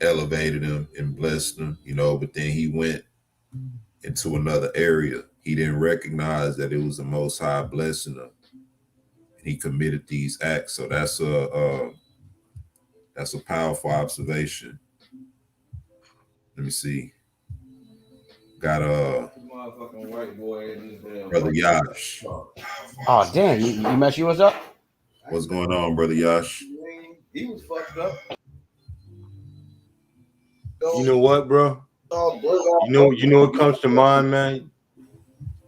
[SPEAKER 2] elevated him and blessed him, but then he went into another area. He didn't recognize that it was the Most High blessing him. And he committed these acts. So that's a powerful observation. Let me see. Got
[SPEAKER 9] motherfucking white boy in this
[SPEAKER 2] Brother Yash.
[SPEAKER 9] Oh damn, you mess yours up?
[SPEAKER 2] What's going on, Brother Yash?
[SPEAKER 9] He was fucked up.
[SPEAKER 6] You know what, bro? You know what comes to mind, man?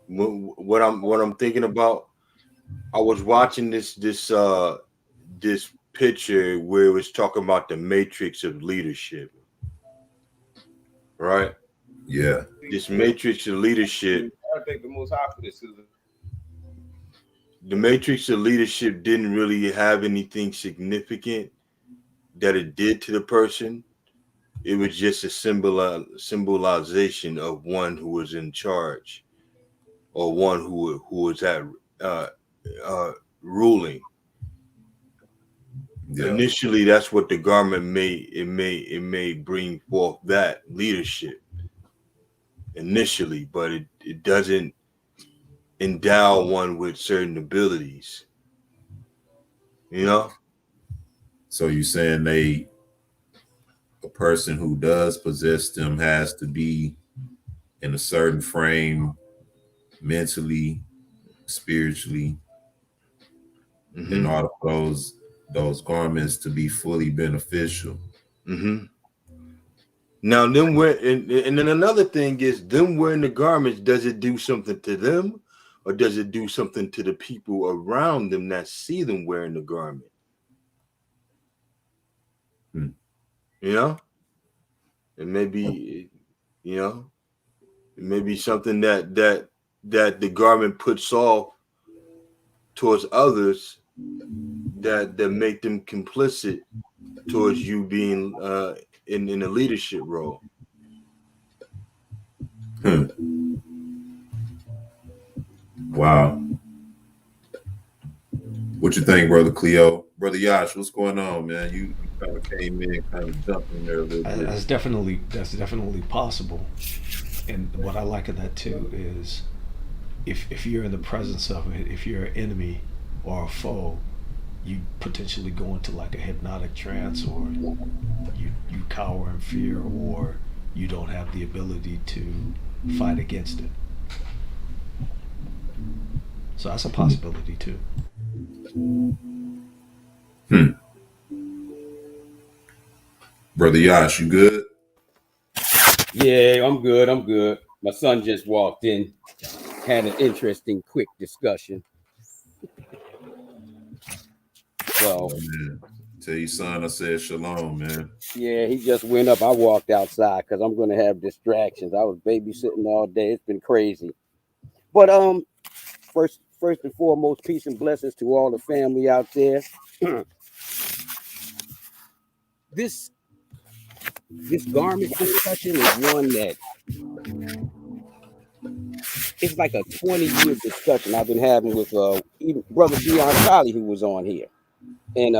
[SPEAKER 6] What I'm thinking about. I was watching this picture where it was talking about the matrix of leadership. Right?
[SPEAKER 2] Yeah.
[SPEAKER 6] This matrix of leadership.
[SPEAKER 9] I think the most high for this is
[SPEAKER 6] the matrix of leadership didn't really have anything significant that it did to the person. It was just a symbolization of one who was in charge, or one who was at ruling. Yeah. Initially, that's what the garment may bring forth, that leadership initially, but it doesn't endow one with certain abilities.
[SPEAKER 2] So you're saying a person who does possess them has to be in a certain frame mentally, spiritually, in order for those garments to be fully beneficial.
[SPEAKER 6] Now, them and then another thing is, them wearing the garments, does it do something to them, or does it do something to the people around them that see them wearing the garment? It may be, it may be something that the garment puts off towards others that make them complicit towards you being in a leadership role.
[SPEAKER 2] Wow. What you think, Brother Cleo? Brother Yash, what's going on, man? You kind of came in, kind of jumped in there a little bit.
[SPEAKER 7] That's definitely possible. And what I like of that too is if you're in the presence of it, if you're an enemy or a foe, you potentially go into like a hypnotic trance, or you cower in fear, or you don't have the ability to fight against it. So that's a possibility too.
[SPEAKER 2] Brother Yash, you good?
[SPEAKER 10] Yeah, I'm good. My son just walked in, had an interesting, quick discussion. So,
[SPEAKER 2] Tell your son I said shalom, man.
[SPEAKER 10] Yeah, he just went up. I walked outside because I'm going to have distractions. I was babysitting all day. It's been crazy. But first and foremost, peace and blessings to all the family out there. This garment discussion is one that it's like a 20-year discussion I've been having with even brother Dion Solly, who was on here. And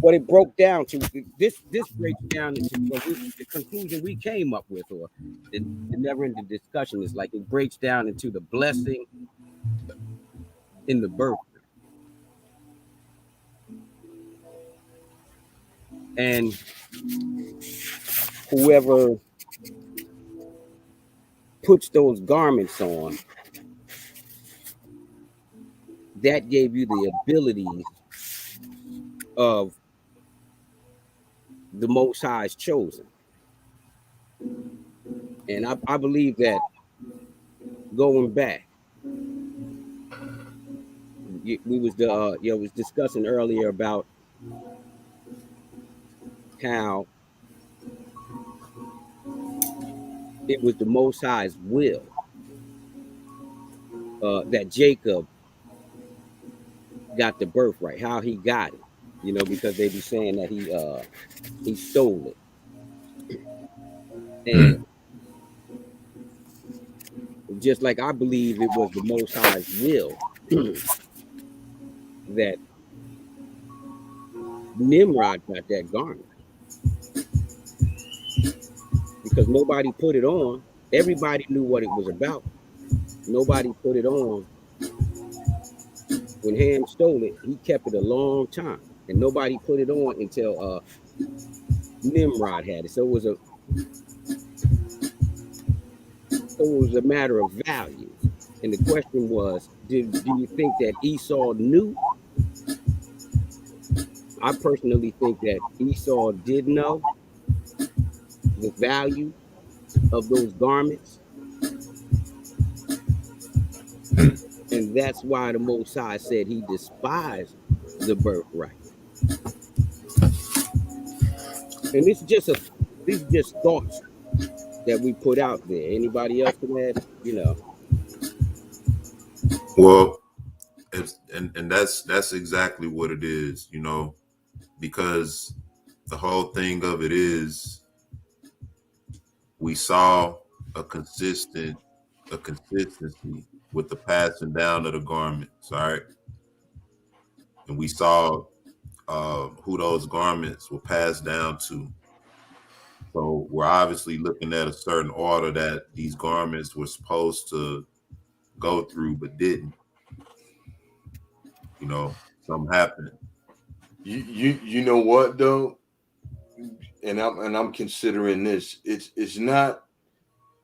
[SPEAKER 10] what it broke down to, this breaks down into the conclusion we came up with, or the never-ending discussion is like it breaks down into the blessing in the birth. And whoever puts those garments on, that gave you the abilities of the Most High's chosen. And I believe that going back, we was discussing earlier about how it was the Most High's will that Jacob got the birthright, how he got it, because they be saying that he stole it. And just like I believe it was the Most High's will that Nimrod got that garment, because nobody put it on. Everybody knew what it was about. Nobody put it on. When Ham stole it, he kept it a long time, and nobody put it on until Nimrod had it. So it was a matter of value. And the question was, do you think that Esau knew? I personally think that Esau did know the value of those garments. And that's why the Most High said he despised the birthright. And these are just thoughts that we put out there. Anybody else can add,
[SPEAKER 2] Well, and that's exactly what it is, because the whole thing of it is we saw a consistency with the passing down of the garments, all right? And we saw who those garments were passed down to. So we're obviously looking at a certain order that these garments were supposed to go through, but didn't. Something happened.
[SPEAKER 6] You know what though, and I'm considering this. It's not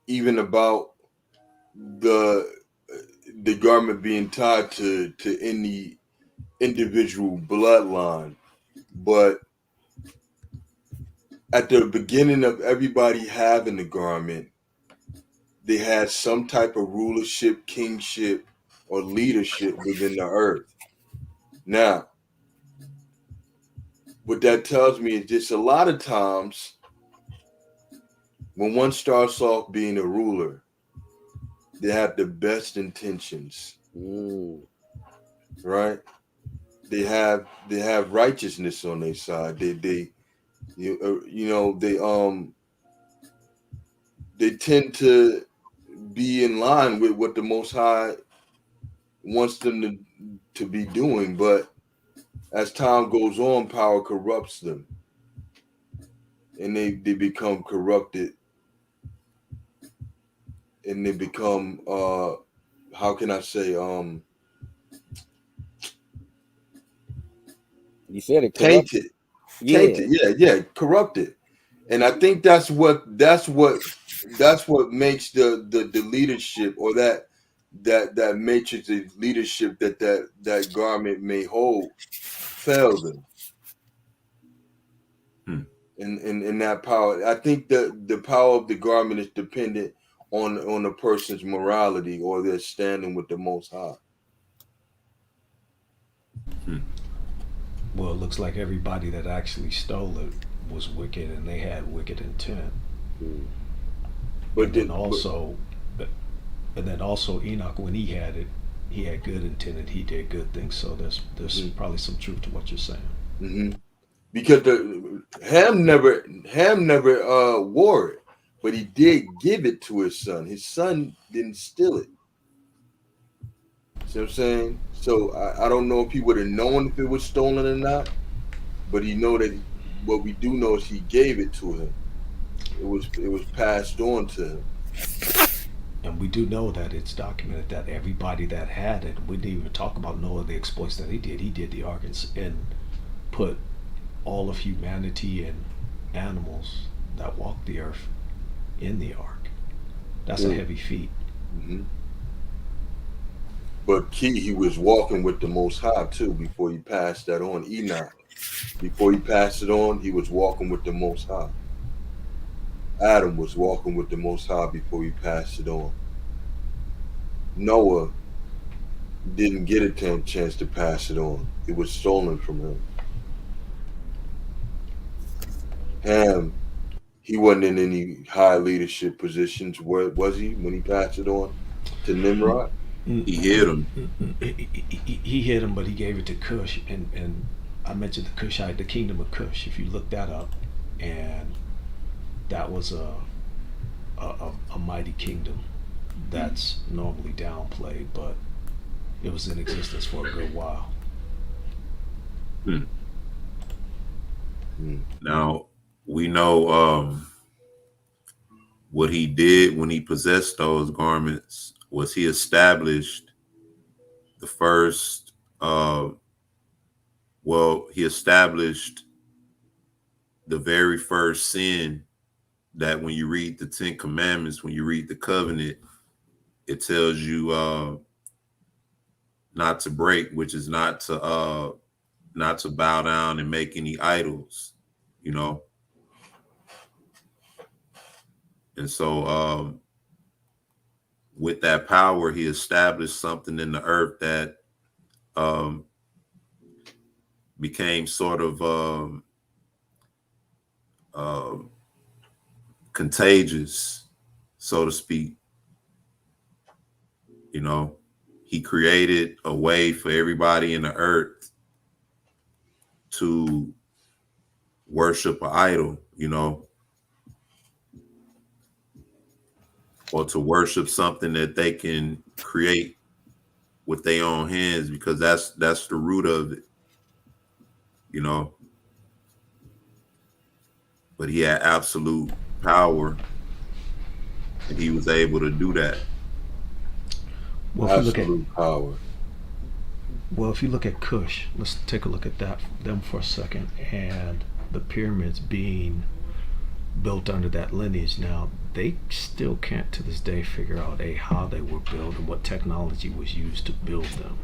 [SPEAKER 6] even about the garment being tied to any individual bloodline, but at the beginning of everybody having the garment, they had some type of rulership, kingship, or leadership within the earth. Now, what that tells me is just a lot of times when one starts off being a ruler, they have the best intentions, right? They have righteousness on their side. They tend to be in line with what the Most High wants them to be doing, but as time goes on, power corrupts them, and they become corrupted, and they become how can I say
[SPEAKER 10] you said it,
[SPEAKER 6] tainted, yeah, corrupted. And I think that's what makes the leadership, or that matrix of leadership that garment may hold, fail them. In that power, I think the power of the garment is dependent on a person's morality or their standing with the Most High.
[SPEAKER 7] Well, it looks like everybody that actually stole it was wicked, and they had wicked intent.
[SPEAKER 6] But
[SPEAKER 7] And then also Enoch, when he had it, he had good intent and he did good things. So there's probably some truth to what you're saying.
[SPEAKER 6] Mm-hmm. Because Ham never wore it, but he did give it to his son. His son didn't steal it. See what I'm saying? So I don't know if he would have known if it was stolen or not, but he know that what we do know is he gave it to him. It was passed on to him.
[SPEAKER 7] And we do know that it's documented that everybody that had it, we didn't even talk about Noah, the exploits that he did the ark and put all of humanity and animals that walk the earth in the ark. That's a heavy feat.
[SPEAKER 6] Mm-hmm. But he was walking with the Most High too before he passed that on. Enoch, before he passed it on, he was walking with the Most High. Adam was walking with the Most High before he passed it on. Noah didn't get a chance to pass it on. It was stolen from him. Ham, he wasn't in any high leadership positions. Where was he when he passed it on to Nimrod?
[SPEAKER 2] He hit him.
[SPEAKER 7] He hit him, but he gave it to Cush, and I mentioned the Cushite, the kingdom of Cush. If you look that up, and that was a mighty kingdom that's normally downplayed, but it was in existence for a good while.
[SPEAKER 2] Now we know what he did when he possessed those garments was he established the first he established the very first sin that when you read the 10 Commandments, when you read the covenant, it tells you not to break, which is not to bow down and make any idols, you know. And so with that power, he established something in the earth that became sort of contagious, so to speak. You know, he created a way for everybody in the earth to worship an idol, you know, or to worship something that they can create with their own hands, because that's the root of it, you know. But he had absolute power, and he was able to do that.
[SPEAKER 7] Well,
[SPEAKER 6] Absolute power.
[SPEAKER 7] Well, if you look at Cush, let's take a look at them for a second, and the pyramids being built under that lineage. Now, they still can't to this day figure out how they were built and what technology was used to build them.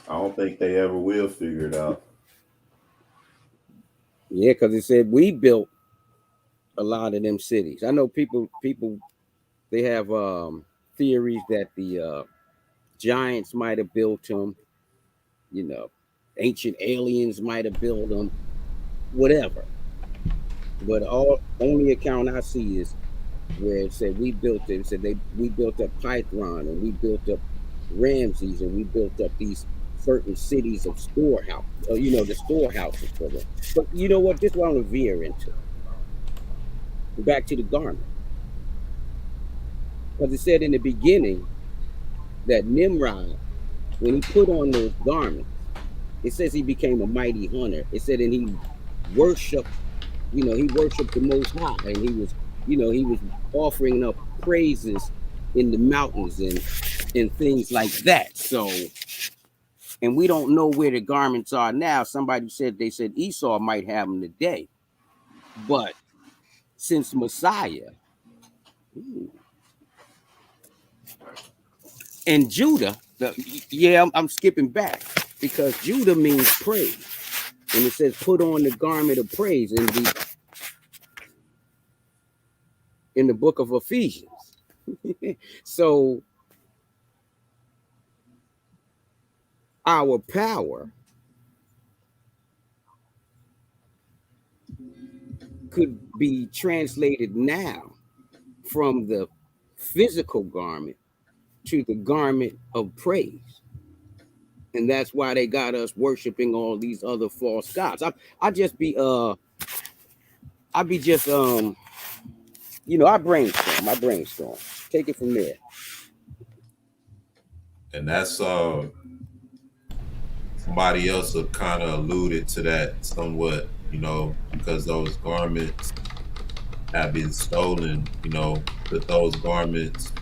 [SPEAKER 2] I don't think they ever will figure it out.
[SPEAKER 10] Yeah, because it said we built a lot of them cities. I know people they have theories that the giants might have built them, you know, ancient aliens might have built them, whatever. But only account I see is where it said we built it. It said we built up Python, and we built up Ramses, and we built up these certain cities of storehouse, you know, the storehouses for them. But you know what? This is what I'm gonna veer into. Back to the garment. Because it said in the beginning that Nimrod, when he put on those garments, it says he became a mighty hunter. It said, and he worshiped, you know, he worshiped the Most High, and he was, you know, he was offering up praises in the mountains and things like that. So, and we don't know where the garments are now. Somebody said, they said Esau might have them today. But since Messiah and Judah, I'm skipping back because Judah means praise. And it says, put on the garment of praise in the book of Ephesians. So our power could be translated now from the physical garment to the garment of praise. And that's why they got us worshiping all these other false gods. I just be I be just you know, I brainstorm. Take it from there.
[SPEAKER 2] And that's somebody else have kind of alluded to that somewhat, you know, because those garments have been stolen, you know, could those garments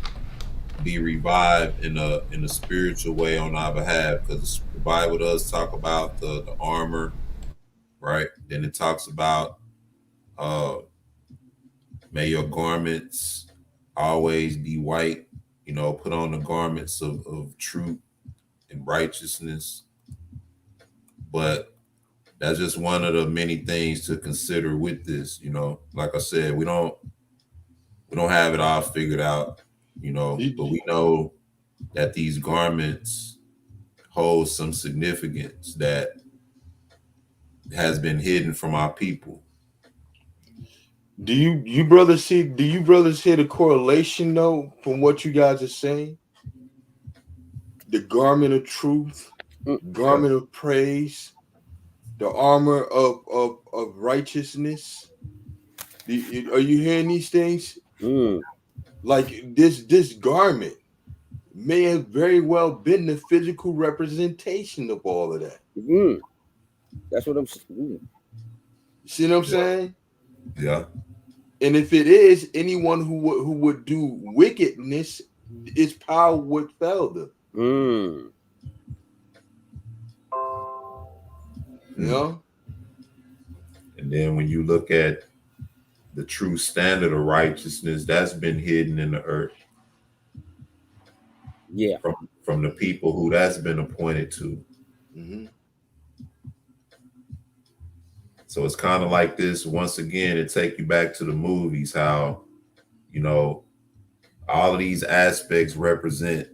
[SPEAKER 2] be revived in a spiritual way on our behalf? Because the Bible does talk about the armor, right? Then it talks about may your garments always be white, you know, put on the garments of truth and righteousness. But that's just one of the many things to consider with this, you know. Like I said, we don't have it all figured out, you know, but we know that these garments hold some significance that has been hidden from our people.
[SPEAKER 6] Do you brothers see the correlation though from what you guys are saying? The garment of truth, garment of praise, the armor of righteousness. Are you hearing these things? Like this garment may have very well been the physical representation of all of that.
[SPEAKER 10] That's what I'm saying.
[SPEAKER 6] See what I'm saying?
[SPEAKER 2] Yeah.
[SPEAKER 6] And if it is, anyone who would do wickedness, its power would fail them. You know?
[SPEAKER 2] And then when you look at the true standard of righteousness, that's been hidden in the earth.
[SPEAKER 10] Yeah.
[SPEAKER 2] From the people who that's been appointed to. So it's kind of like this. Once again, it take you back to the movies, how, you know, all of these aspects represent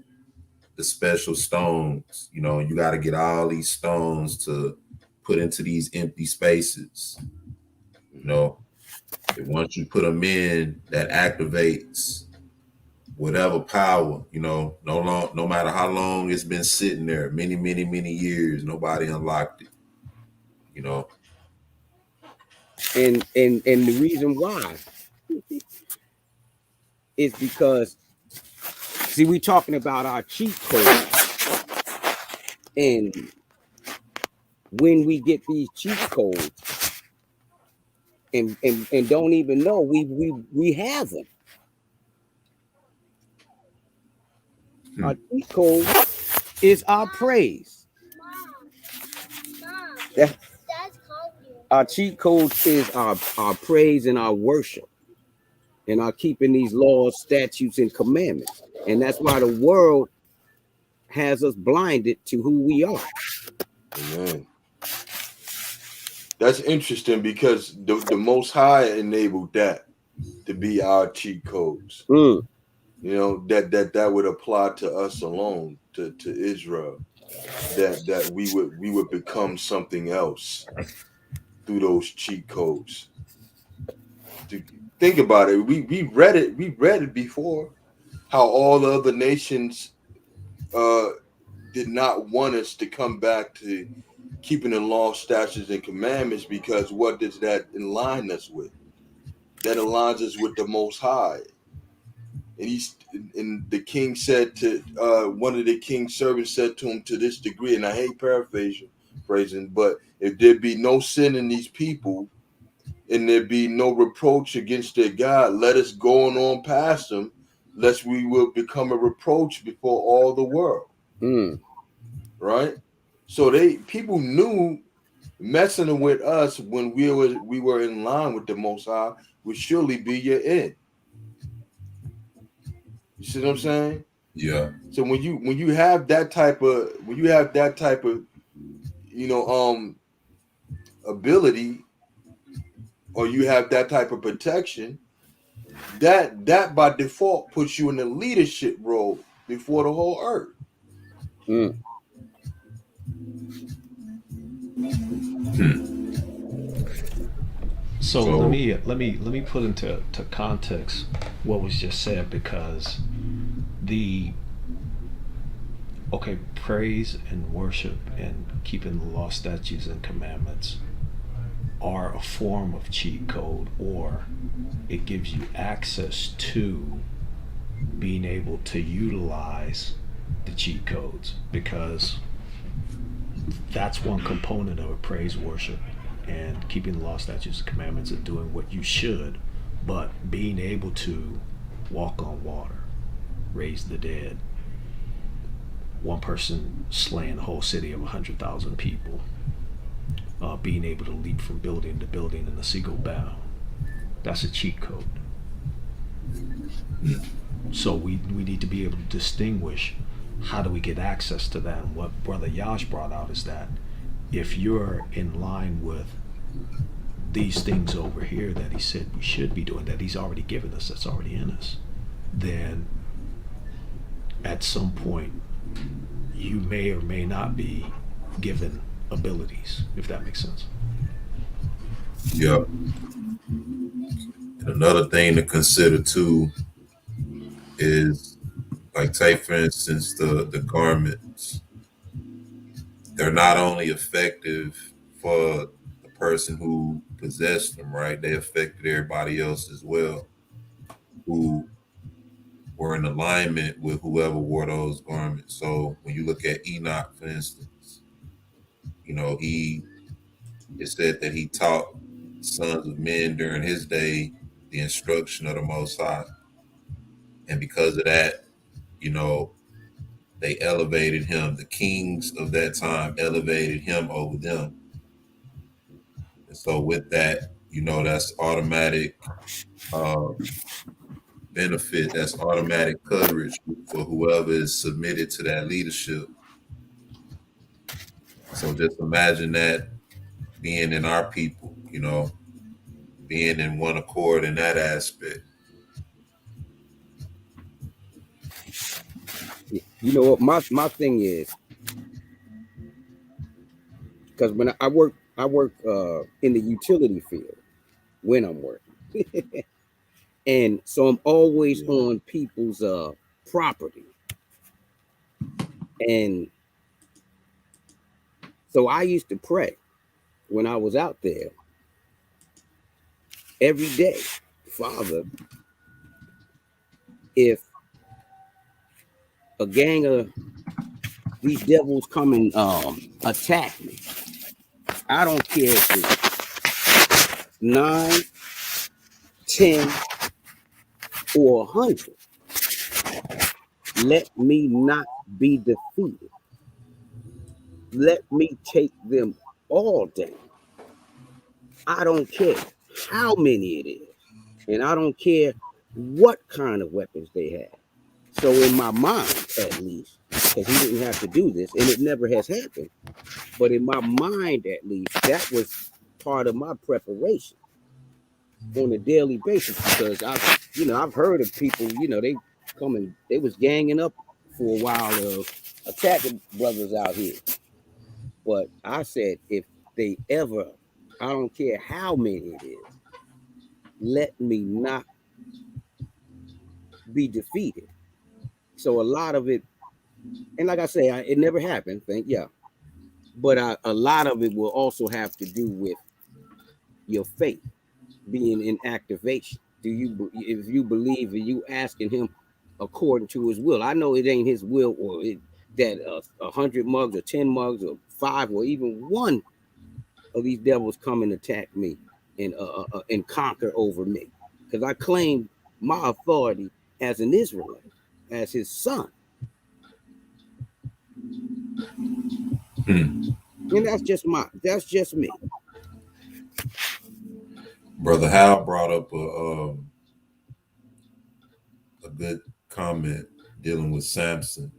[SPEAKER 2] the special stones. You know, you got to get all these stones to put into these empty spaces. You know, and once you put them in, that activates whatever power, you know, no matter how long it's been sitting there, many, many, many years, nobody unlocked it, you know.
[SPEAKER 10] And the reason why is because, see, we talking about our cheat code, and when we get these cheat codes and don't even know we have them. Our cheat code is our praise. Our cheat code is our praise and our worship, and our keeping these laws, statutes, and commandments. And that's why the world has us blinded to who we are.
[SPEAKER 6] Amen. That's interesting because the Most High enabled that to be our cheat codes. You know, that would apply to us alone, to Israel. That we would become something else through those cheat codes. Think about it. We read it before, how all the other nations did not want us to come back to keeping the law, statutes, and commandments, because what does that align us with? That aligns us with the Most High. And the king said to one of the king's servants said to him, to this degree, and I hate paraphrasing, but if there be no sin in these people, and there be no reproach against their God, let us go on past them, lest we will become a reproach before all the world. Right? So people knew messing with us when we were in line with the Most High would surely be your end. You see what I'm saying?
[SPEAKER 2] Yeah.
[SPEAKER 6] So when you have that type of you know ability, or you have that type of protection, that by default puts you in the leadership role before the whole earth.
[SPEAKER 7] So let me put into context what was just said, because praise and worship and keeping the law, statutes, and commandments are a form of cheat code, or it gives you access to being able to utilize the cheat codes, because that's one component of a praise, worship, and keeping the law, statutes, and commandments, and doing what you should, but being able to walk on water, raise the dead, one person slaying a whole city of 100,000 people, being able to leap from building to building in a single bound. That's a cheat code. So we need to be able to distinguish how do we get access to that. And what Brother Yash brought out is that if you're in line with these things over here that he said we should be doing, that he's already given us, that's already in us, then at some point you may or may not be given abilities, if that makes sense.
[SPEAKER 2] Yep. And another thing to consider too is, like, take for instance the garments. They're not only effective for the person who possessed them, right? They affected everybody else as well, who were in alignment with whoever wore those garments. So when you look at Enoch, for instance, it said that he taught sons of men during his day the instruction of the Most High. And because of that, they elevated him. The kings of that time elevated him over them. And so with that, that's automatic benefit, that's automatic coverage for whoever is submitted to that leadership. So just imagine that being in our people, being in one accord in that aspect.
[SPEAKER 10] You know what my thing is, because when I work in the utility field when I'm working, and so I'm always on people's property, and so I used to pray when I was out there every day, Father, if a gang of these devils come and attack me, I don't care if it's 9, 10, or 100. Let me not be defeated. Let me take them all down. I don't care how many it is, and I don't care what kind of weapons they have. So in my mind, at least, because he didn't have to do this, and it never has happened, but in my mind, at least, that was part of my preparation on a daily basis, because I've heard of people, they was ganging up for a while of attacking brothers out here. But I said, if they ever, I don't care how many it is, let me not be defeated. So a lot of it, and like I say, it never happened, but a lot of it will also have to do with your faith being in activation. If you believe, are you asking him according to his will? I know it ain't his will, or that 100 mugs or 10 mugs or 5 or even 1 of these devils come and attack me and conquer over me, because I claim my authority as an Israelite, as his son. And that's just me.
[SPEAKER 2] Brother Hal brought up a good comment dealing with Samson.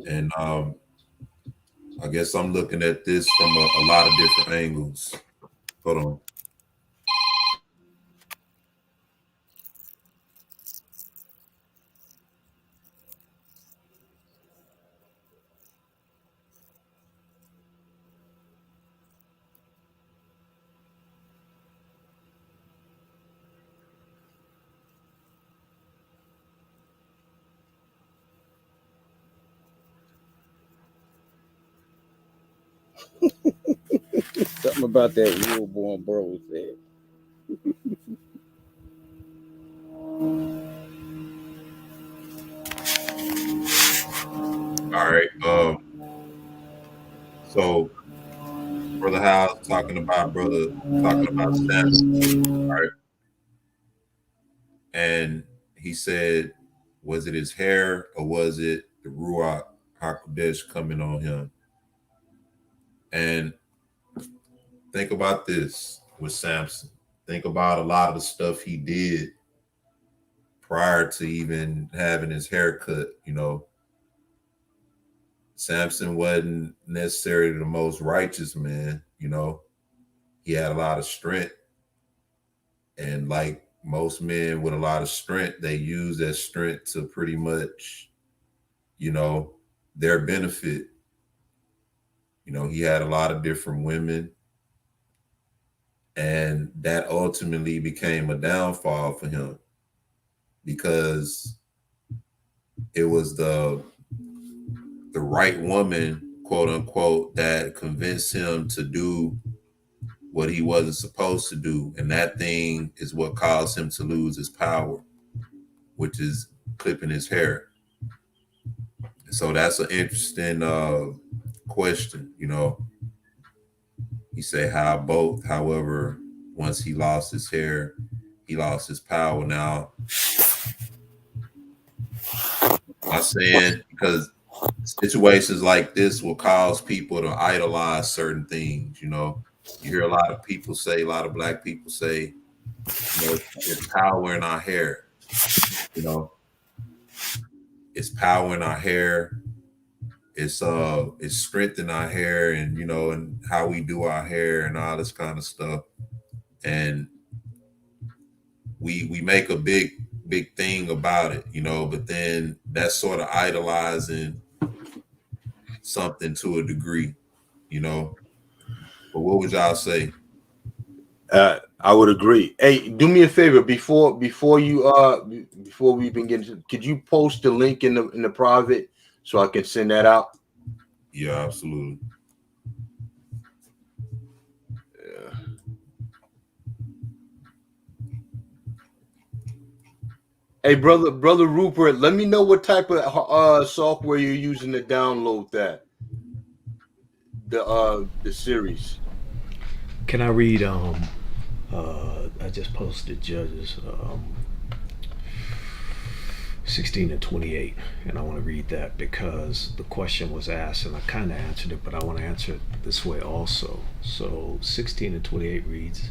[SPEAKER 2] And I guess I'm looking at this from a lot of different angles. Hold on.
[SPEAKER 10] Something about that real-born bro said.
[SPEAKER 2] All right. So Brother House talking about Samson, right? And he said, was it his hair or was it the Ruach HaKodesh coming on him? And think about this with Samson. Think about a lot of the stuff he did prior to even having his hair cut. You know, Samson wasn't necessarily the most righteous man. You know, he had a lot of strength. And like most men with a lot of strength, they use that strength to pretty much, you know, their benefit. You know, he had a lot of different women. And that ultimately became a downfall for him because it was the right woman, quote unquote, that convinced him to do what he wasn't supposed to do. And that thing is what caused him to lose his power, which is clipping his hair. So that's an interesting question, you know. You say how both, however, once he lost his hair, he lost his power. Now, I'm saying because situations like this will cause people to idolize certain things, you know. You hear a lot of people say, a lot of black people say, you know, it's power in our hair, you know. It's power in our hair. It's strength in our hair, and you know, and how we do our hair and all this kind of stuff. And we make a big thing about it, you know, but then that's sort of idolizing something to a degree, you know. But what would y'all say?
[SPEAKER 6] I would agree. Hey, do me a favor before we even get into, could you post the link in the private so I can send that out?
[SPEAKER 2] Yeah, absolutely.
[SPEAKER 6] Yeah. Hey, brother Rupert, let me know what type of software you're using to download that. The series.
[SPEAKER 7] Can I read? I just posted Judges 16 and 28, and I want to read that because the question was asked, and I kind of answered it, but I want to answer it this way also. So 16 and 28 reads,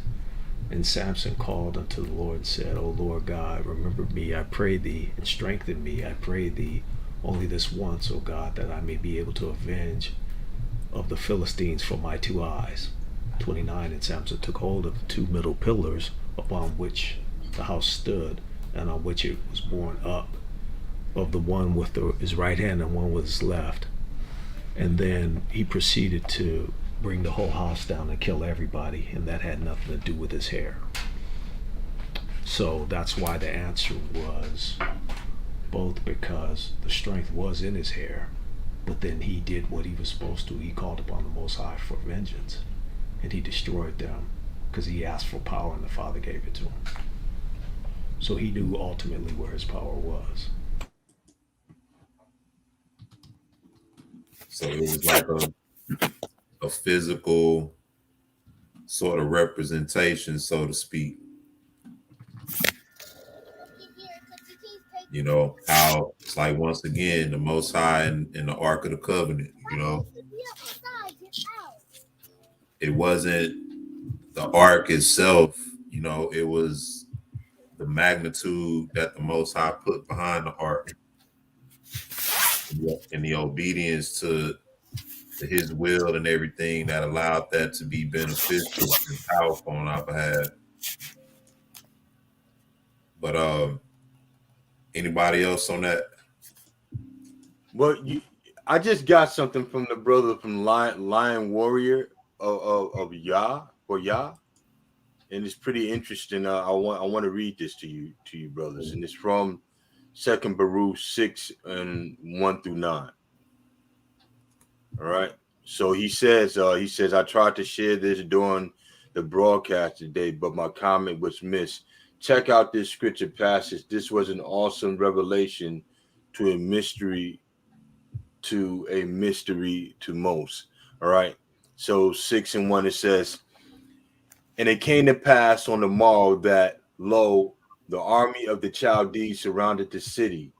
[SPEAKER 7] "And Samson called unto the Lord and said, O Lord God, remember me, I pray thee, and strengthen me, I pray thee, only this once, O God, that I may be able to avenge of the Philistines for my 2 eyes." 29, and Samson took hold of the 2 middle pillars upon which the house stood, and on which it was borne up, of the one with his right hand and one with his left. And then he proceeded to bring the whole house down and kill everybody, and that had nothing to do with his hair. So that's why the answer was both, because the strength was in his hair, but then he did what he was supposed to. He called upon the Most High for vengeance, and he destroyed them because he asked for power and the Father gave it to him. So he knew ultimately where his power was.
[SPEAKER 2] So it was like a physical sort of representation, so to speak. You know, how it's like, once again, the Most High in the Ark of the Covenant, you know. It wasn't the Ark itself, you know, it was the magnitude that the Most High put behind the Ark and the obedience to his will and everything that allowed that to be beneficial and powerful on our behalf. But anybody else on that?
[SPEAKER 6] Well, I just got something from the brother from Lion Warrior of Yah or Yah, and it's pretty interesting. I want to read this to you brothers, and it's from 2 Baruch 6 and 1 through 9. All right, So he says, I tried to share this during the broadcast today, but my comment was missed. Check out this scripture passage. This was an awesome revelation to a mystery to most. All right. So 6:1 it says, and it came to pass on the morrow that, lo, the army of the Chaldees surrounded the city.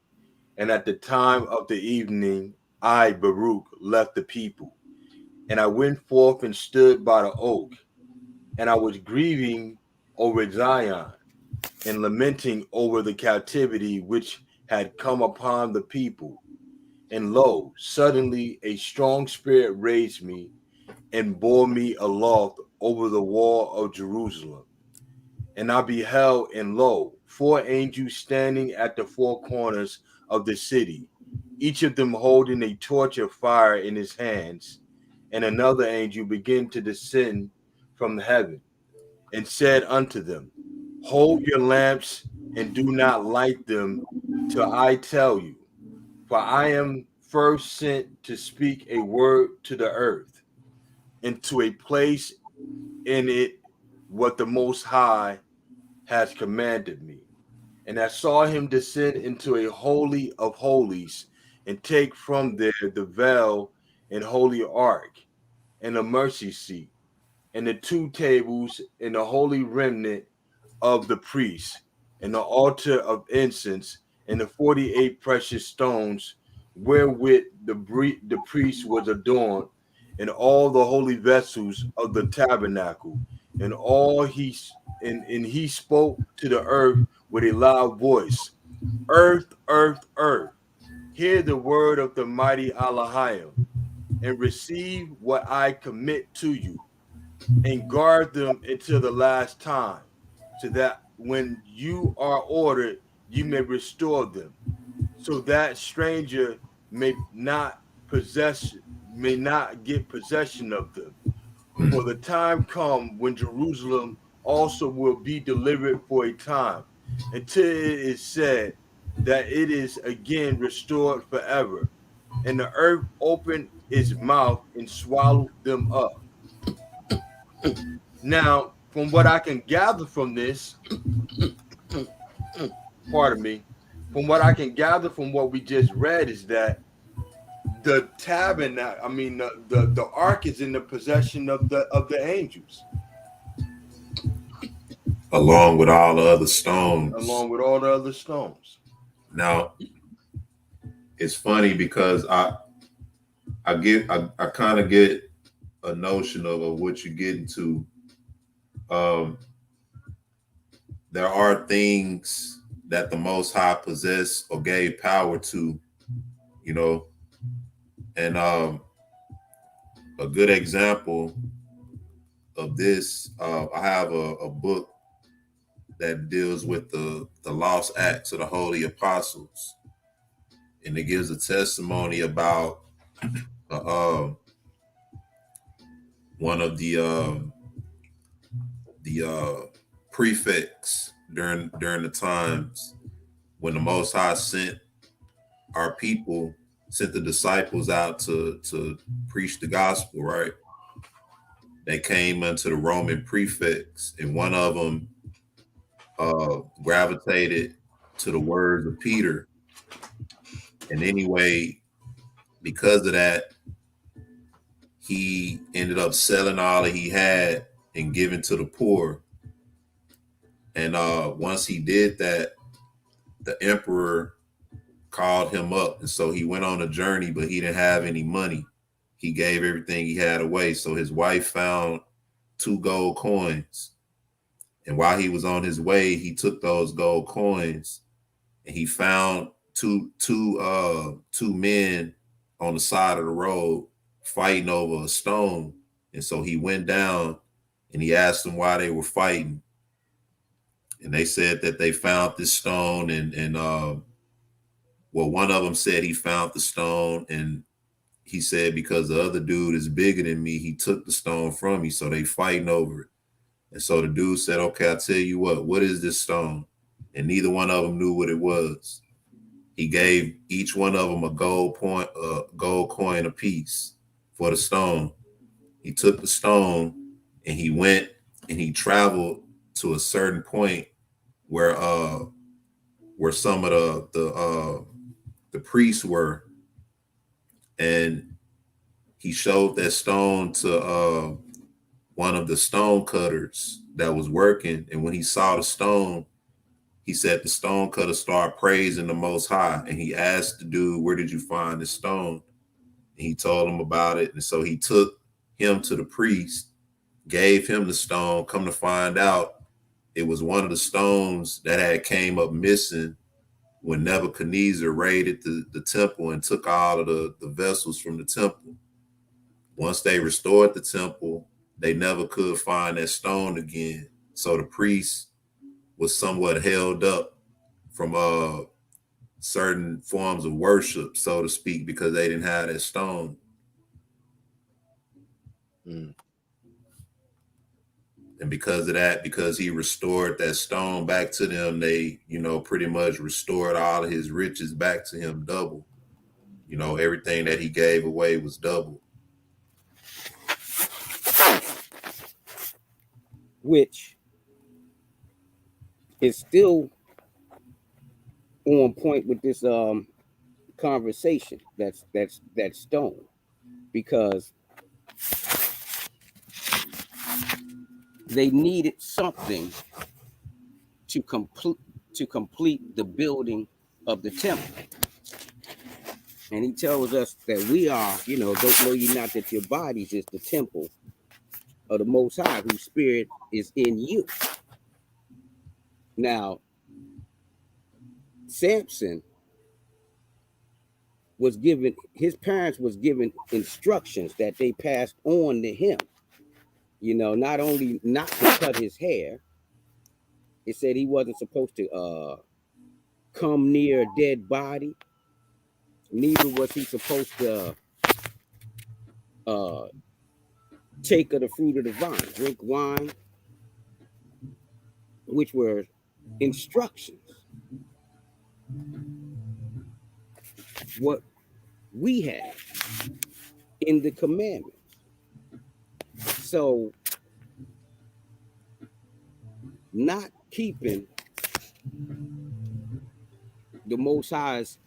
[SPEAKER 6] And at the time of the evening, I, Baruch, left the people. And I went forth and stood by the oak. And I was grieving over Zion and lamenting over the captivity which had come upon the people. And lo, suddenly a strong spirit raised me and bore me aloft over the wall of Jerusalem. And I beheld, and lo, 4 angels standing at the 4 corners of the city, each of them holding a torch of fire in his hands. And another angel began to descend from heaven, and said unto them, hold your lamps, and do not light them till I tell you. For I am first sent to speak a word to the earth, and to a place in it what the Most High has commanded me. And I saw him descend into a holy of holies, and take from there the veil and holy ark, and the mercy seat, and the 2 tables, and the holy remnant of the priests, and the altar of incense, and the 48 precious stones wherewith the priest was adorned, and all the holy vessels of the tabernacle, and he spoke to the earth with a loud voice, earth, earth, earth, hear the word of the mighty Elohim, and receive what I commit to you, and guard them until the last time, so that when you are ordered, you may restore them, so that stranger may not get possession of them. For the time come when Jerusalem also will be delivered for a time, until it is said that it is again restored forever, and the earth opened its mouth and swallowed them up. Now, from what I can gather from this, pardon me, from what I can gather from what we just read is that the tabernacle, the ark is in the possession of the angels,
[SPEAKER 2] along with all the other stones. Now, it's funny because I kind of get a notion of what you're getting to. There are things that the Most High possessed or gave power to, and a good example of this, I have a book that deals with the lost acts of the holy apostles, and it gives a testimony about one of the prefects during the times when the Most High sent the disciples out to preach the gospel, right? They came unto the Roman prefects, and one of them gravitated to the words of Peter. And anyway, because of that, he ended up selling all that he had and giving to the poor. And once he did that, the emperor called him up. And so he went on a journey, but he didn't have any money. He gave everything he had away. So his wife found 2 gold coins. And while he was on his way, he took those gold coins and he found two men on the side of the road fighting over a stone. And so he went down and he asked them why they were fighting. And they said that they found this stone and one of them said he found the stone, and he said, because the other dude is bigger than me, he took the stone from me. So they fighting over it. And so the dude said, okay, I'll tell you what is this stone? And neither one of them knew what it was. He gave each one of them a gold coin apiece. for the stone. He took the stone and he went and he traveled to a certain point where some of the priests were, and he showed that stone to one of the stone cutters that was working. And when he saw the stone, he said the stone cutter started praising the Most High, and he asked the dude, "Where did you find this stone?" And he told him about it. And so he took him to the priest, gave him the stone. Come to find out, it was one of the stones that had came up missing when Nebuchadnezzar raided the temple and took all of the vessels from the temple. Once they restored the temple, they never could find that stone again. So the priest was somewhat held up from certain forms of worship, so to speak, because they didn't have that stone. And because of that, because he restored that stone back to them, they, pretty much restored all of his riches back to him double. Everything that he gave away was double.
[SPEAKER 10] Which is still on point with this conversation that's stone, because they needed something to complete the building of the temple. And he tells us that we are, don't know ye not that your bodies is the temple of the Most High, whose spirit is in you. Now, Samson was given, his parents was given instructions that they passed on to him. Not only not to cut his hair, it said he wasn't supposed to come near a dead body. Neither was he supposed to take of the fruit of the vine, drink wine, which were instructions. What we have in the commandments. So, not keeping the Most High's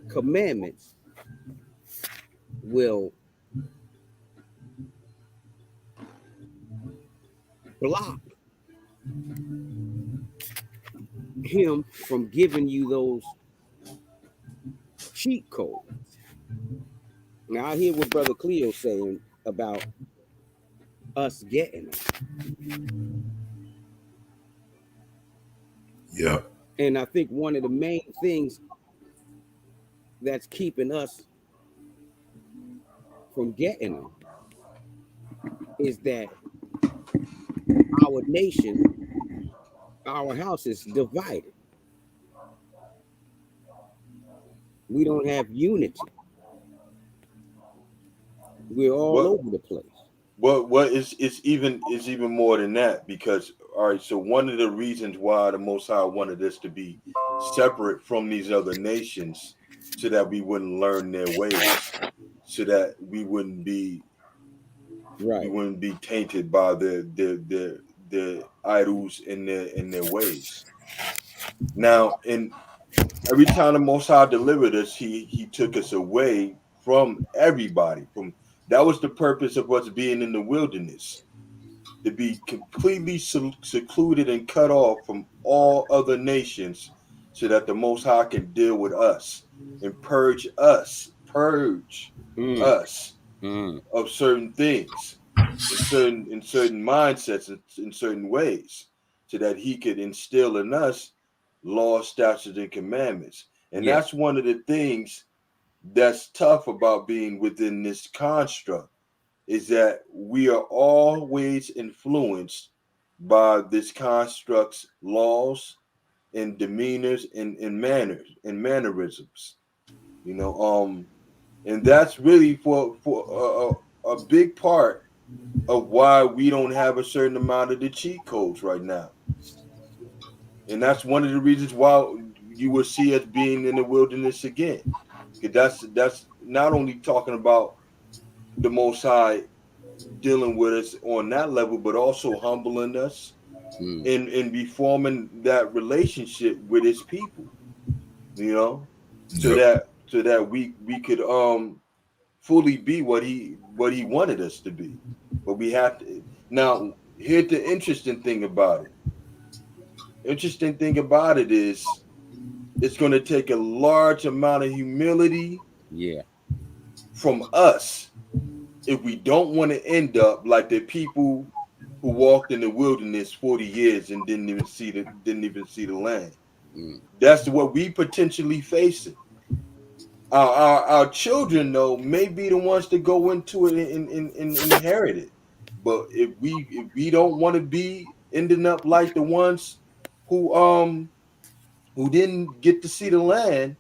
[SPEAKER 10] commandments will block him from giving you those cheat codes. Now, I hear what Brother Cleo saying about us getting them.
[SPEAKER 2] Yeah.
[SPEAKER 10] And I think one of the main things that's keeping us from getting them is that our nation, our house is divided. We don't have unity. We're all over the place.
[SPEAKER 6] What is even more than that, because all right, so one of the reasons why the Most High wanted us to be separate from these other nations, so that we wouldn't learn their ways, so that we wouldn't be tainted by their idols and their ways. Now, and every time the Most High delivered us, he took us away from everybody. That was the purpose of us being in the wilderness, to be completely secluded and cut off from all other nations, so that the Most High can deal with us and purge us of certain things, in certain mindsets, in certain ways, so that he could instill in us laws, statutes, and commandments. And that's one of the things that's tough about being within this construct, is that we are always influenced by this construct's laws and demeanors and manners and mannerisms, and that's really for a big part of why we don't have a certain amount of the cheat codes right now. And that's one of the reasons why you will see us being in the wilderness again. Because that's not only talking about the Most High dealing with us on that level, but also humbling us and reforming that relationship with His people. You know, so that we could fully be what he wanted us to be. But we have to now. Here's the interesting thing about it. Interesting thing about it is it's going to take a large amount of humility from us if we don't want to end up like the people who walked in the wilderness 40 years and didn't even see the land. That's what we potentially facing. Our children though may be the ones to go into it and inherit it. But if we don't want to be ending up like the ones who didn't get to see the land,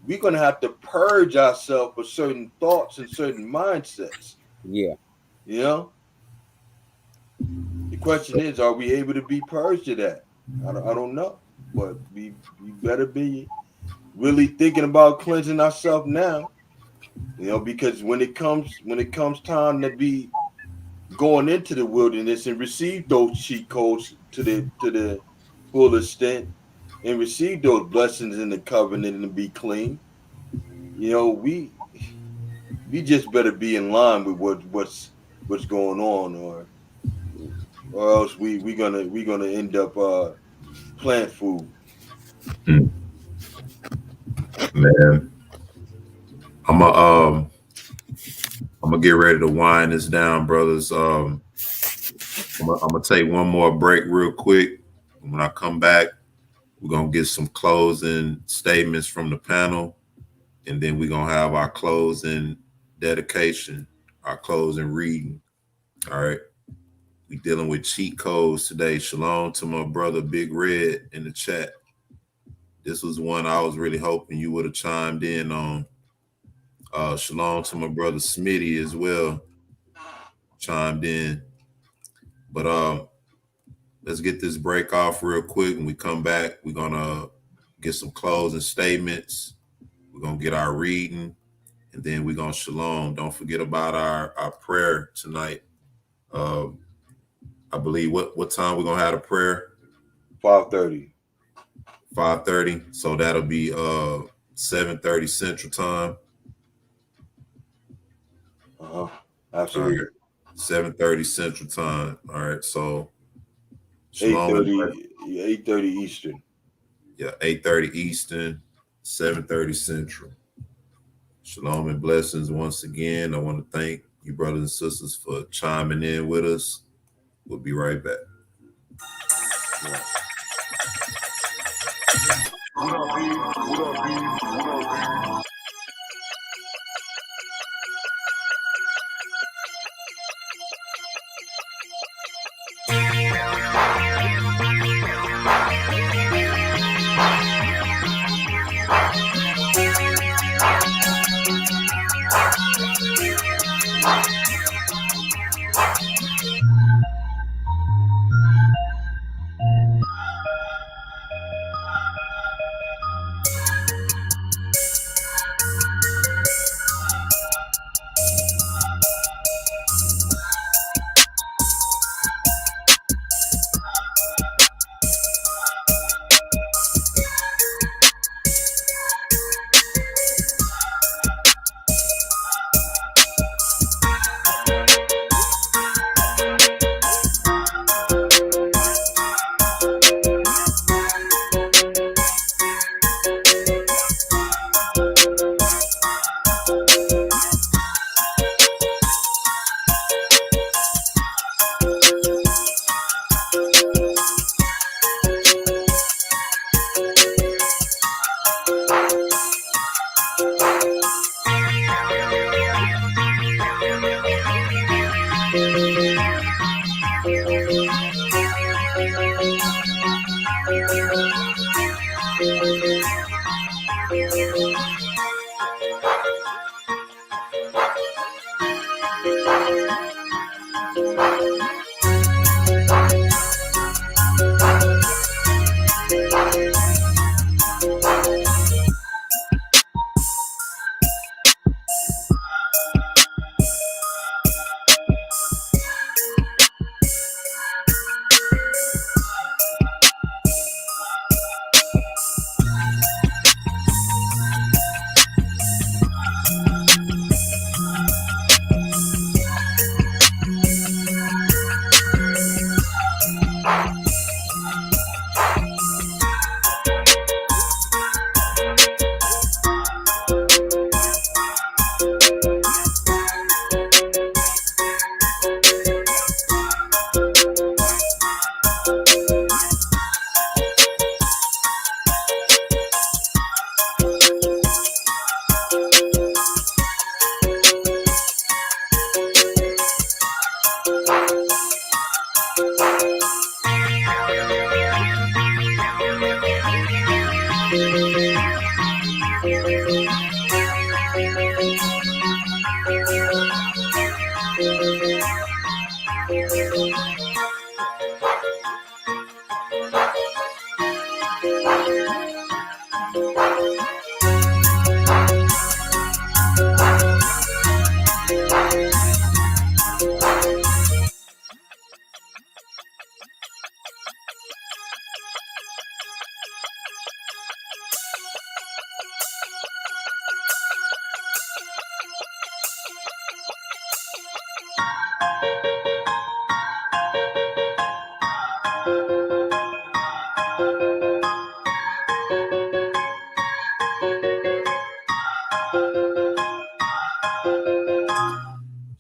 [SPEAKER 6] we're gonna have to purge ourselves of certain thoughts and certain mindsets.
[SPEAKER 10] Yeah.
[SPEAKER 6] You know? The question is, are we able to be purged of that? I don't know. But we better be really thinking about cleansing ourselves now. You know, because when it comes time to be going into the wilderness and receive those cheat codes to the full extent and receive those blessings in the covenant and be clean, you know, we just better be in line with what's going on, or else we gonna end up plant food.
[SPEAKER 2] Man, I'm gonna get ready to wind this down, brothers. I'm gonna take one more break real quick. When I come back, we're gonna get some closing statements from the panel, and then we're gonna have our closing dedication, our closing reading. All right. We dealing with cheat codes today. Shalom to my brother Big Red in the chat. This was one I was really hoping you would have chimed in on. Shalom to my brother Smitty as well. Chimed in. But let's get this break off real quick. When we come back, we're gonna get some closing statements. We're gonna get our reading, and then we're gonna shalom. Don't forget about our prayer tonight. I believe what time we're gonna have a prayer?
[SPEAKER 6] 5:30.
[SPEAKER 2] 5:30. So that'll be 7:30 Central Time.
[SPEAKER 6] Absolutely.
[SPEAKER 2] Right. 7:30 Central Time. All right. So
[SPEAKER 6] 8:30 Eastern.
[SPEAKER 2] Yeah, 8:30 Eastern, 7:30 Central. Shalom and blessings once again. I want to thank you, brothers and sisters, for chiming in with us. We'll be right back.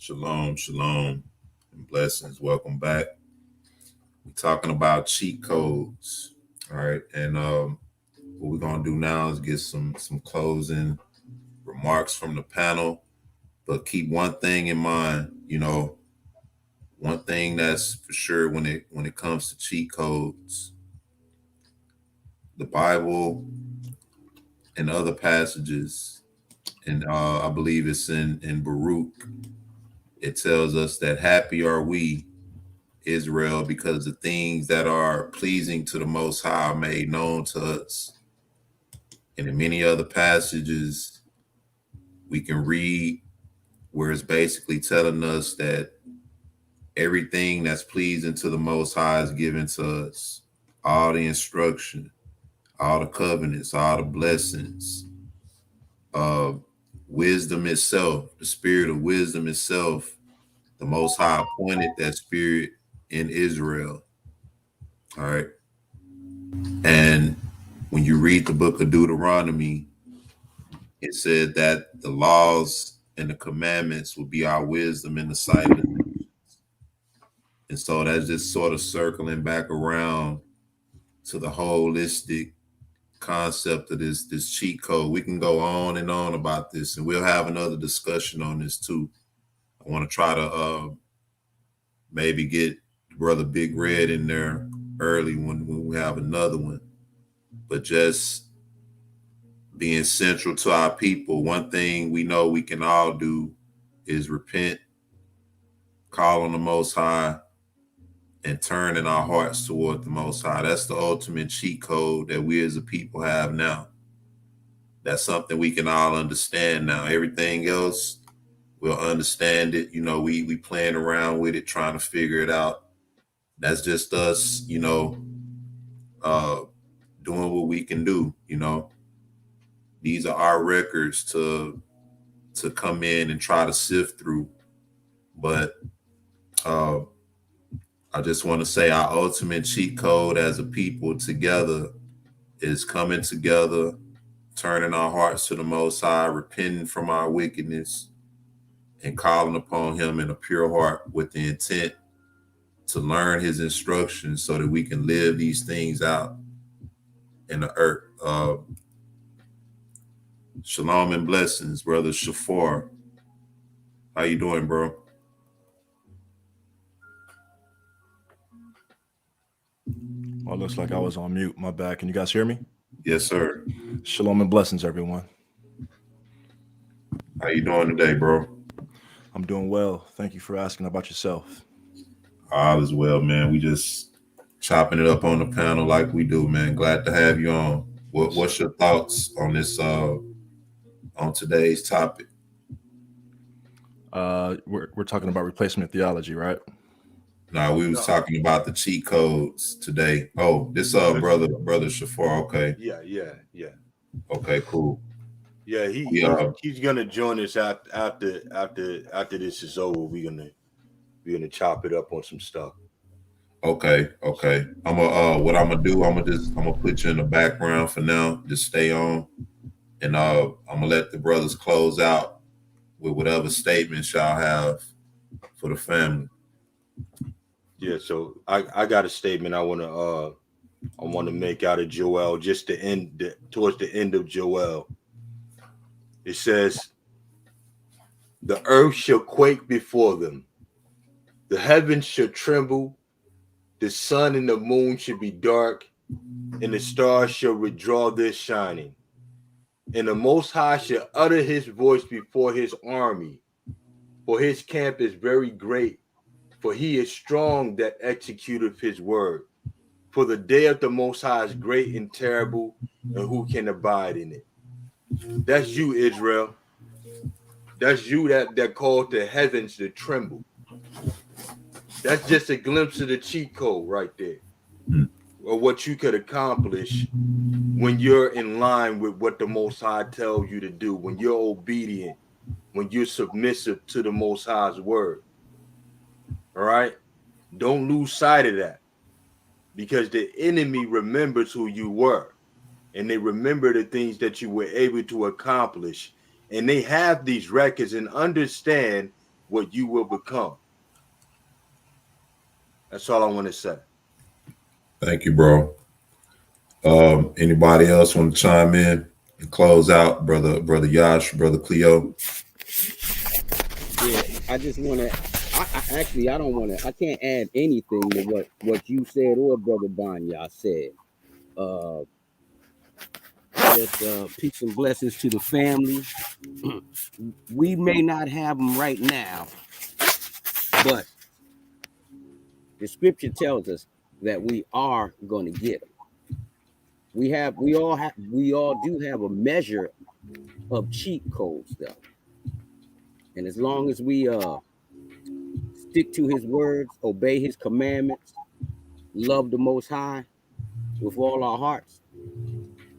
[SPEAKER 2] Shalom, shalom, and blessings. Welcome back. We're talking about cheat codes. All right. And what we're gonna do now is get some closing remarks from the panel. But keep one thing in mind, one thing that's for sure when it comes to cheat codes, the Bible and other passages, and I believe it's in Baruch, it tells us that happy are we, Israel, because the things that are pleasing to the Most High are made known to us. And in many other passages, we can read where it's basically telling us that everything that's pleasing to the Most High is given to us. All the instruction, all the covenants, all the blessings, wisdom itself, the spirit of wisdom itself, the Most High appointed that spirit in Israel. All right. And when you read the book of Deuteronomy, it said that the laws and the commandments will be our wisdom in the sight of the nations. And so that's just sort of circling back around to the holistic concept of this cheat code. We can go on and on about this, and we'll have another discussion on this too. I want to try to maybe get Brother Big Red in there early when we have another one. But just being central to our people, one thing we know we can all do is repent, call on the Most High, and turn in our hearts toward the Most High. That's the ultimate cheat code that we as a people have now. That's something we can all understand now. Everything else, we'll understand it. We playing around with it, trying to figure it out. That's just us, doing what we can do. These are our records to come in and try to sift through. But I just want to say our ultimate cheat code as a people together is coming together, turning our hearts to the Most High, repenting from our wickedness, and calling upon him in a pure heart with the intent to learn his instructions so that we can live these things out in the earth. Shalom and blessings, Brother Shafar. How you doing, bro?
[SPEAKER 11] Well, it looks like I was on mute. My bad. Can you guys hear me?
[SPEAKER 2] Yes, sir.
[SPEAKER 11] Shalom and blessings, everyone.
[SPEAKER 2] How you doing today, bro?
[SPEAKER 11] I'm doing well. Thank you for asking. About yourself.
[SPEAKER 2] All is well, man. We just chopping it up on the panel like we do, man. Glad to have you on. What's your thoughts on this on today's topic?
[SPEAKER 11] We're talking about replacement theology, right?
[SPEAKER 2] No, we was talking about the cheat codes today. Oh, this brother Shafar. Okay.
[SPEAKER 6] Yeah.
[SPEAKER 2] Okay, cool.
[SPEAKER 6] Yeah, he's gonna join us after this is over. We're gonna chop it up on some stuff.
[SPEAKER 2] Okay. I'm gonna put you in the background for now. Just stay on, and I'm gonna let the brothers close out with whatever statements y'all have for the family.
[SPEAKER 6] Yeah, so I got a statement I wanna make out of Joel, just towards the end of Joel. It says, "The earth shall quake before them, the heavens shall tremble, the sun and the moon shall be dark, and the stars shall withdraw their shining. And the Most High shall utter his voice before his army, for his camp is very great, for he is strong that executeth his word. For the day of the Most High is great and terrible, and who can abide in it?" That's you, Israel. That's you that called the heavens to tremble. That's just a glimpse of the cheat code right there, or what you could accomplish when you're in line with what the Most High tells you to do, when you're obedient, when you're submissive to the Most High's word. All right? Don't lose sight of that, because the enemy remembers who you were, and they remember the things that you were able to accomplish, and they have these records and understand what you will become. That's all I want to say.
[SPEAKER 2] Thank you, bro. Anybody else want to chime in and close out, brother Yash, brother Cleo?
[SPEAKER 10] Yeah, I just want to. I don't want to. I can't add anything to what you said or Brother Banya said. Just peace and blessings to the family. We may not have them right now, but the scripture tells us that we are going to get them. We all do have a measure of cheat codes though, and as long as we stick to His words, obey His commandments, love the Most High with all our hearts,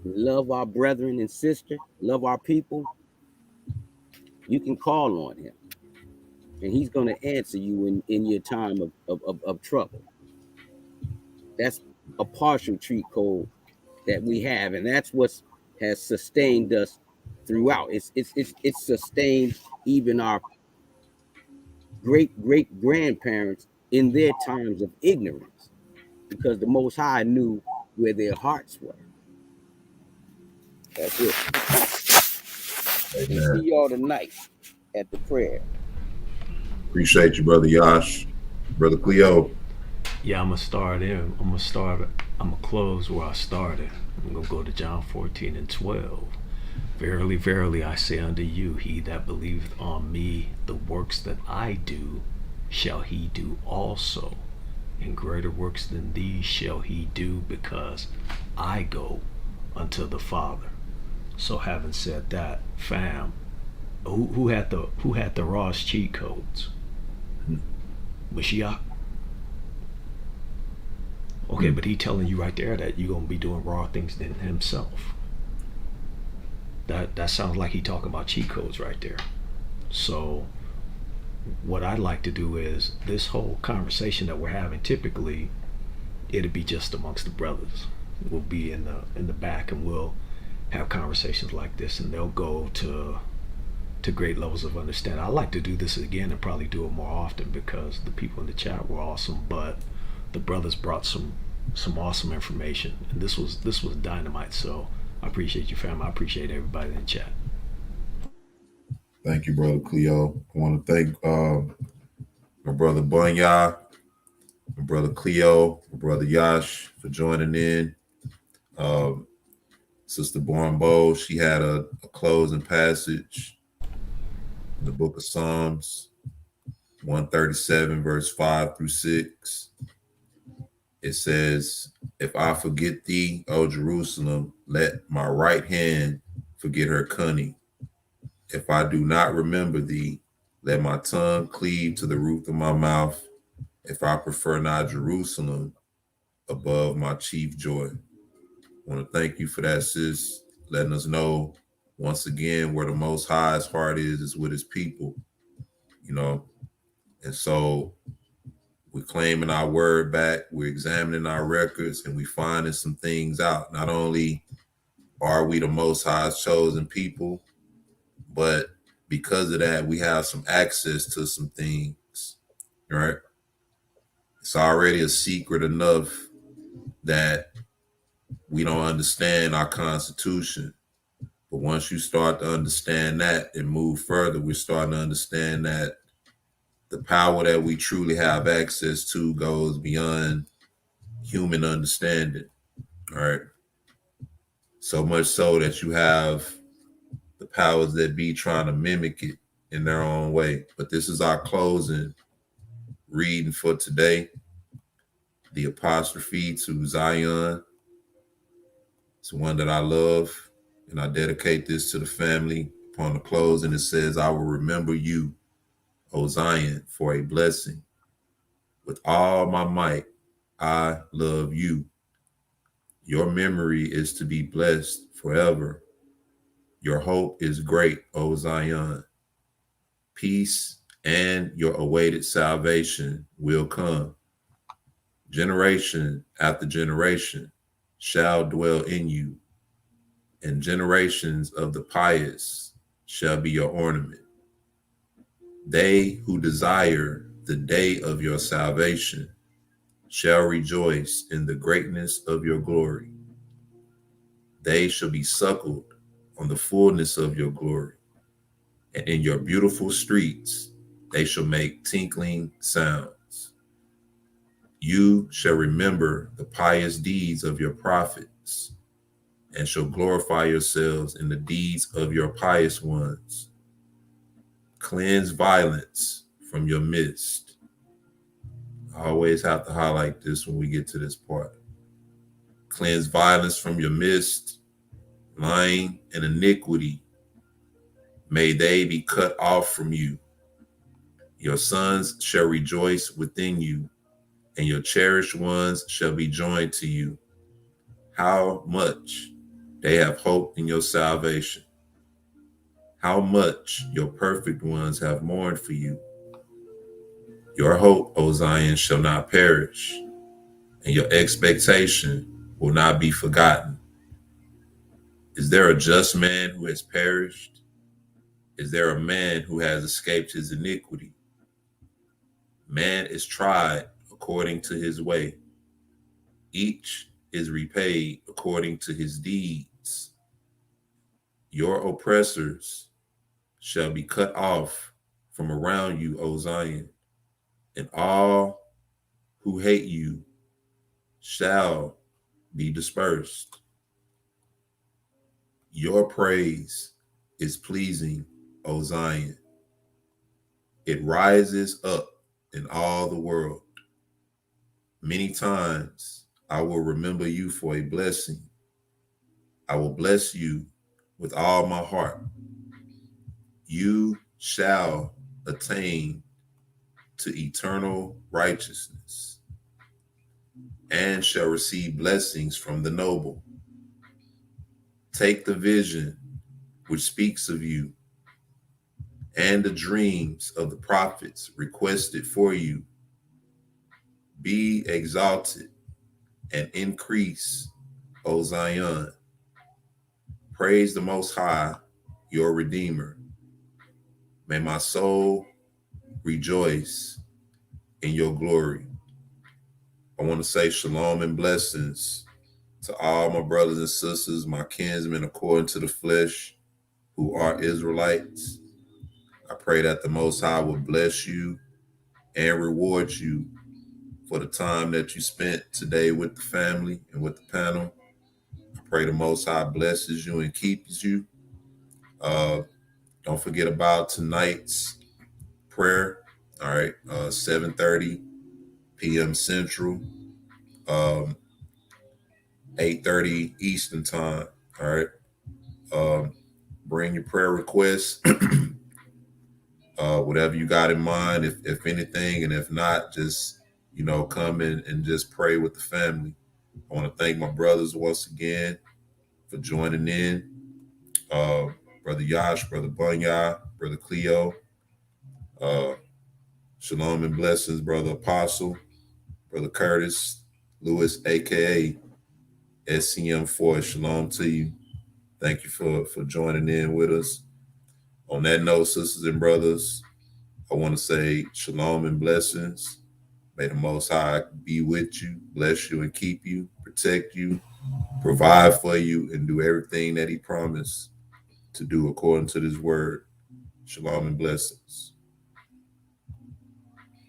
[SPEAKER 10] love our brethren and sister, love our people, you can call on Him, and He's going to answer you in your time of trouble. That's a partial cheat code that we have, and that's what has sustained us throughout. It's sustained even our great grandparents in their times of ignorance, because the Most High knew where their hearts were. That's it. And see y'all tonight at the prayer.
[SPEAKER 2] Appreciate you, brother Yash, brother Cleo.
[SPEAKER 7] Yeah, I'm gonna close where I started. I'm gonna go to John 14:12. Verily, verily, I say unto you, he that believeth on me, the works that I do, shall he do also. And greater works than these shall he do, because I go unto the Father. So having said that, fam, who had the rawest cheat codes? Mashiach. Okay, but he telling you right there that you're gonna be doing raw things than himself. That sounds like he talking about cheat codes right there. So what I'd like to do is, this whole conversation that we're having, typically it'll be just amongst the brothers. We'll be in the back, and we'll have conversations like this, and they'll go to great levels of understanding. I'd like to do this again and probably do it more often, because the people in the chat were awesome, but the brothers brought some awesome information, and this was dynamite. So I appreciate you, fam. I appreciate everybody in the chat.
[SPEAKER 2] Thank you, brother Cleo. I want to thank my brother Bunya, my brother Cleo, my brother Yash for joining in. Sister Bornbow, she had a closing passage in the book of Psalms 137, verse 5 through 6. It says, if I forget thee, O Jerusalem, let my right hand forget her cunning. If I do not remember thee, let my tongue cleave to the roof of my mouth. If I prefer not Jerusalem above my chief joy. I want to thank you for that, sis, letting us know once again where the Most High's heart is with his people, you know. And so we're claiming our word back, we're examining our records, and we're finding some things out. Not only are we the Most High's chosen people, but because of that, we have some access to some things, right? It's already a secret enough that we don't understand our Constitution. But once you start to understand that and move further, we're starting to understand that the power that we truly have access to goes beyond human understanding, right? So much so that you have the powers that be trying to mimic it in their own way. But this is our closing reading for today. The apostrophe to Zion. It's one that I love, and I dedicate this to the family. Upon the closing, it says, I will remember you, O Zion, for a blessing. With all my might, I love you. Your memory is to be blessed forever. Your hope is great, O Zion. Peace and your awaited salvation will come. Generation after generation shall dwell in you, and generations of the pious shall be your ornament. They who desire the day of your salvation shall rejoice in the greatness of your glory. They shall be suckled on the fullness of your glory, and in your beautiful streets they shall make tinkling sounds. You shall remember the pious deeds of your prophets, and shall glorify yourselves in the deeds of your pious ones. Cleanse violence from your midst. I always have to highlight this when we get to this part. Cleanse violence from your midst, lying and iniquity. May they be cut off from you. Your sons shall rejoice within you, and your cherished ones shall be joined to you. How much they have hoped in your salvation. How much your perfect ones have mourned for you. Your hope, O Zion, shall not perish, and your expectation will not be forgotten. Is there a just man who has perished? Is there a man who has escaped his iniquity? Man is tried according to his way. Each is repaid according to his deeds. Your oppressors shall be cut off from around you, O Zion, and all who hate you shall be dispersed. Your praise is pleasing, O Zion. It rises up in all the world. Many times I will remember you for a blessing. I will bless you with all my heart. You shall attain to eternal righteousness and shall receive blessings from the noble. Take the vision which speaks of you and the dreams of the prophets requested for you. Be exalted and increase, O Zion. Praise the Most High, your Redeemer. May my soul rejoice in your glory. I want to say shalom and blessings to all my brothers and sisters, my kinsmen according to the flesh, who are Israelites. I pray that the Most High will bless you and reward you for the time that you spent today with the family and with the panel. I pray the Most High blesses you and keeps you. Don't forget about tonight's prayer. All right, 7:30 p.m. Central, 8:30 Eastern time. All right. Bring your prayer requests, whatever you got in mind, if anything, and if not, just come in and just pray with the family. I want to thank my brothers once again for joining in. Brother Yash, Brother Bunya, Brother Cleo, Shalom and Blessings, Brother Apostle, Brother Curtis Lewis, aka SCM4. Shalom to you. Thank you for joining in with us. On that note, sisters and brothers, I want to say shalom and blessings. May the Most High be with you, bless you and keep you, protect you, provide for you, and do everything that he promised to do according to this word. Shalom and blessings.